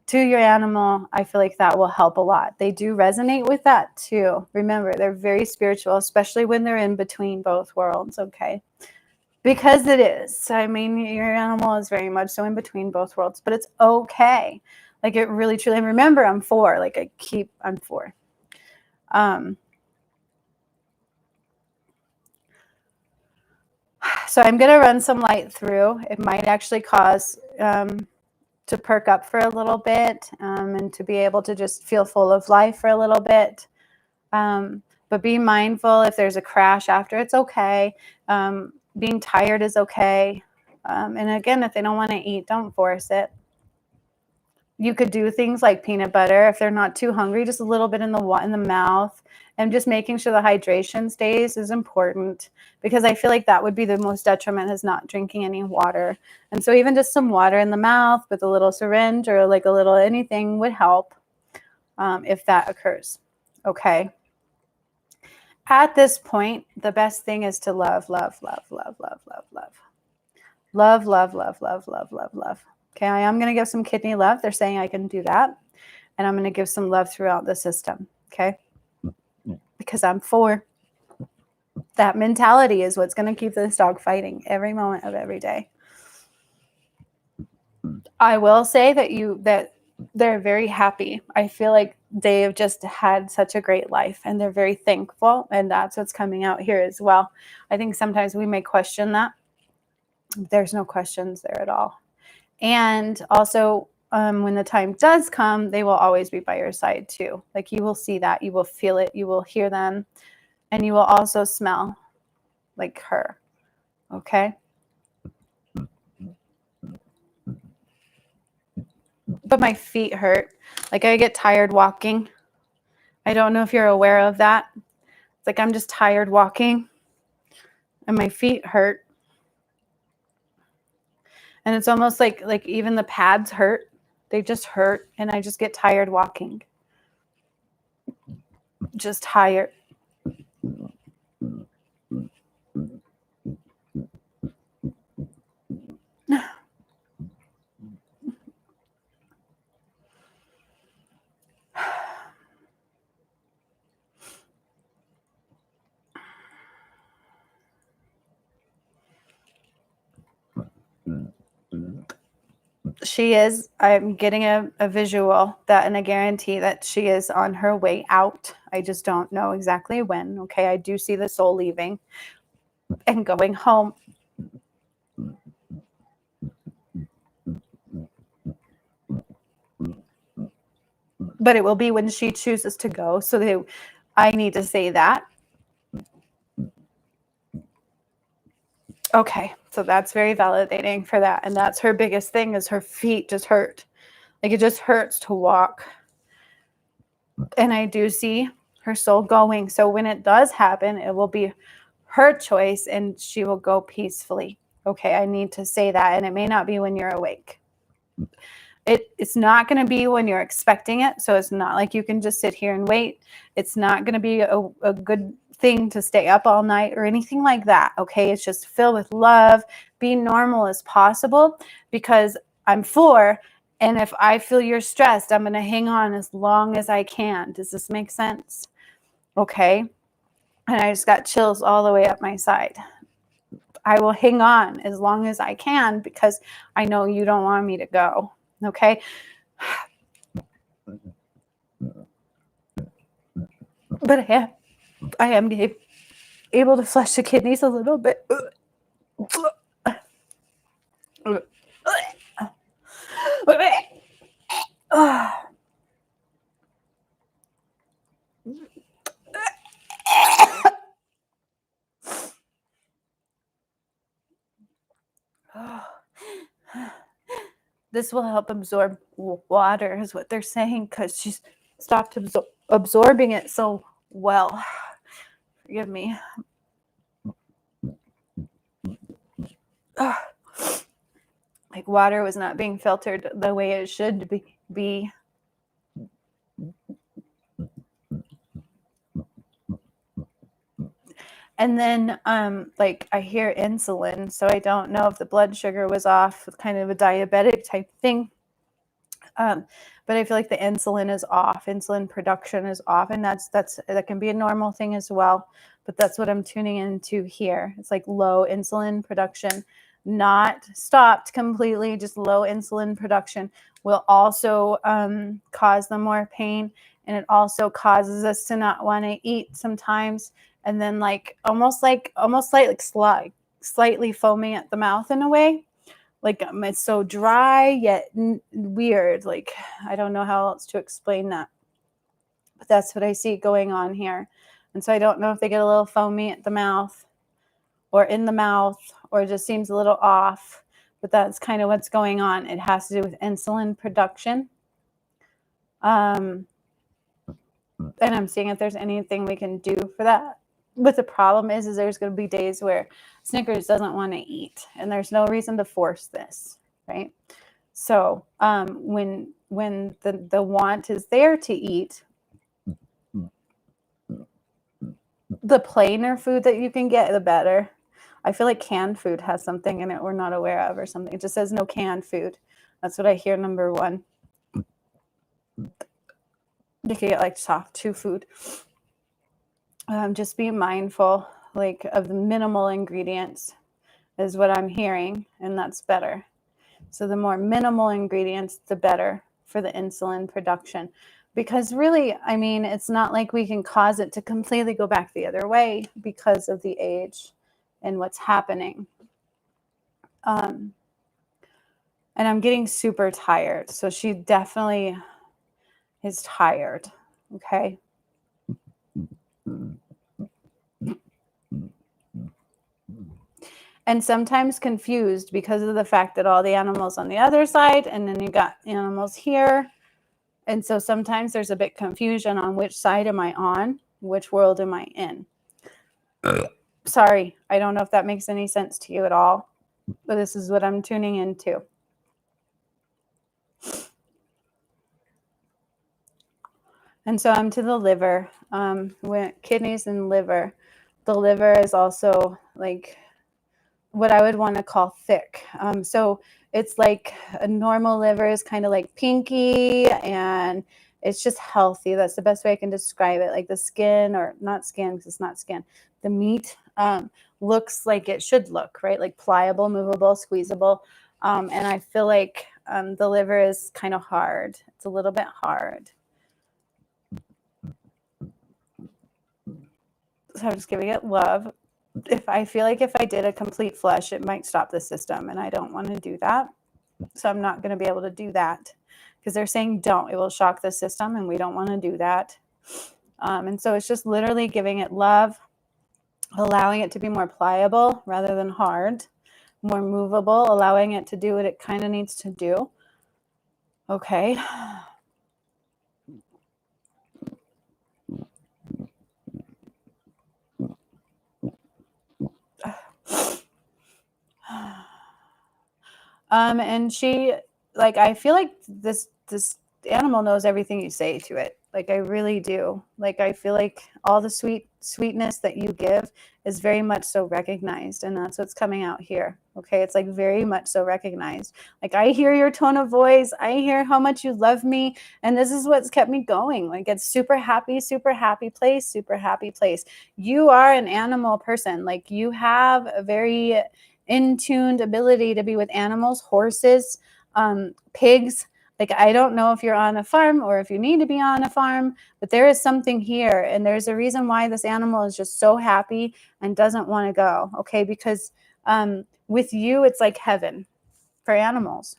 to your animal, I feel like that will help a lot. They do resonate with that too. Remember, they're very spiritual, especially when they're in between both worlds, okay? Because it is. I mean, your animal is very much so in between both worlds, but it's okay. Like it really, truly, and remember, I'm 4. Like I'm 4. So I'm going to run some light through. It might actually cause to perk up for a little bit and to be able to just feel full of life for a little bit. But be mindful if there's a crash after, it's okay. Being tired is okay. And again, if they don't want to eat, don't force it. You could do things like peanut butter if they're not too hungry, just a little bit in the mouth, and just making sure the hydration stays is important because I feel like that would be the most detriment is not drinking any water. And so even just some water in the mouth with a little syringe or like a little anything would help if that occurs. Okay. At this point, the best thing is to love, love, love, love, love, love, love. Love, love, love, love, love, love, love. Okay, I am going to give some kidney love. They're saying I can do that. And I'm going to give some love throughout the system. Okay, because I'm 4. That mentality is what's going to keep this dog fighting every moment of every day. I will say that they're very happy. I feel like they have just had such a great life and they're very thankful. And that's what's coming out here as well. I think sometimes we may question that. There's no questions there at all. And also, when the time does come, they will always be by your side too. Like you will see that, you will feel it, you will hear them, and you will also smell like her. Okay? But my feet hurt. Like I get tired walking. I don't know if you're aware of that. It's like I'm just tired walking and my feet hurt. And it's almost like even the pads hurt. They just hurt and I just get tired walking. Just tired. She is. I'm getting a visual that and a guarantee that she is on her way out. I just don't know exactly when. Okay, I do see the soul leaving and going home. But it will be when she chooses to go. So I need to say that. Okay, so that's very validating for that. And that's her biggest thing is her feet just hurt. Like it just hurts to walk. And I do see her soul going. So when it does happen, it will be her choice and she will go peacefully. Okay, I need to say that. And it may not be when you're awake. It's not going to be when you're expecting it. So it's not like you can just sit here and wait. It's not going to be a good thing to stay up all night or anything like that. Okay. It's just fill with love, be normal as possible, because I'm 4. And if I feel you're stressed, I'm going to hang on as long as I can. Does this make sense? Okay. And I just got chills all the way up my side. I will hang on as long as I can because I know you don't want me to go. Okay. But I am able to flush the kidneys a little bit. This will help absorb water, is what they're saying, because she's stopped absorbing it so well. Forgive me. Like water was not being filtered the way it should be. And then like I hear insulin, so I don't know if the blood sugar was off, kind of a diabetic type thing. But I feel like the insulin is off, insulin production is off, and that can be a normal thing as well. But that's what I'm tuning into here. It's like low insulin production, not stopped completely, just low insulin production will also cause them more pain, and it also causes us to not want to eat sometimes, and then like almost like slightly foaming at the mouth in a way. Like it's so dry yet weird. Like I don't know how else to explain that, but that's what I see going on here. And so I don't know if they get a little foamy at the mouth or in the mouth, or it just seems a little off, but that's kind of what's going on. It has to do with insulin production. And I'm seeing if there's anything we can do for that. But the problem is there's going to be days where Snickers doesn't want to eat, and there's no reason to force this, right? So when the want is there to eat, the plainer food that you can get, the better. I feel like canned food has something in it we're not aware of or something. It just says no canned food. That's what I hear, number 1. You can get like soft chew food. Just be mindful like of the minimal ingredients is what I'm hearing, and that's better. So the more minimal ingredients, the better for the insulin production. Because really, I mean, it's not like we can cause it to completely go back the other way because of the age and what's happening. And I'm getting super tired. So she definitely is tired. Okay. And sometimes confused because of the fact that all the animals on the other side, and then you got animals here. And so sometimes there's a bit confusion on which side am I on, which world am I in. Sorry, I don't know if that makes any sense to you at all, but this is what I'm tuning into. And so I'm to the liver, kidneys and liver. The liver is also like what I would want to call thick. So it's like a normal liver is kind of like pinky, and it's just healthy. That's the best way I can describe it. Like the skin, or not skin because it's not skin. The meat looks like it should look, right? Like pliable, movable, squeezable. And I feel like the liver is kind of hard. It's a little bit hard. So I'm just giving it love. If I feel like if I did a complete flush, it might stop the system, and I don't want to do that. So I'm not going to be able to do that because they're saying don't. It will shock the system, and we don't want to do that. And so it's just literally giving it love, allowing it to be more pliable rather than hard, more movable, allowing it to do what it kind of needs to do. Okay. And she, like, I feel like this the animal knows everything you say to it. Like I really do. Like I feel like all the sweetness that you give is very much so recognized, and that's what's coming out here. Okay, it's like very much so recognized. Like I hear your tone of voice, I hear how much you love me, and this is what's kept me going. Like it's super happy place, super happy place. You are an animal person. Like you have a very in-tuned ability to be with animals, horses, pigs. Like, I don't know if you're on a farm or if you need to be on a farm, but there is something here. And there's a reason why this animal is just so happy and doesn't want to go. Okay. Because with you, it's like heaven for animals.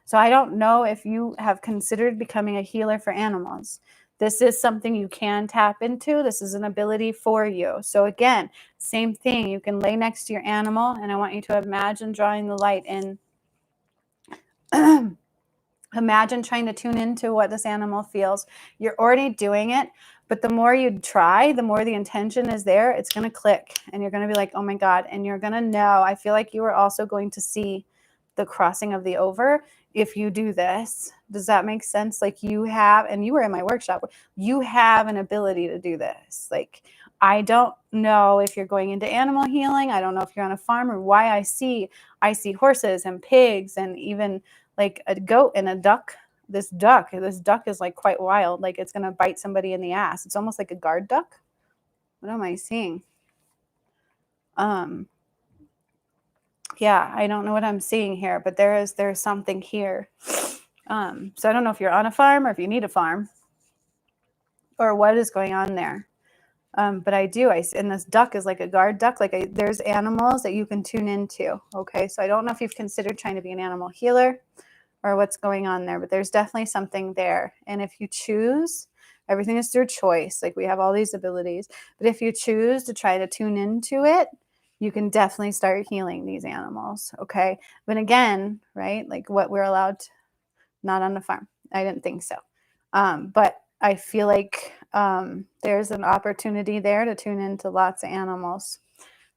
So I don't know if you have considered becoming a healer for animals. This is something you can tap into. This is an ability for you. So again, same thing. You can lay next to your animal, and I want you to imagine drawing the light in. Imagine trying to tune into what this animal feels. You're already doing it, but the more you try, the more the intention is there, it's going to click and you're going to be like, oh my God. And you're going to know. I feel like you are also going to see the crossing of the over if you do this. Does that make sense? Like you have, and you were in my workshop, you have an ability to do this. Like, I don't know if you're going into animal healing. I don't know if you're on a farm or why I see horses and pigs and even like a goat and a duck. This duck is like quite wild. Like it's going to bite somebody in the ass. It's almost like a guard duck. What am I seeing? Yeah, I don't know what I'm seeing here, but there's something here. So I don't know if you're on a farm or if you need a farm or what is going on there. But and this duck is like a guard duck. Like there's animals that you can tune into. Okay. So I don't know if you've considered trying to be an animal healer or what's going on there, but there's definitely something there. And if you choose, everything is through choice. Like we have all these abilities, but if you choose to try to tune into it, you can definitely start healing these animals. Okay. But again, right, like what we're allowed to, not on the farm. I didn't think so. But I feel like there's an opportunity there to tune into lots of animals.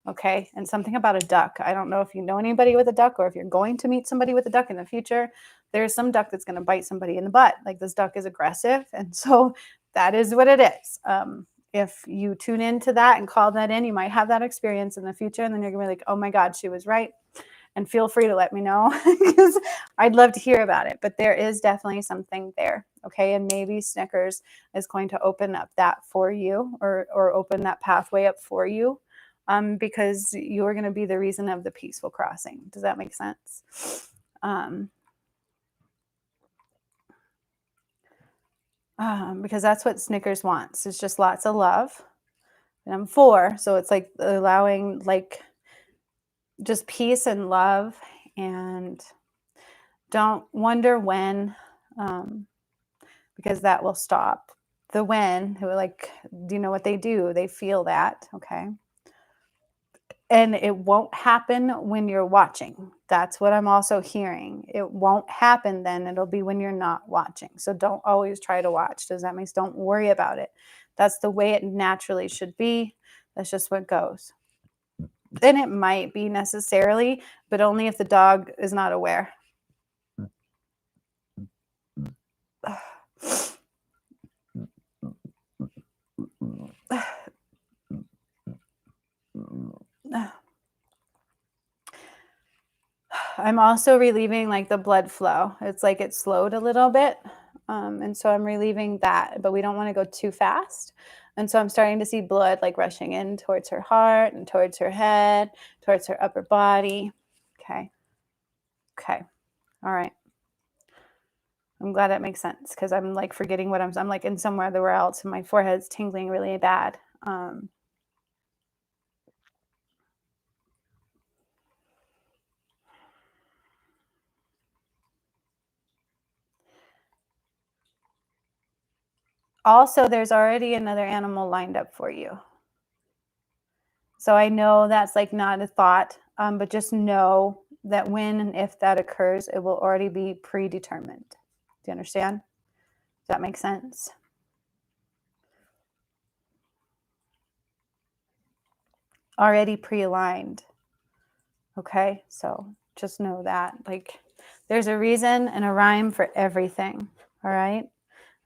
Okay. And something about a duck. I don't know if you know anybody with a duck or if you're going to meet somebody with a duck in the future. There's some duck that's going to bite somebody in the butt. Like this duck is aggressive. And so that is what it is. If you tune into that and call that in, you might have that experience in the future. And then you're going to be like, oh my God, she was right. And feel free to let me know because I'd love to hear about it. But there is definitely something there. Okay. And maybe Snickers is going to open up that for you or open that pathway up for you. Because you're going to be the reason of the peaceful crossing. Does that make sense? Because that's what Snickers wants. It's just lots of love. And I'm 4, so it's like allowing like just peace and love, and don't wonder when, because that will stop. The when, who like, do you know what they do? They feel that, okay? And it won't happen when you're watching. That's what I'm also hearing. It won't happen then. It'll be when you're not watching. So don't always try to watch. Does that mean don't worry about it? That's the way it naturally should be. That's just what goes. And it might be necessarily, but only if the dog is not aware. I'm also relieving like the blood flow. It's like it slowed a little bit. And so I'm relieving that, but we don't want to go too fast. And so I'm starting to see blood like rushing in towards her heart and towards her head, towards her upper body. Okay. Okay. All right. I'm glad that makes sense because I'm like forgetting what I'm like in somewhere else and my forehead's tingling really bad. Also, there's already another animal lined up for you. So I know that's like not a thought, but just know that when and if that occurs, it will already be predetermined. Do you understand? Does that make sense? Already pre-aligned. Okay, so just know that. Like there's a reason and a rhyme for everything. All right.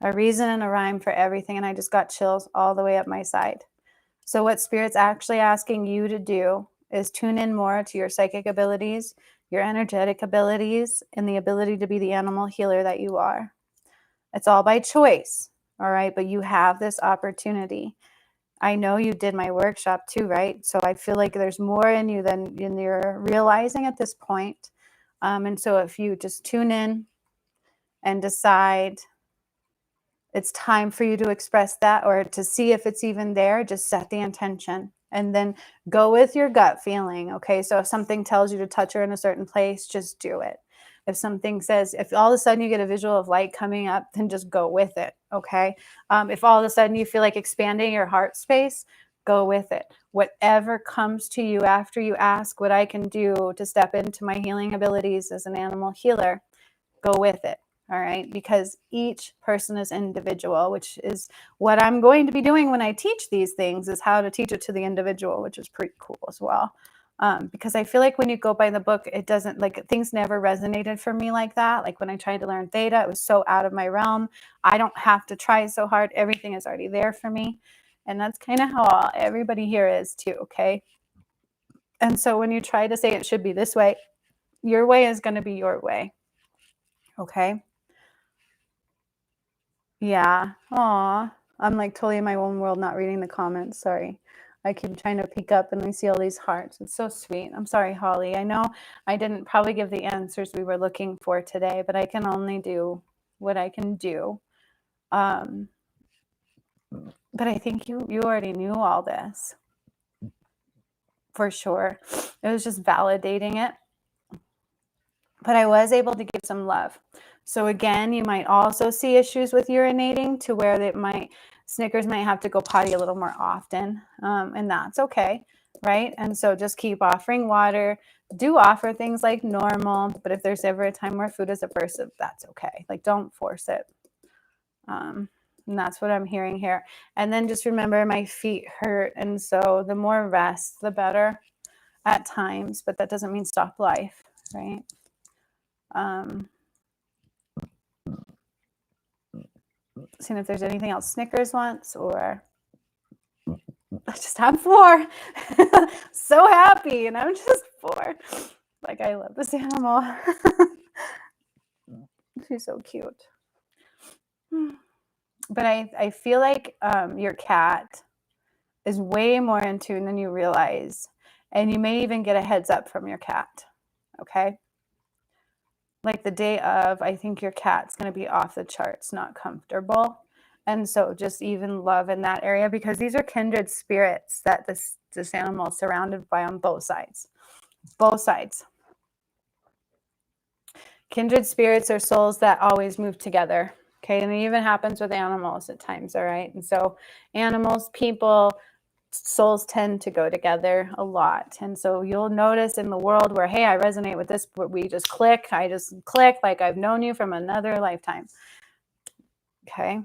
A reason and a rhyme for everything. And I just got chills all the way up my side. So, what Spirit's actually asking you to do is tune in more to your psychic abilities, your energetic abilities, and the ability to be the animal healer that you are. It's all by choice. All right. But you have this opportunity. I know you did my workshop too, right? So I feel like there's more in you than you're realizing at this point. And so if you just tune in and decide it's time for you to express that or to see if it's even there, just set the intention and then go with your gut feeling. Okay. So if something tells you to touch her in a certain place, just do it. If something says, if all of a sudden you get a visual of light coming up, then just go with it. Okay. If all of a sudden you feel like expanding your heart space, go with it. Whatever comes to you after you ask what I can do to step into my healing abilities as an animal healer, go with it. All right. Because each person is individual, which is what I'm going to be doing when I teach these things, is how to teach it to the individual, which is pretty cool as well. Because I feel like when you go by the book, it doesn't, like, things never resonated for me like that. Like when I tried to learn theta, it was so out of my realm. I don't have to try so hard. Everything is already there for me. And that's kind of how everybody here is too. Okay. And so when you try to say it should be this way, your way is going to be your way. Okay. Yeah. Aw. I'm like totally in my own world, not reading the comments. Sorry. I keep trying to peek up and I see all these hearts. It's so sweet. I'm sorry, Holly. I know I didn't probably give the answers we were looking for today, but I can only do what I can do. But I think you already knew all this for sure. It was just validating it. But I was able to give some love. So again, you might also see issues with urinating to where Snickers might have to go potty a little more often, and that's okay, right? And so just keep offering water. Do offer things like normal, but if there's ever a time where food is aversive, that's okay. Like, don't force it. And that's what I'm hearing here. And then just remember, my feet hurt, and so the more rest, the better at times, but that doesn't mean stop life, right? Seeing if there's anything else Snickers wants, or I just have 4. So happy, and I'm just 4. Like, I love this animal. She's so cute. But I feel like your cat is way more in tune than you realize. And you may even get a heads up from your cat. Okay? Like the day of, I think your cat's going to be off the charts, not comfortable. And so just even love in that area, because these are kindred spirits that this animal is surrounded by on both sides. Both sides. Kindred spirits are souls that always move together. Okay. And it even happens with animals at times. All right. And so animals, people, souls tend to go together a lot. And so you'll notice in the world where, hey, I resonate with this, but I just click like I've known you from another lifetime. Okay.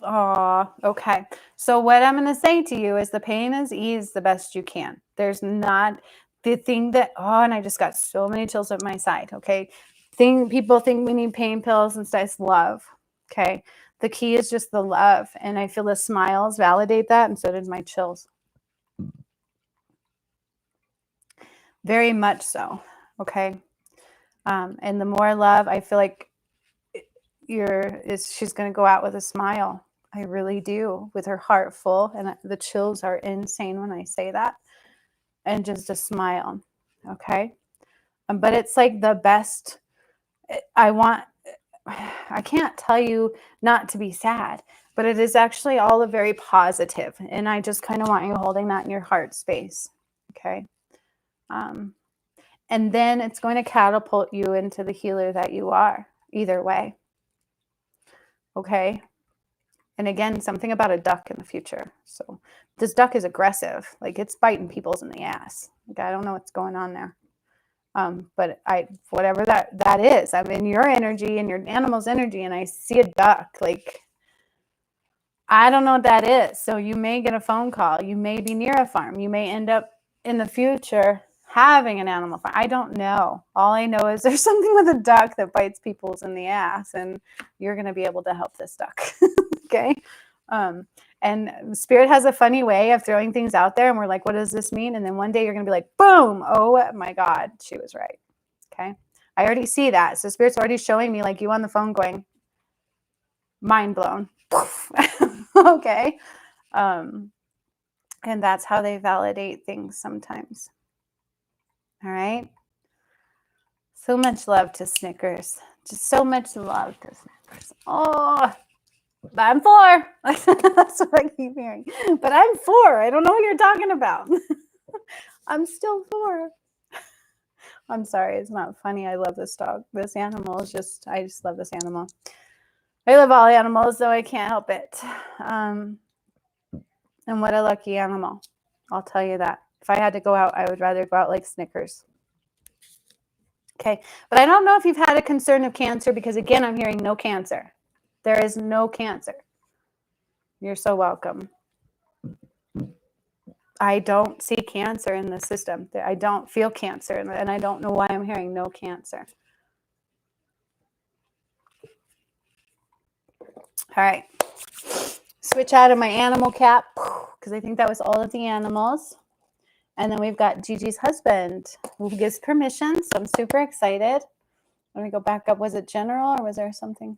Oh, okay. So what I'm going to say to you is the pain is eased the best you can. There's not the thing that, and I just got so many chills at my side. Okay. People think we need pain pills and stuff. It's love. Okay. The key is just the love. And I feel the smiles validate that. And so did my chills. Very much so. Okay. And the more love, I feel like she's going to go out with a smile. I really do, with her heart full. And the chills are insane when I say that. And just a smile. Okay. But it's like the best. I can't tell you not to be sad, but it is actually all a very positive. And I just kind of want you holding that in your heart space. Okay. And then it's going to catapult you into the healer that you are, either way. Okay. And again, something about a duck in the future. So this duck is aggressive. Like, it's biting people's in the ass. Like, I don't know what's going on there. But whatever that is, I'm in your energy and your animal's energy, and I see a duck. Like, I don't know what that is. So you may get a phone call. You may be near a farm. You may end up in the future having an animal farm. I don't know. All I know is there's something with a duck that bites people's in the ass, and you're going to be able to help this duck. Okay. And Spirit has a funny way of throwing things out there, and we're like, what does this mean? And then one day you're going to be like, boom. Oh my God, she was right. Okay. I already see that. So Spirit's already showing me, like, you on the phone going, mind blown. Okay. And that's how they validate things sometimes. All right. So much love to Snickers. Just so much love to Snickers. Oh, I'm 4. That's what I keep hearing. But I'm 4. I don't know what you're talking about. I'm still 4. I'm sorry. It's not funny. I love this dog. This animal is just, I just love this animal. I love all animals, though I can't help it. And what a lucky animal. I'll tell you that. If I had to go out, I would rather go out like Snickers. Okay. But I don't know if you've had a concern of cancer, because again, I'm hearing no cancer. There is no cancer. You're so welcome. I don't see cancer in the system. I don't feel cancer, and I don't know why I'm hearing no cancer. All right. Switch out of my animal cap, because I think that was all of the animals. And then we've got Gigi's husband, who gives permission. So I'm super excited. Let me go back up. Was it general, or was there something?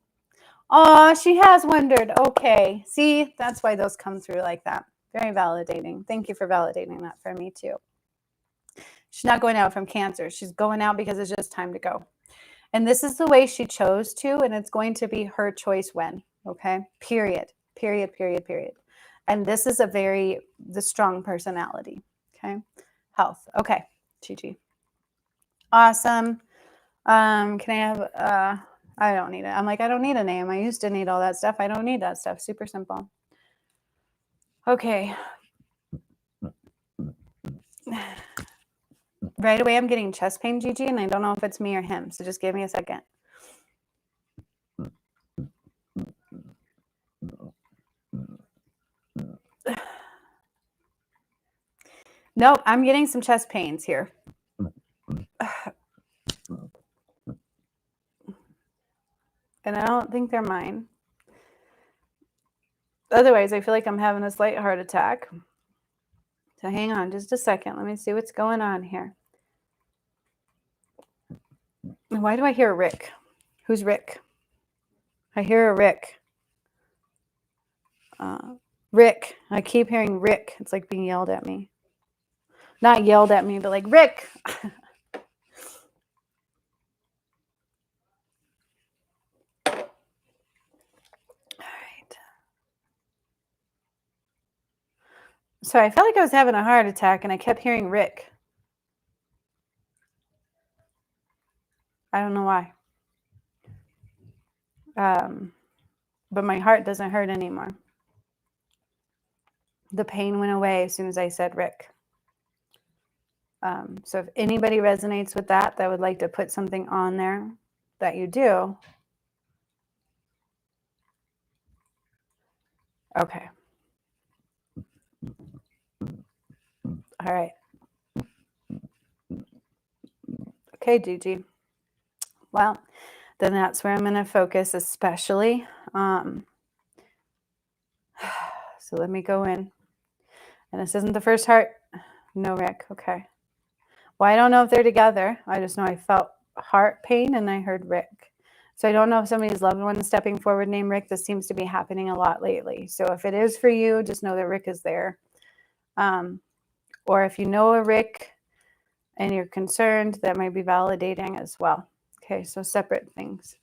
Oh, she has wondered. Okay. See, that's why those come through like that. Very validating. Thank you for validating that for me too. She's not going out from cancer. She's going out because it's just time to go. And this is the way she chose to, and it's going to be her choice when. Okay. Period. And this is the strong personality. Okay. Health. Okay. Gigi. Awesome. Can I have, I don't need it. I'm like, I don't need a name. I used to need all that stuff. I don't need that stuff. Super simple. Okay. Right away, I'm getting chest pain, Gigi, and I don't know if it's me or him. So just give me a second. Nope, I'm getting some chest pains here. And I don't think they're mine. Otherwise, I feel like I'm having a slight heart attack. So hang on just a second. Let me see what's going on here. Why do I hear Rick? Who's Rick? I hear a Rick. Rick. I keep hearing Rick. It's like being yelled at me. Not yelled at me, but like, Rick. All right. So I felt like I was having a heart attack, and I kept hearing Rick. I don't know why. But my heart doesn't hurt anymore. The pain went away as soon as I said Rick. So if anybody resonates with that would like to put something on there that you do. Okay. All right. Okay, Gigi. Well, then that's where I'm going to focus, especially. So let me go in. And this isn't the first heart. No, Rick. Okay. Well, I don't know if they're together. I just know I felt heart pain and I heard Rick. So I don't know if somebody's loved one is stepping forward named Rick. This seems to be happening a lot lately. So if it is for you, just know that Rick is there. Or if you know a Rick and you're concerned, that might be validating as well. Okay, so separate things.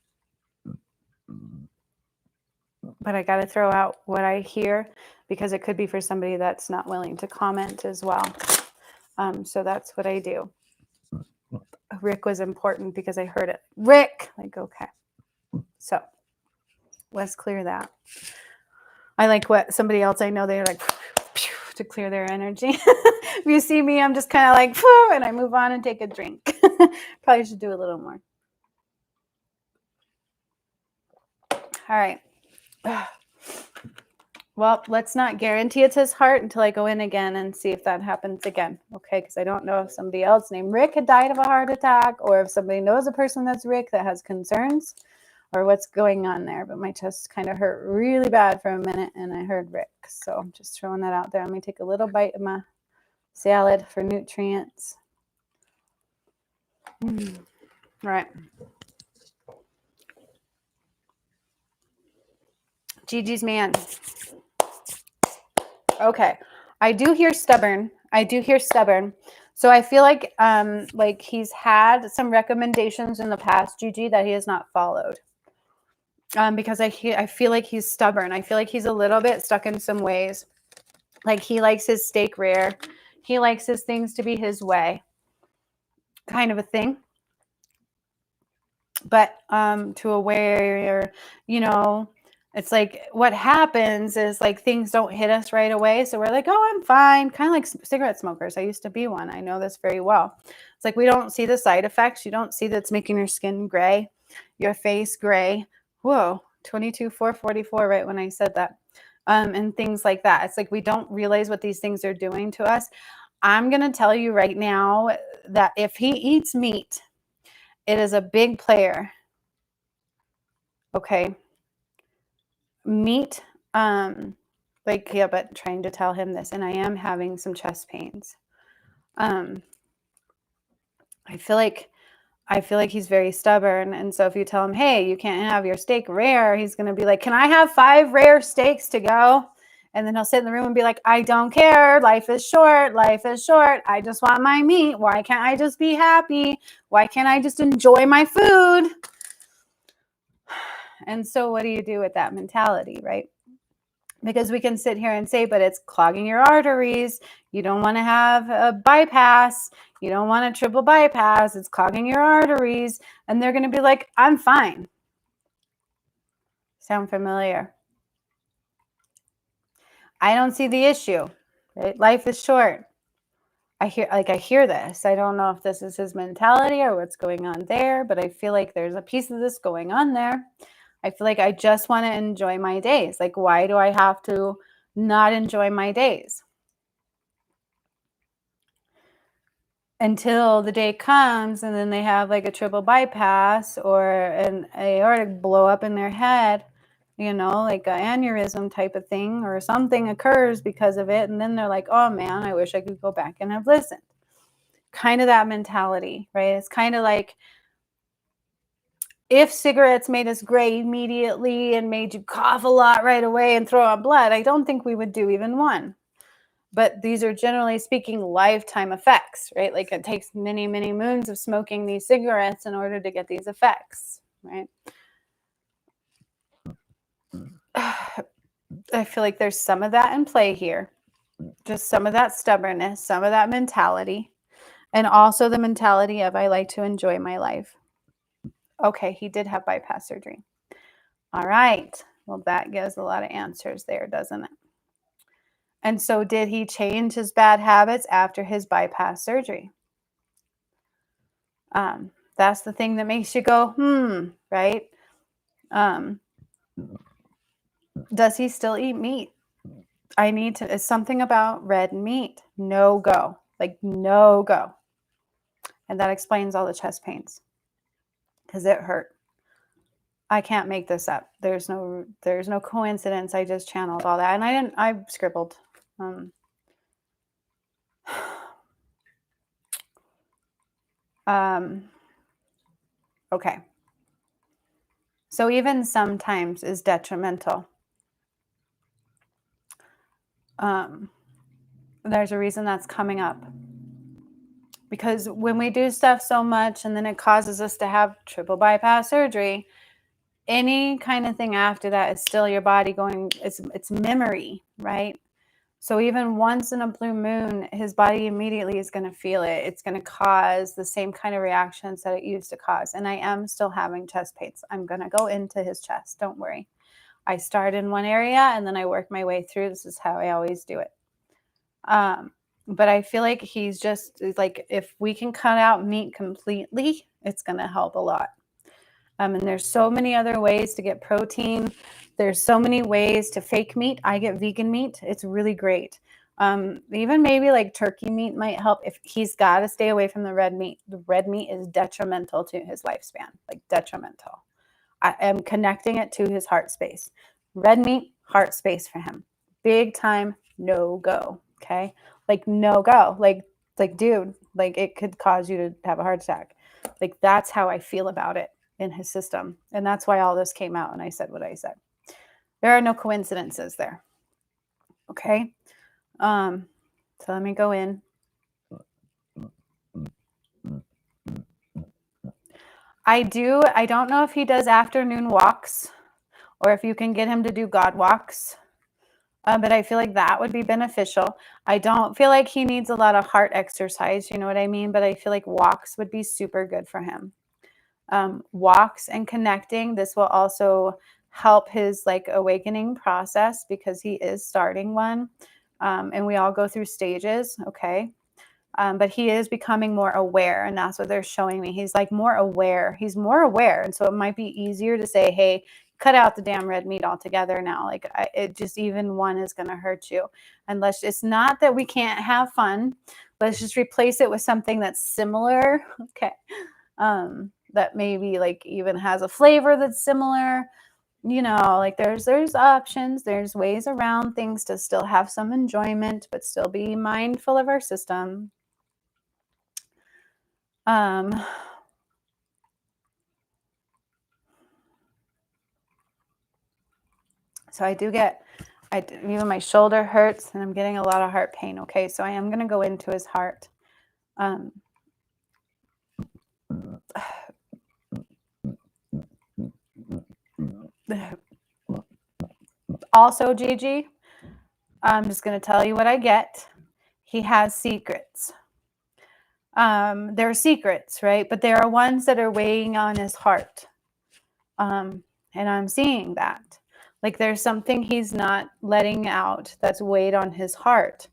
But I got to throw out what I hear, because it could be for somebody that's not willing to comment as well. So that's what I do. Rick was important because I heard it. Rick! Like, okay. So let's clear that. I like what somebody else I know, they're like, to clear their energy. If you see me, I'm just kind of like, and I move on and take a drink. Probably should do a little more. All right. Well, let's not guarantee it's his heart until I go in again and see if that happens again. Okay, because I don't know if somebody else named Rick had died of a heart attack, or if somebody knows a person that's Rick that has concerns, or what's going on there. But my chest kind of hurt really bad for a minute, and I heard Rick. So I'm just throwing that out there. Let me take a little bite of my salad for nutrients. All right. Gigi's man. Okay. I do hear stubborn. So I feel like he's had some recommendations in the past, Gigi, that he has not followed. Because I feel like he's stubborn. I feel like he's a little bit stuck in some ways. Like he likes his steak rare. He likes his things to be his way. Kind of a thing. But to a where, it's like what happens is like things don't hit us right away. So we're like, oh, I'm fine. Kind of like cigarette smokers. I used to be one. I know this very well. It's like we don't see the side effects. You don't see that it's making your skin gray, your face gray. Whoa, 22,444 right when I said that. And things like that. It's like we don't realize what these things are doing to us. I'm going to tell you right now that if he eats meat, it is a big player. Okay. Meat, but trying to tell him this, and I am having some chest pains. I feel like he's very stubborn, and so if you tell him, hey, you can't have your steak rare, he's going to be like, can I have 5 rare steaks to go? And then he'll sit in the room and be like, I don't care. Life is short. I just want my meat. Why can't I just be happy? Why can't I just enjoy my food? And so what do you do with that mentality, right? Because we can sit here and say, but it's clogging your arteries. You don't want to have a bypass. You don't want a triple bypass. It's clogging your arteries. And they're going to be like, I'm fine. Sound familiar? I don't see the issue. Right? Life is short. I hear this. I don't know if this is his mentality or what's going on there, but I feel like there's a piece of this going on there. I feel like I just want to enjoy my days. Like, why do I have to not enjoy my days? Until the day comes and then they have like a triple bypass or an aortic blow up in their head, like an aneurysm type of thing, or something occurs because of it. And then they're like, oh man, I wish I could go back and have listened. Kind of that mentality, right? It's kind of like if cigarettes made us gray immediately and made you cough a lot right away and throw up blood, I don't think we would do even one. But these are generally speaking lifetime effects, right? Like it takes many, many moons of smoking these cigarettes in order to get these effects, right? I feel like there's some of that in play here. Just some of that stubbornness, some of that mentality, and also the mentality of I like to enjoy my life. Okay, he did have bypass surgery. All right. Well, that gives a lot of answers there, doesn't it? And so did he change his bad habits after his bypass surgery? That's the thing that makes you go, right? Does he still eat meat? It's something about red meat. No go. Like no go. And that explains all the chest pains. Because it hurt. I can't make this up. There's no coincidence. I just channeled all that. And I scribbled. Okay. So even sometimes is detrimental. There's a reason that's coming up. Because when we do stuff so much and then it causes us to have triple bypass surgery, any kind of thing after that is still your body going, it's memory, right? So even once in a blue moon, his body immediately is going to feel it. It's going to cause the same kind of reactions that it used to cause. And I am still having chest pains. I'm going to go into his chest. Don't worry. I start in one area and then I work my way through. This is how I always do it. But I feel like he's just like, if we can cut out meat completely, it's going to help a lot. And there's so many other ways to get protein. There's so many ways to fake meat. I get vegan meat. It's really great. Even maybe like turkey meat might help if he's got to stay away from the red meat. The red meat is detrimental to his lifespan, like detrimental. I am connecting it to his heart space. Red meat, heart space for him. Big time no go. Okay. Like no go. Like dude, like it could cause you to have a heart attack. Like that's how I feel about it in his system. And that's why all this came out and I said what I said. There are no coincidences there. Okay. So let me go in. I don't know if he does afternoon walks or if you can get him to do God walks. But I feel like that would be beneficial. I don't feel like he needs a lot of heart exercise, you know what I mean? But I feel like walks would be super good for him. Walks and connecting. This will also help his like awakening process because he is starting one. And we all go through stages, okay? But he is becoming more aware, and that's what they're showing me. He's like more aware. He's more aware. And so it might be easier to say, hey, cut out the damn red meat altogether now. Like it just even one is going to hurt you. And it's not that we can't have fun. Let's just replace it with something that's similar. Okay. That maybe like even has a flavor that's similar. You know, like there's options, there's ways around things to still have some enjoyment, but still be mindful of our system. So I do get, even my shoulder hurts and I'm getting a lot of heart pain. Okay. So I am going to go into his heart. Also, Gigi, I'm just going to tell you what I get. He has secrets. They're secrets, right? But there are ones that are weighing on his heart. And I'm seeing that. Like there's something he's not letting out that's weighed on his heart.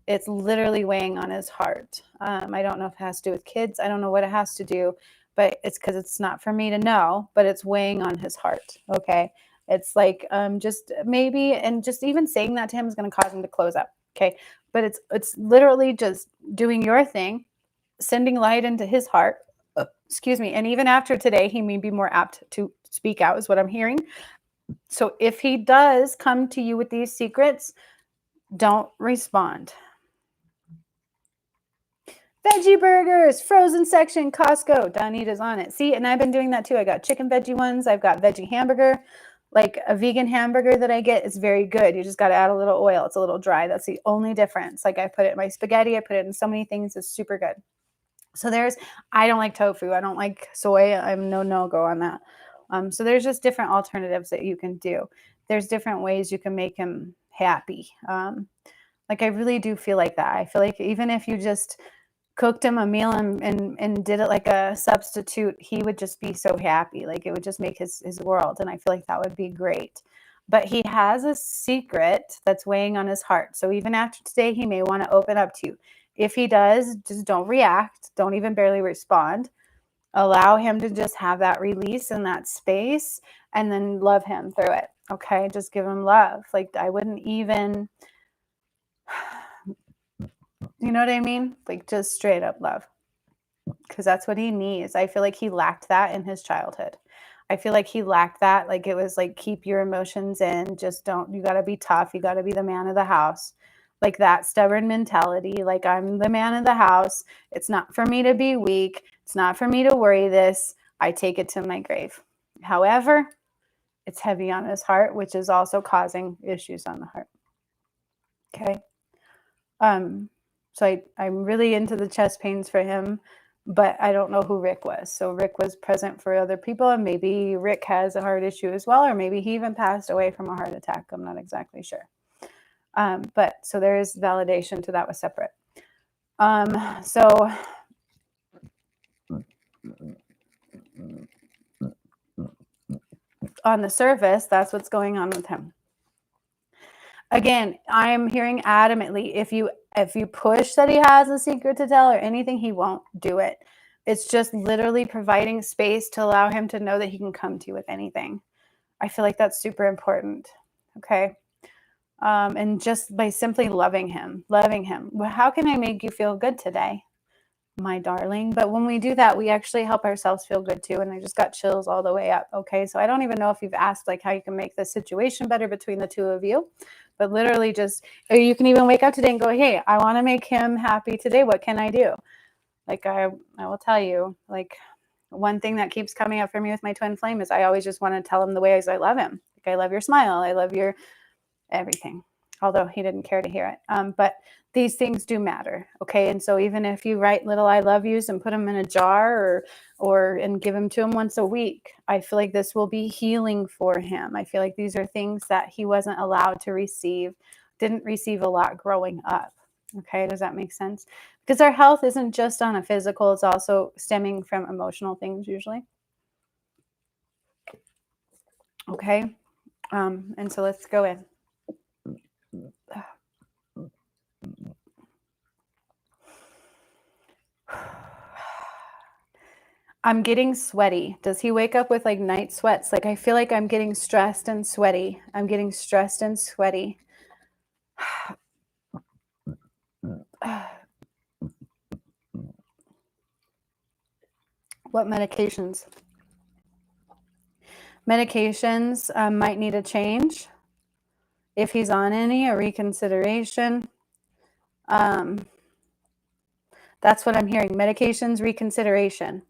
It's literally weighing on his heart. I don't know if it has to do with kids. I don't know what it has to do, but it's because it's not for me to know, but it's weighing on his heart. Okay. It's like just maybe, and just even saying that to him is going to cause him to close up. Okay. But it's literally just doing your thing, sending light into his heart. Excuse me. And even after today, he may be more apt to speak out, is what I'm hearing. So if he does come to you with these secrets, don't respond. Veggie burgers, frozen section, Costco. Donita's on it. See, and I've been doing that too. I got chicken veggie ones. I've got veggie hamburger. Like a vegan hamburger that I get is very good. You just got to add a little oil. It's a little dry. That's the only difference. Like I put it in my spaghetti. I put it in so many things. It's super good. So I don't like tofu. I don't like soy. I'm no-go on that. So there's just different alternatives that you can do. There's different ways you can make him happy. Like I really do feel like that. I feel like even if you just cooked him a meal and did it like a substitute, he would just be so happy. Like it would just make his world. And I feel like that would be great. But he has a secret that's weighing on his heart. So even after today, he may want to open up to you. If he does, just don't react. Don't even barely respond. Allow him to just have that release in that space and then love him through it. Okay. Just give him love. Like I wouldn't even, you know what I mean? Like just straight up love. Because that's what he needs. I feel like he lacked that in his childhood. I feel like he lacked that. Like it was like, keep your emotions in. Just you got to be tough. You got to be the man of the house. Like that stubborn mentality. Like I'm the man of the house. It's not for me to be weak. It's not for me to worry this. I take it to my grave. However, it's heavy on his heart, which is also causing issues on the heart. Okay. So I'm really into the chest pains for him, but I don't know who Rick was. So Rick was present for other people, and maybe Rick has a heart issue as well, or maybe he even passed away from a heart attack. I'm not exactly sure. But so there is validation to that was separate. So on the surface, that's what's going on with him. Again, I'm hearing adamantly, if you push that he has a secret to tell or anything, he won't do it. It's just literally providing space to allow him to know that he can come to you with anything. I feel like that's super important. Okay. And just by simply loving him. Well, how can I make you feel good today, my darling? But when we do that, we actually help ourselves feel good too. And I just got chills all the way up. Okay. So I don't even know if you've asked like how you can make the situation better between the two of you, but literally just, or you can even wake up today and go, hey, I want to make him happy today. What can I do? Like I will tell you, like one thing that keeps coming up for me with my twin flame is I always just want to tell him the ways I love him. Like I love your smile. I love your everything, although he didn't care to hear it. But these things do matter. Okay. And so even if you write little I love yous and put them in a jar and give them to him once a week, I feel like this will be healing for him. I feel like these are things that he wasn't allowed to receive, didn't receive a lot growing up. Okay. Does that make sense? Because our health isn't just on a physical, it's also stemming from emotional things usually. Okay. And so let's go in. I'm getting sweaty. Does he wake up with like night sweats? Like I feel like I'm getting stressed and sweaty. I'm getting stressed and sweaty. What medications? Medications might need a change. If he's on any, a reconsideration. That's what I'm hearing. Medications, reconsideration.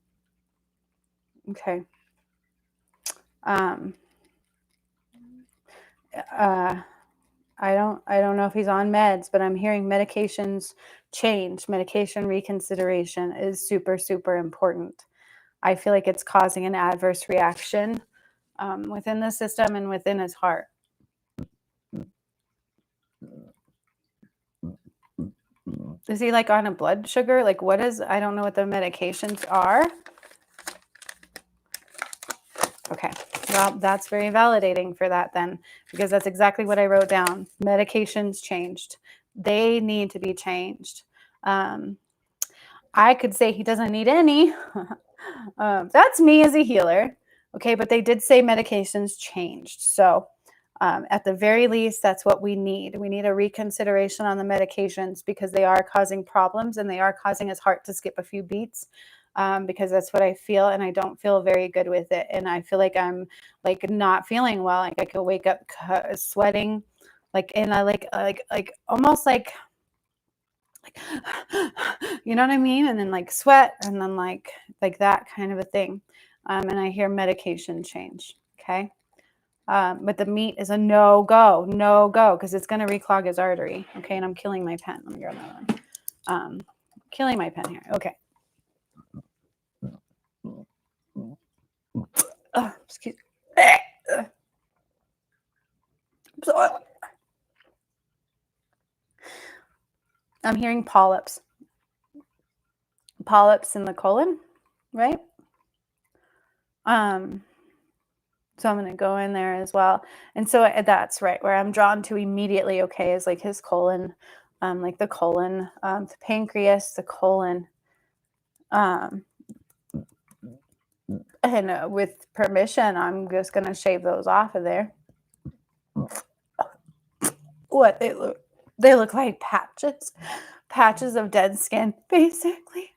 Okay. I don't know if he's on meds, but I'm hearing medications change. Medication reconsideration is super, super important. I feel like it's causing an adverse reaction within the system and within his heart. Is he like on a blood sugar? Like what is, I don't know what the medications are. Okay, well, that's very validating for that then, because that's exactly what I wrote down. Medications changed. They need to be changed. I could say he doesn't need any. That's me as a healer. Okay, but they did say medications changed. So at the very least, that's what we need. We need a reconsideration on the medications because they are causing problems and they are causing his heart to skip a few beats. Because that's what I feel, and I don't feel very good with it. And I feel like I'm like not feeling well. Like I could wake up sweating, like, and I like almost like you know what I mean? And then like sweat, and then like that kind of a thing. And I hear medication change. Okay. But the meat is a no go, because it's going to reclog his artery. Okay. And I'm killing my pen. Let me grab another one. Killing my pen here. Okay. Excuse me. I'm hearing polyps. Polyps in the colon, right? So I'm going to go in there as well. And so that's right where I'm drawn to immediately, okay, is like his colon, like the colon, the pancreas, the colon. And with permission, I'm just going to shave those off of there. What they look like patches of dead skin, basically.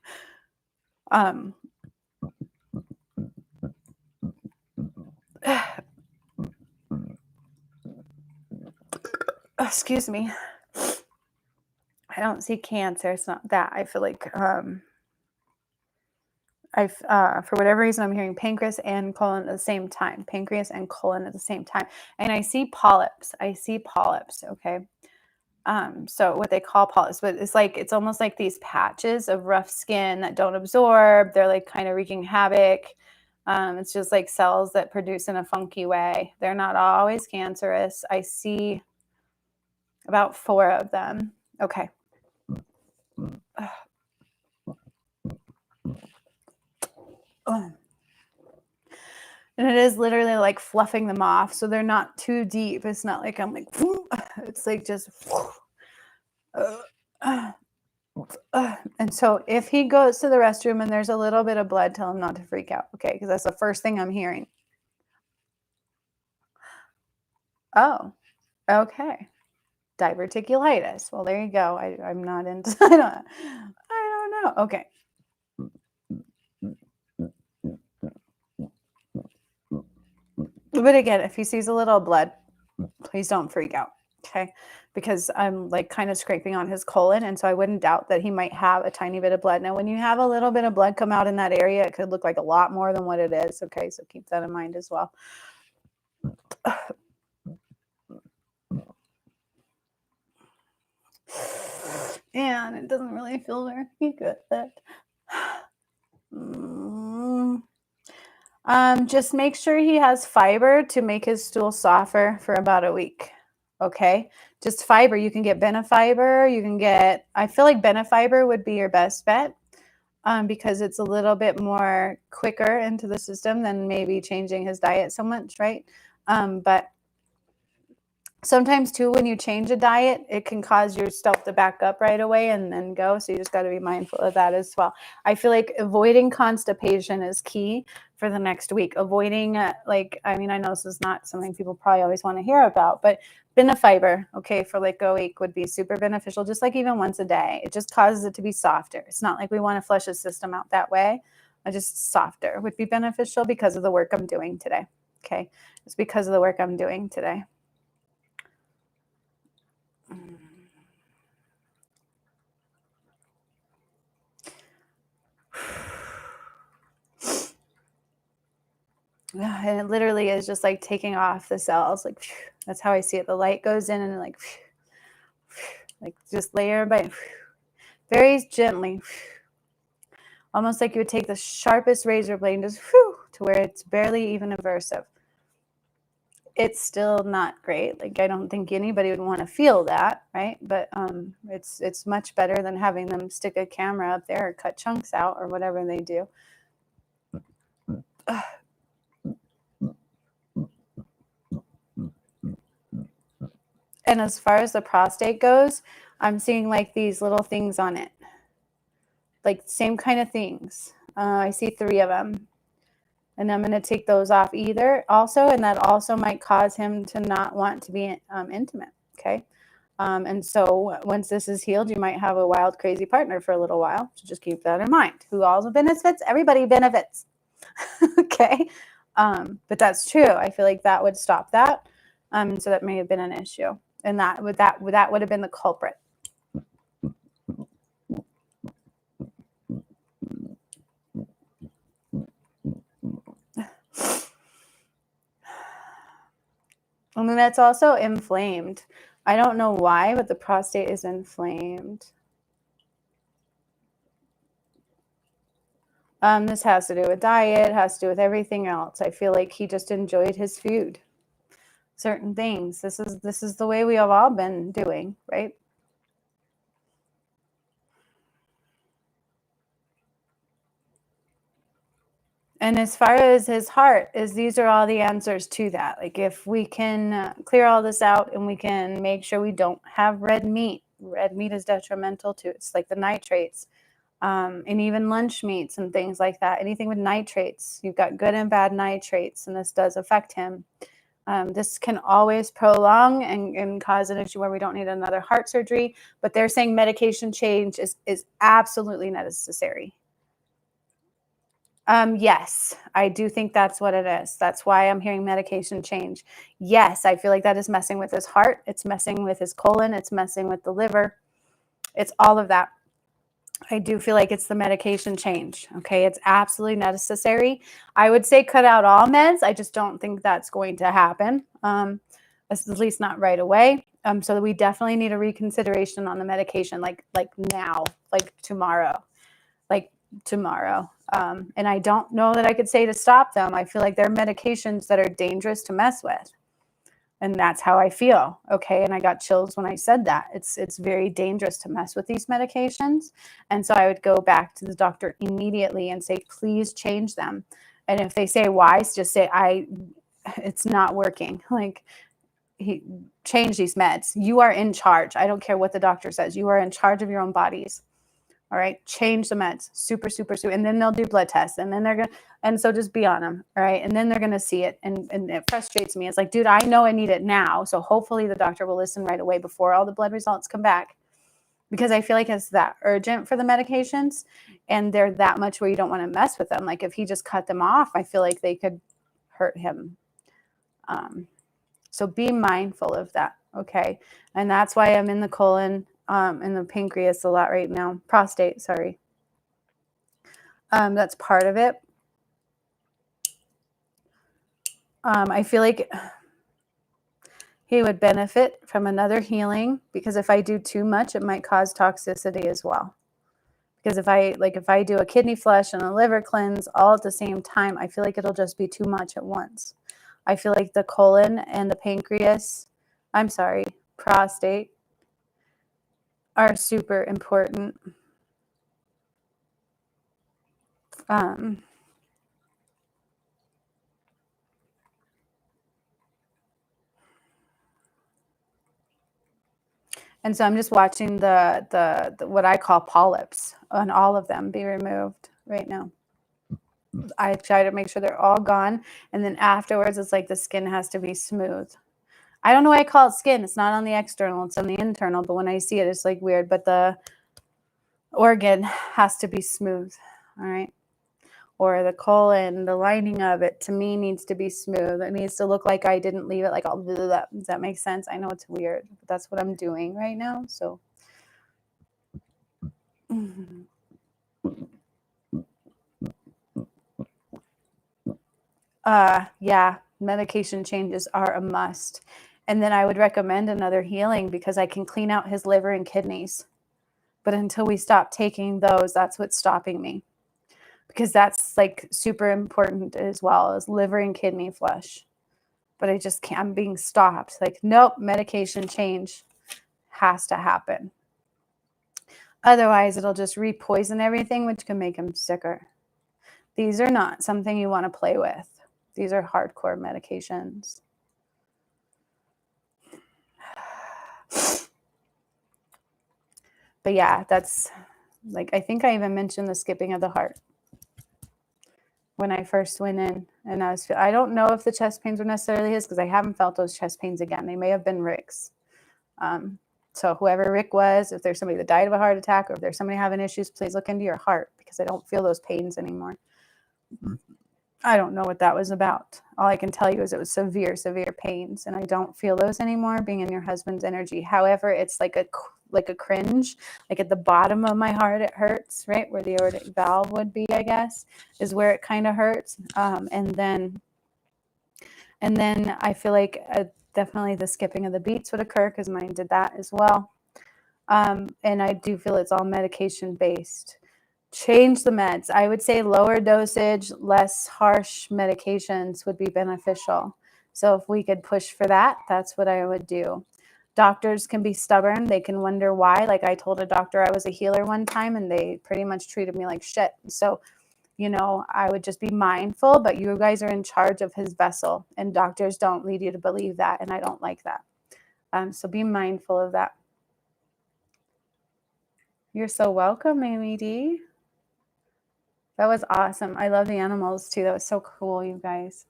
Excuse me. I don't see cancer. It's not that. I feel like for whatever reason, I'm hearing pancreas and colon at the same time. Pancreas and colon at the same time. And I see polyps. Okay. So what they call polyps, but it's almost like these patches of rough skin that don't absorb. They're like kind of wreaking havoc. It's just like cells that produce in a funky way. They're not always cancerous. I see about 4 of them. Okay. And it is literally like fluffing them off. So they're not too deep. It's not like I'm like, it's like just, And so if he goes to the restroom and there's a little bit of blood, tell him not to freak out, okay? Because that's the first thing I'm hearing. Oh, okay. Diverticulitis. Well, there you go. I'm not into. I don't know. Okay. But again, if he sees a little blood, please don't freak out. Okay. Because I'm like kind of scraping on his colon. And so I wouldn't doubt that he might have a tiny bit of blood. Now, when you have a little bit of blood come out in that area, it could look like a lot more than what it is. Okay. So keep that in mind as well. And it doesn't really feel very good. Just make sure he has fiber to make his stool softer for about a week. Okay. Just fiber. You can get Benefiber. You can get, I feel like Benefiber would be your best bet because it's a little bit more quicker into the system than maybe changing his diet so much, right? But sometimes too, when you change a diet, it can cause yourself to back up right away and then go. So you just got to be mindful of that as well. I feel like avoiding constipation is key for the next week. Avoiding I know this is not something people probably always want to hear about, but Benefiber, okay, for like a week would be super beneficial, just like even once a day. It just causes it to be softer. It's not like we want to flush the system out that way. Just softer would be beneficial because of the work I'm doing today. Okay. It's because of the work I'm doing today. Yeah, and it literally is just like taking off the cells. Like that's how I see it. The light goes in and like just layer by very gently, almost like you would take the sharpest razor blade and just to where it's barely even aversive. It's still not great. Like I don't think anybody would want to feel that, right? But it's much better than having them stick a camera up there or cut chunks out or whatever they do. And as far as the prostate goes, I'm seeing like these little things on it, like same kind of things. I see 3 of them. And I'm going to take those off either also. And that also might cause him to not want to be intimate. Okay. And so once this is healed, you might have a wild, crazy partner for a little while. So just keep that in mind. Who also benefits? Everybody benefits. Okay. But that's true. I feel like that would stop that. So that may have been an issue. And that would have been the culprit. And then that's also inflamed. I don't know why, but the prostate is inflamed. This has to do with diet, has to do with everything else. I feel like he just enjoyed his food. Certain things. This is the way we have all been doing, right? And as far as his heart, these are all the answers to that. Like if we can clear all this out and we can make sure we don't have red meat. Red meat is detrimental too. It's like the nitrates. And even lunch meats and things like that. Anything with nitrates, you've got good and bad nitrates, and this does affect him. This can always prolong and cause an issue where we don't need another heart surgery. But they're saying medication change is absolutely necessary. Yes, I do think that's what it is. That's why I'm hearing medication change. Yes, I feel like that is messing with his heart. It's messing with his colon. It's messing with the liver. It's all of that. I do feel like it's the medication change. Okay. It's absolutely necessary. I would say cut out all meds. I just don't think that's going to happen. At least not right away. So we definitely need a reconsideration on the medication, like now, like tomorrow. And I don't know that I could say to stop them. I feel like they're medications that are dangerous to mess with. And that's how I feel. Okay. And I got chills when I said that. It's very dangerous to mess with these medications. And so I would go back to the doctor immediately and say, please change them. And if they say why, just say, it's not working. Like, change these meds. You are in charge. I don't care what the doctor says. You are in charge of your own bodies. All right. Change the meds. Super, super, super. And then they'll do blood tests. And then they're going to, and so just be on them. All right. And then they're going to see it. And it frustrates me. It's like, dude, I know I need it now. So hopefully the doctor will listen right away before all the blood results come back. Because I feel like it's that urgent for the medications. And they're that much where you don't want to mess with them. Like if he just cut them off, I feel like they could hurt him. So be mindful of that. Okay. And that's why I'm in the colon and the pancreas a lot right now. Prostate, sorry. That's part of it. I feel like he would benefit from another healing because if I do too much, it might cause toxicity as well. Because if I do a kidney flush and a liver cleanse all at the same time, I feel like it'll just be too much at once. I feel like the colon and the prostate are super important. And so I'm just watching the what I call polyps on all of them be removed right now. I try to make sure they're all gone. And then afterwards, it's like the skin has to be smooth. I don't know why I call it skin. It's not on the external. It's on the internal. But when I see it, it's like weird. But the organ has to be smooth. All right. Or the colon, the lining of it, to me, needs to be smooth. It needs to look like I didn't leave it like all blah. Does that make sense? I know it's weird, but that's what I'm doing right now. So, yeah, medication changes are a must. And then I would recommend another healing because I can clean out his liver and kidneys. But until we stop taking those, that's what's stopping me. Because that's like super important as well as liver and kidney flush. But I just can't, I'm being stopped. Like, nope, medication change has to happen. Otherwise, it'll just repoison everything, which can make him sicker. These are not something you want to play with. These are hardcore medications. But yeah, that's like, I think I even mentioned the skipping of the heart when I first went in. And I don't know if the chest pains were necessarily his because I haven't felt those chest pains again. They may have been Rick's. So whoever Rick was, if there's somebody that died of a heart attack or if there's somebody having issues, please look into your heart because I don't feel those pains anymore. I don't know what that was about. All I can tell you is it was severe, severe pains, and I don't feel those anymore being in your husband's energy. However, it's like a cringe, like at the bottom of my heart, it hurts, right? Where the aortic valve would be, I guess, is where it kind of hurts. And then I feel like definitely the skipping of the beats would occur because mine did that as well. And I do feel it's all medication based. Change the meds. I would say lower dosage, less harsh medications would be beneficial. So if we could push for that, that's what I would do. Doctors can be stubborn. They can wonder why. Like I told a doctor I was a healer one time and they pretty much treated me like shit. So, I would just be mindful, but you guys are in charge of his vessel and doctors don't lead you to believe that. And I don't like that. So be mindful of that. You're so welcome, Amy D. That was awesome. I love the animals too. That was so cool, you guys.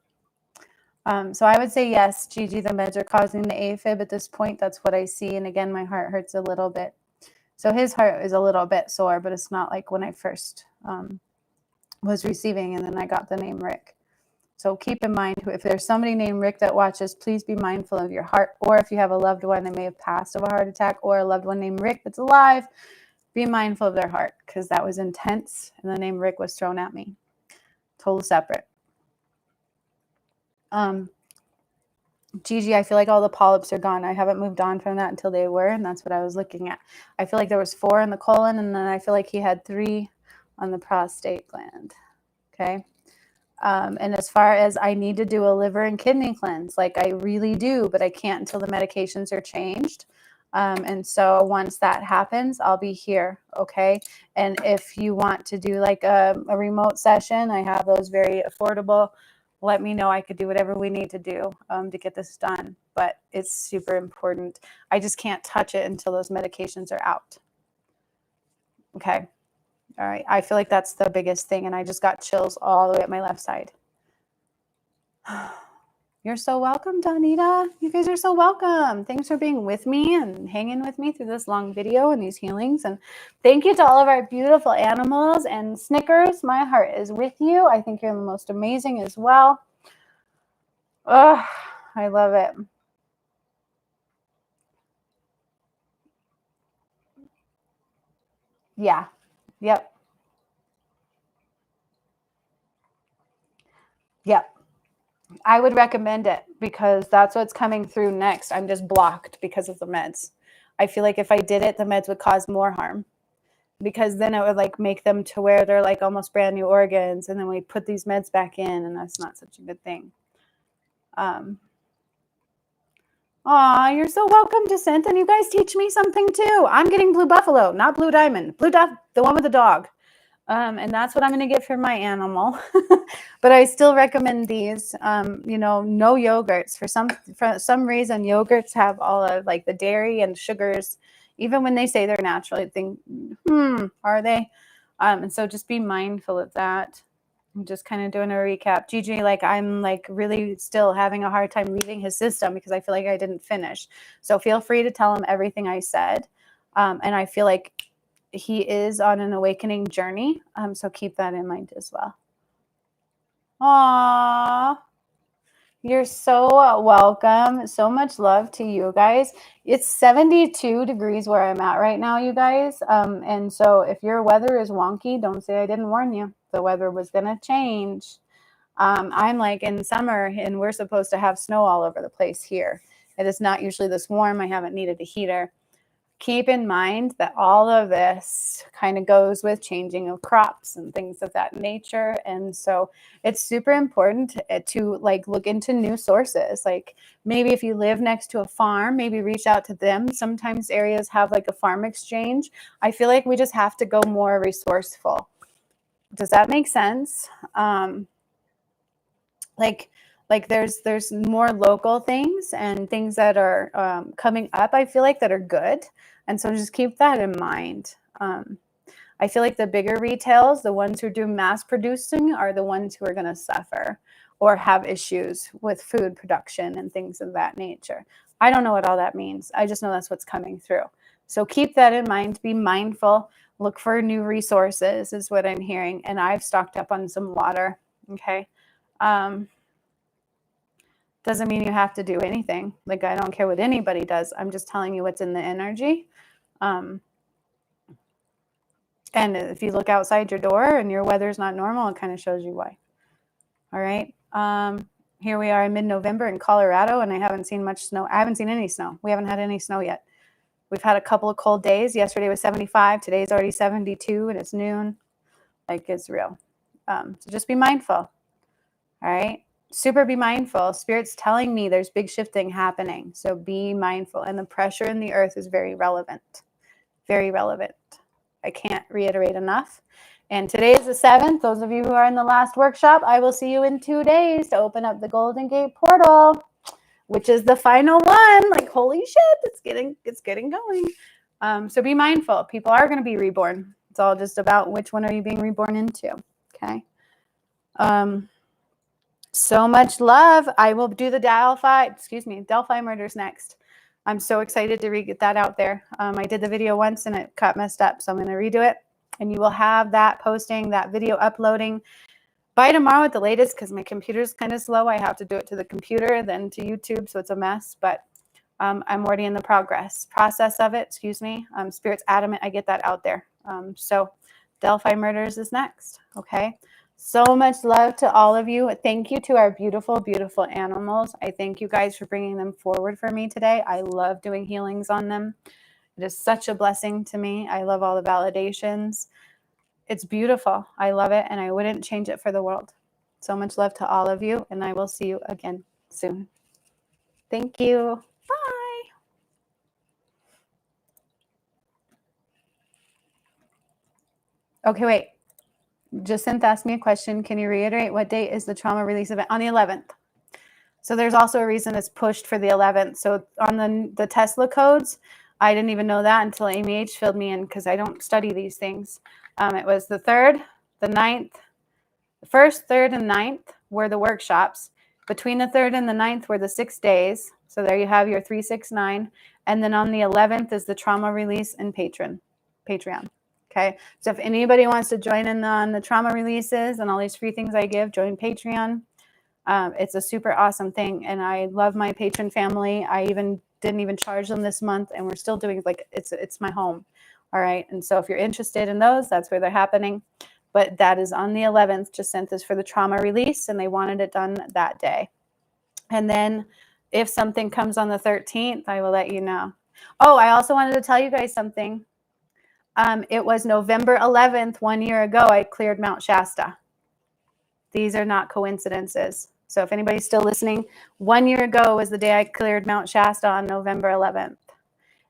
So I would say yes, Gigi, the meds are causing the AFib at this point. That's what I see. And again, my heart hurts a little bit. So his heart is a little bit sore, but it's not like when I first was receiving and then I got the name Rick. So keep in mind, if there's somebody named Rick that watches, please be mindful of your heart. Or if you have a loved one that may have passed of a heart attack or a loved one named Rick that's alive, be mindful of their heart because that was intense and the name Rick was thrown at me. Total separate. Gigi, I feel like all the polyps are gone. I haven't moved on from that until they were, and that's what I was looking at. I feel like there was 4 in the colon, and then I feel like he had 3 on the prostate gland. Okay. And as far as I need to do a liver and kidney cleanse, like I really do, but I can't until the medications are changed. And so once that happens, I'll be here. Okay. And if you want to do like a remote session, I have those very affordable. Let me know. I could do whatever we need to do to get this done. But it's super important. I just can't touch it until those medications are out. Okay. All right. I feel like that's the biggest thing. And I just got chills all the way up my left side. You're so welcome, Donita. You guys are so welcome. Thanks for being with me and hanging with me through this long video and these healings. And thank you to all of our beautiful animals and Snickers. My heart is with you. I think you're the most amazing as well. Oh, I love it. Yeah. Yep. Yep. I would recommend it because that's what's coming through next. I'm just blocked because of the meds. I feel like if I did it, the meds would cause more harm because then it would like make them to where they're like almost brand new organs. And then we put these meds back in and that's not such a good thing. Aw, you're so welcome, Descent. And you guys teach me something too. I'm getting Blue Buffalo, not Blue Diamond. The one with the dog. And that's what I'm going to get for my animal. But I still recommend these, no yogurts. For some reason, yogurts have all of like the dairy and sugars, even when they say they're natural. I think, are they? And so just be mindful of that. I'm just kind of doing a recap. Gigi, I'm really still having a hard time leaving his system because I feel like I didn't finish. So feel free to tell him everything I said. And I feel like he is on an awakening journey. So keep that in mind as well. Aww. You're so welcome. So much love to you guys. It's 72 degrees where I'm at right now, you guys. And so if your weather is wonky, don't say I didn't warn you. The weather was going to change. I'm like in summer and we're supposed to have snow all over the place here. It is not usually this warm. I haven't needed a heater. Keep in mind that all of this kind of goes with changing of crops and things of that nature. And so it's super important to look into new sources. Like maybe if you live next to a farm, maybe reach out to them. Sometimes areas have like a farm exchange. I feel like we just have to go more resourceful. Does that make sense? There's more local things and things that are coming up, I feel like, that are good. And so just keep that in mind. I feel like the bigger retails, the ones who do mass producing, are the ones who are going to suffer or have issues with food production and things of that nature. I don't know what all that means. I just know that's what's coming through. So keep that in mind. Be mindful. Look for new resources is what I'm hearing. And I've stocked up on some water. Okay. Doesn't mean you have to do anything. Like, I don't care what anybody does. I'm just telling you what's in the energy. And if you look outside your door and your weather's not normal, it kind of shows you why. All right. Here we are in mid-November in Colorado, and I haven't seen much snow. I haven't seen any snow. We haven't had any snow yet. We've had a couple of cold days. Yesterday was 75. Today's already 72, and it's noon. Like, it's real. So just be mindful. All right. Super be mindful. Spirit's telling me there's big shifting happening. So be mindful. And the pressure in the earth is very relevant. Very relevant. I can't reiterate enough. And today is the 7th. Those of you who are in the last workshop, I will see you in 2 days to open up the Golden Gate portal, which is the final one. Like, holy shit, it's getting going. So be mindful. People are going to be reborn. It's all just about which one are you being reborn into. Okay. So much love. I will do the Delphi murders next. I'm so excited to get that out there. I did the video once and it got messed up. So I'm going to redo it. And you will have that posting, that video uploading by tomorrow at the latest because my computer's kind of slow. I have to do it to the computer, then to YouTube. So it's a mess. But I'm already in the process of it. Spirit's adamant I get that out there. So Delphi murders is next. Okay. So much love to all of you. Thank you to our beautiful, beautiful animals. I thank you guys for bringing them forward for me today. I love doing healings on them. It is such a blessing to me. I love all the validations. It's beautiful. I love it, and I wouldn't change it for the world. So much love to all of you, and I will see you again soon. Thank you. Bye. Okay, wait. Jacinth asked me a question. Can you reiterate what date is the trauma release event? On the 11th. So there's also a reason it's pushed for the 11th. So on the Tesla codes, I didn't even know that until Amy H filled me in because I don't study these things. It was the 3rd, the 9th, the 1st, 3rd, and 9th were the workshops. Between the 3rd and the 9th were the 6 days. So there you have your 3, 6, 9. And then on the 11th is the trauma release and Patreon. Okay. So if anybody wants to join in on the trauma releases and all these free things I give, join Patreon. It's a super awesome thing. And I love my patron family. I didn't even charge them this month, and we're still doing, like, it's my home. All right. And so if you're interested in those, that's where they're happening. But that is on the 11th. Just sent this for the trauma release, and they wanted it done that day. And then if something comes on the 13th, I will let you know. Oh, I also wanted to tell you guys something. It was November 11th, 1 year ago, I cleared Mount Shasta. These are not coincidences. So if anybody's still listening, 1 year ago was the day I cleared Mount Shasta on November 11th.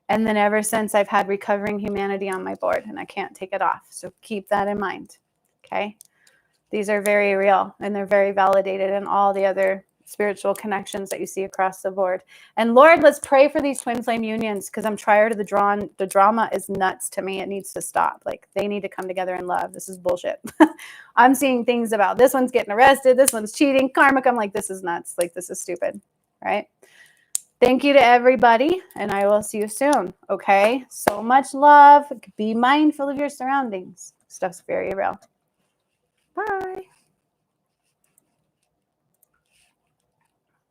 And then ever since, I've had Recovering Humanity on my board, and I can't take it off. So keep that in mind. Okay. These are very real, and they're very validated in all the other spiritual connections that you see across the board. And Lord, let's pray for these twin flame unions, because I'm tired of the drama is nuts to me. It needs to stop. Like, they need to come together in love. This is bullshit. I'm seeing things about this one's getting arrested, this one's cheating, karmic. I'm like, this is nuts. Like, this is stupid. Right? Thank you to everybody, and I will see you soon. Okay? So much love. Be mindful of your surroundings. Stuff's very real. Bye.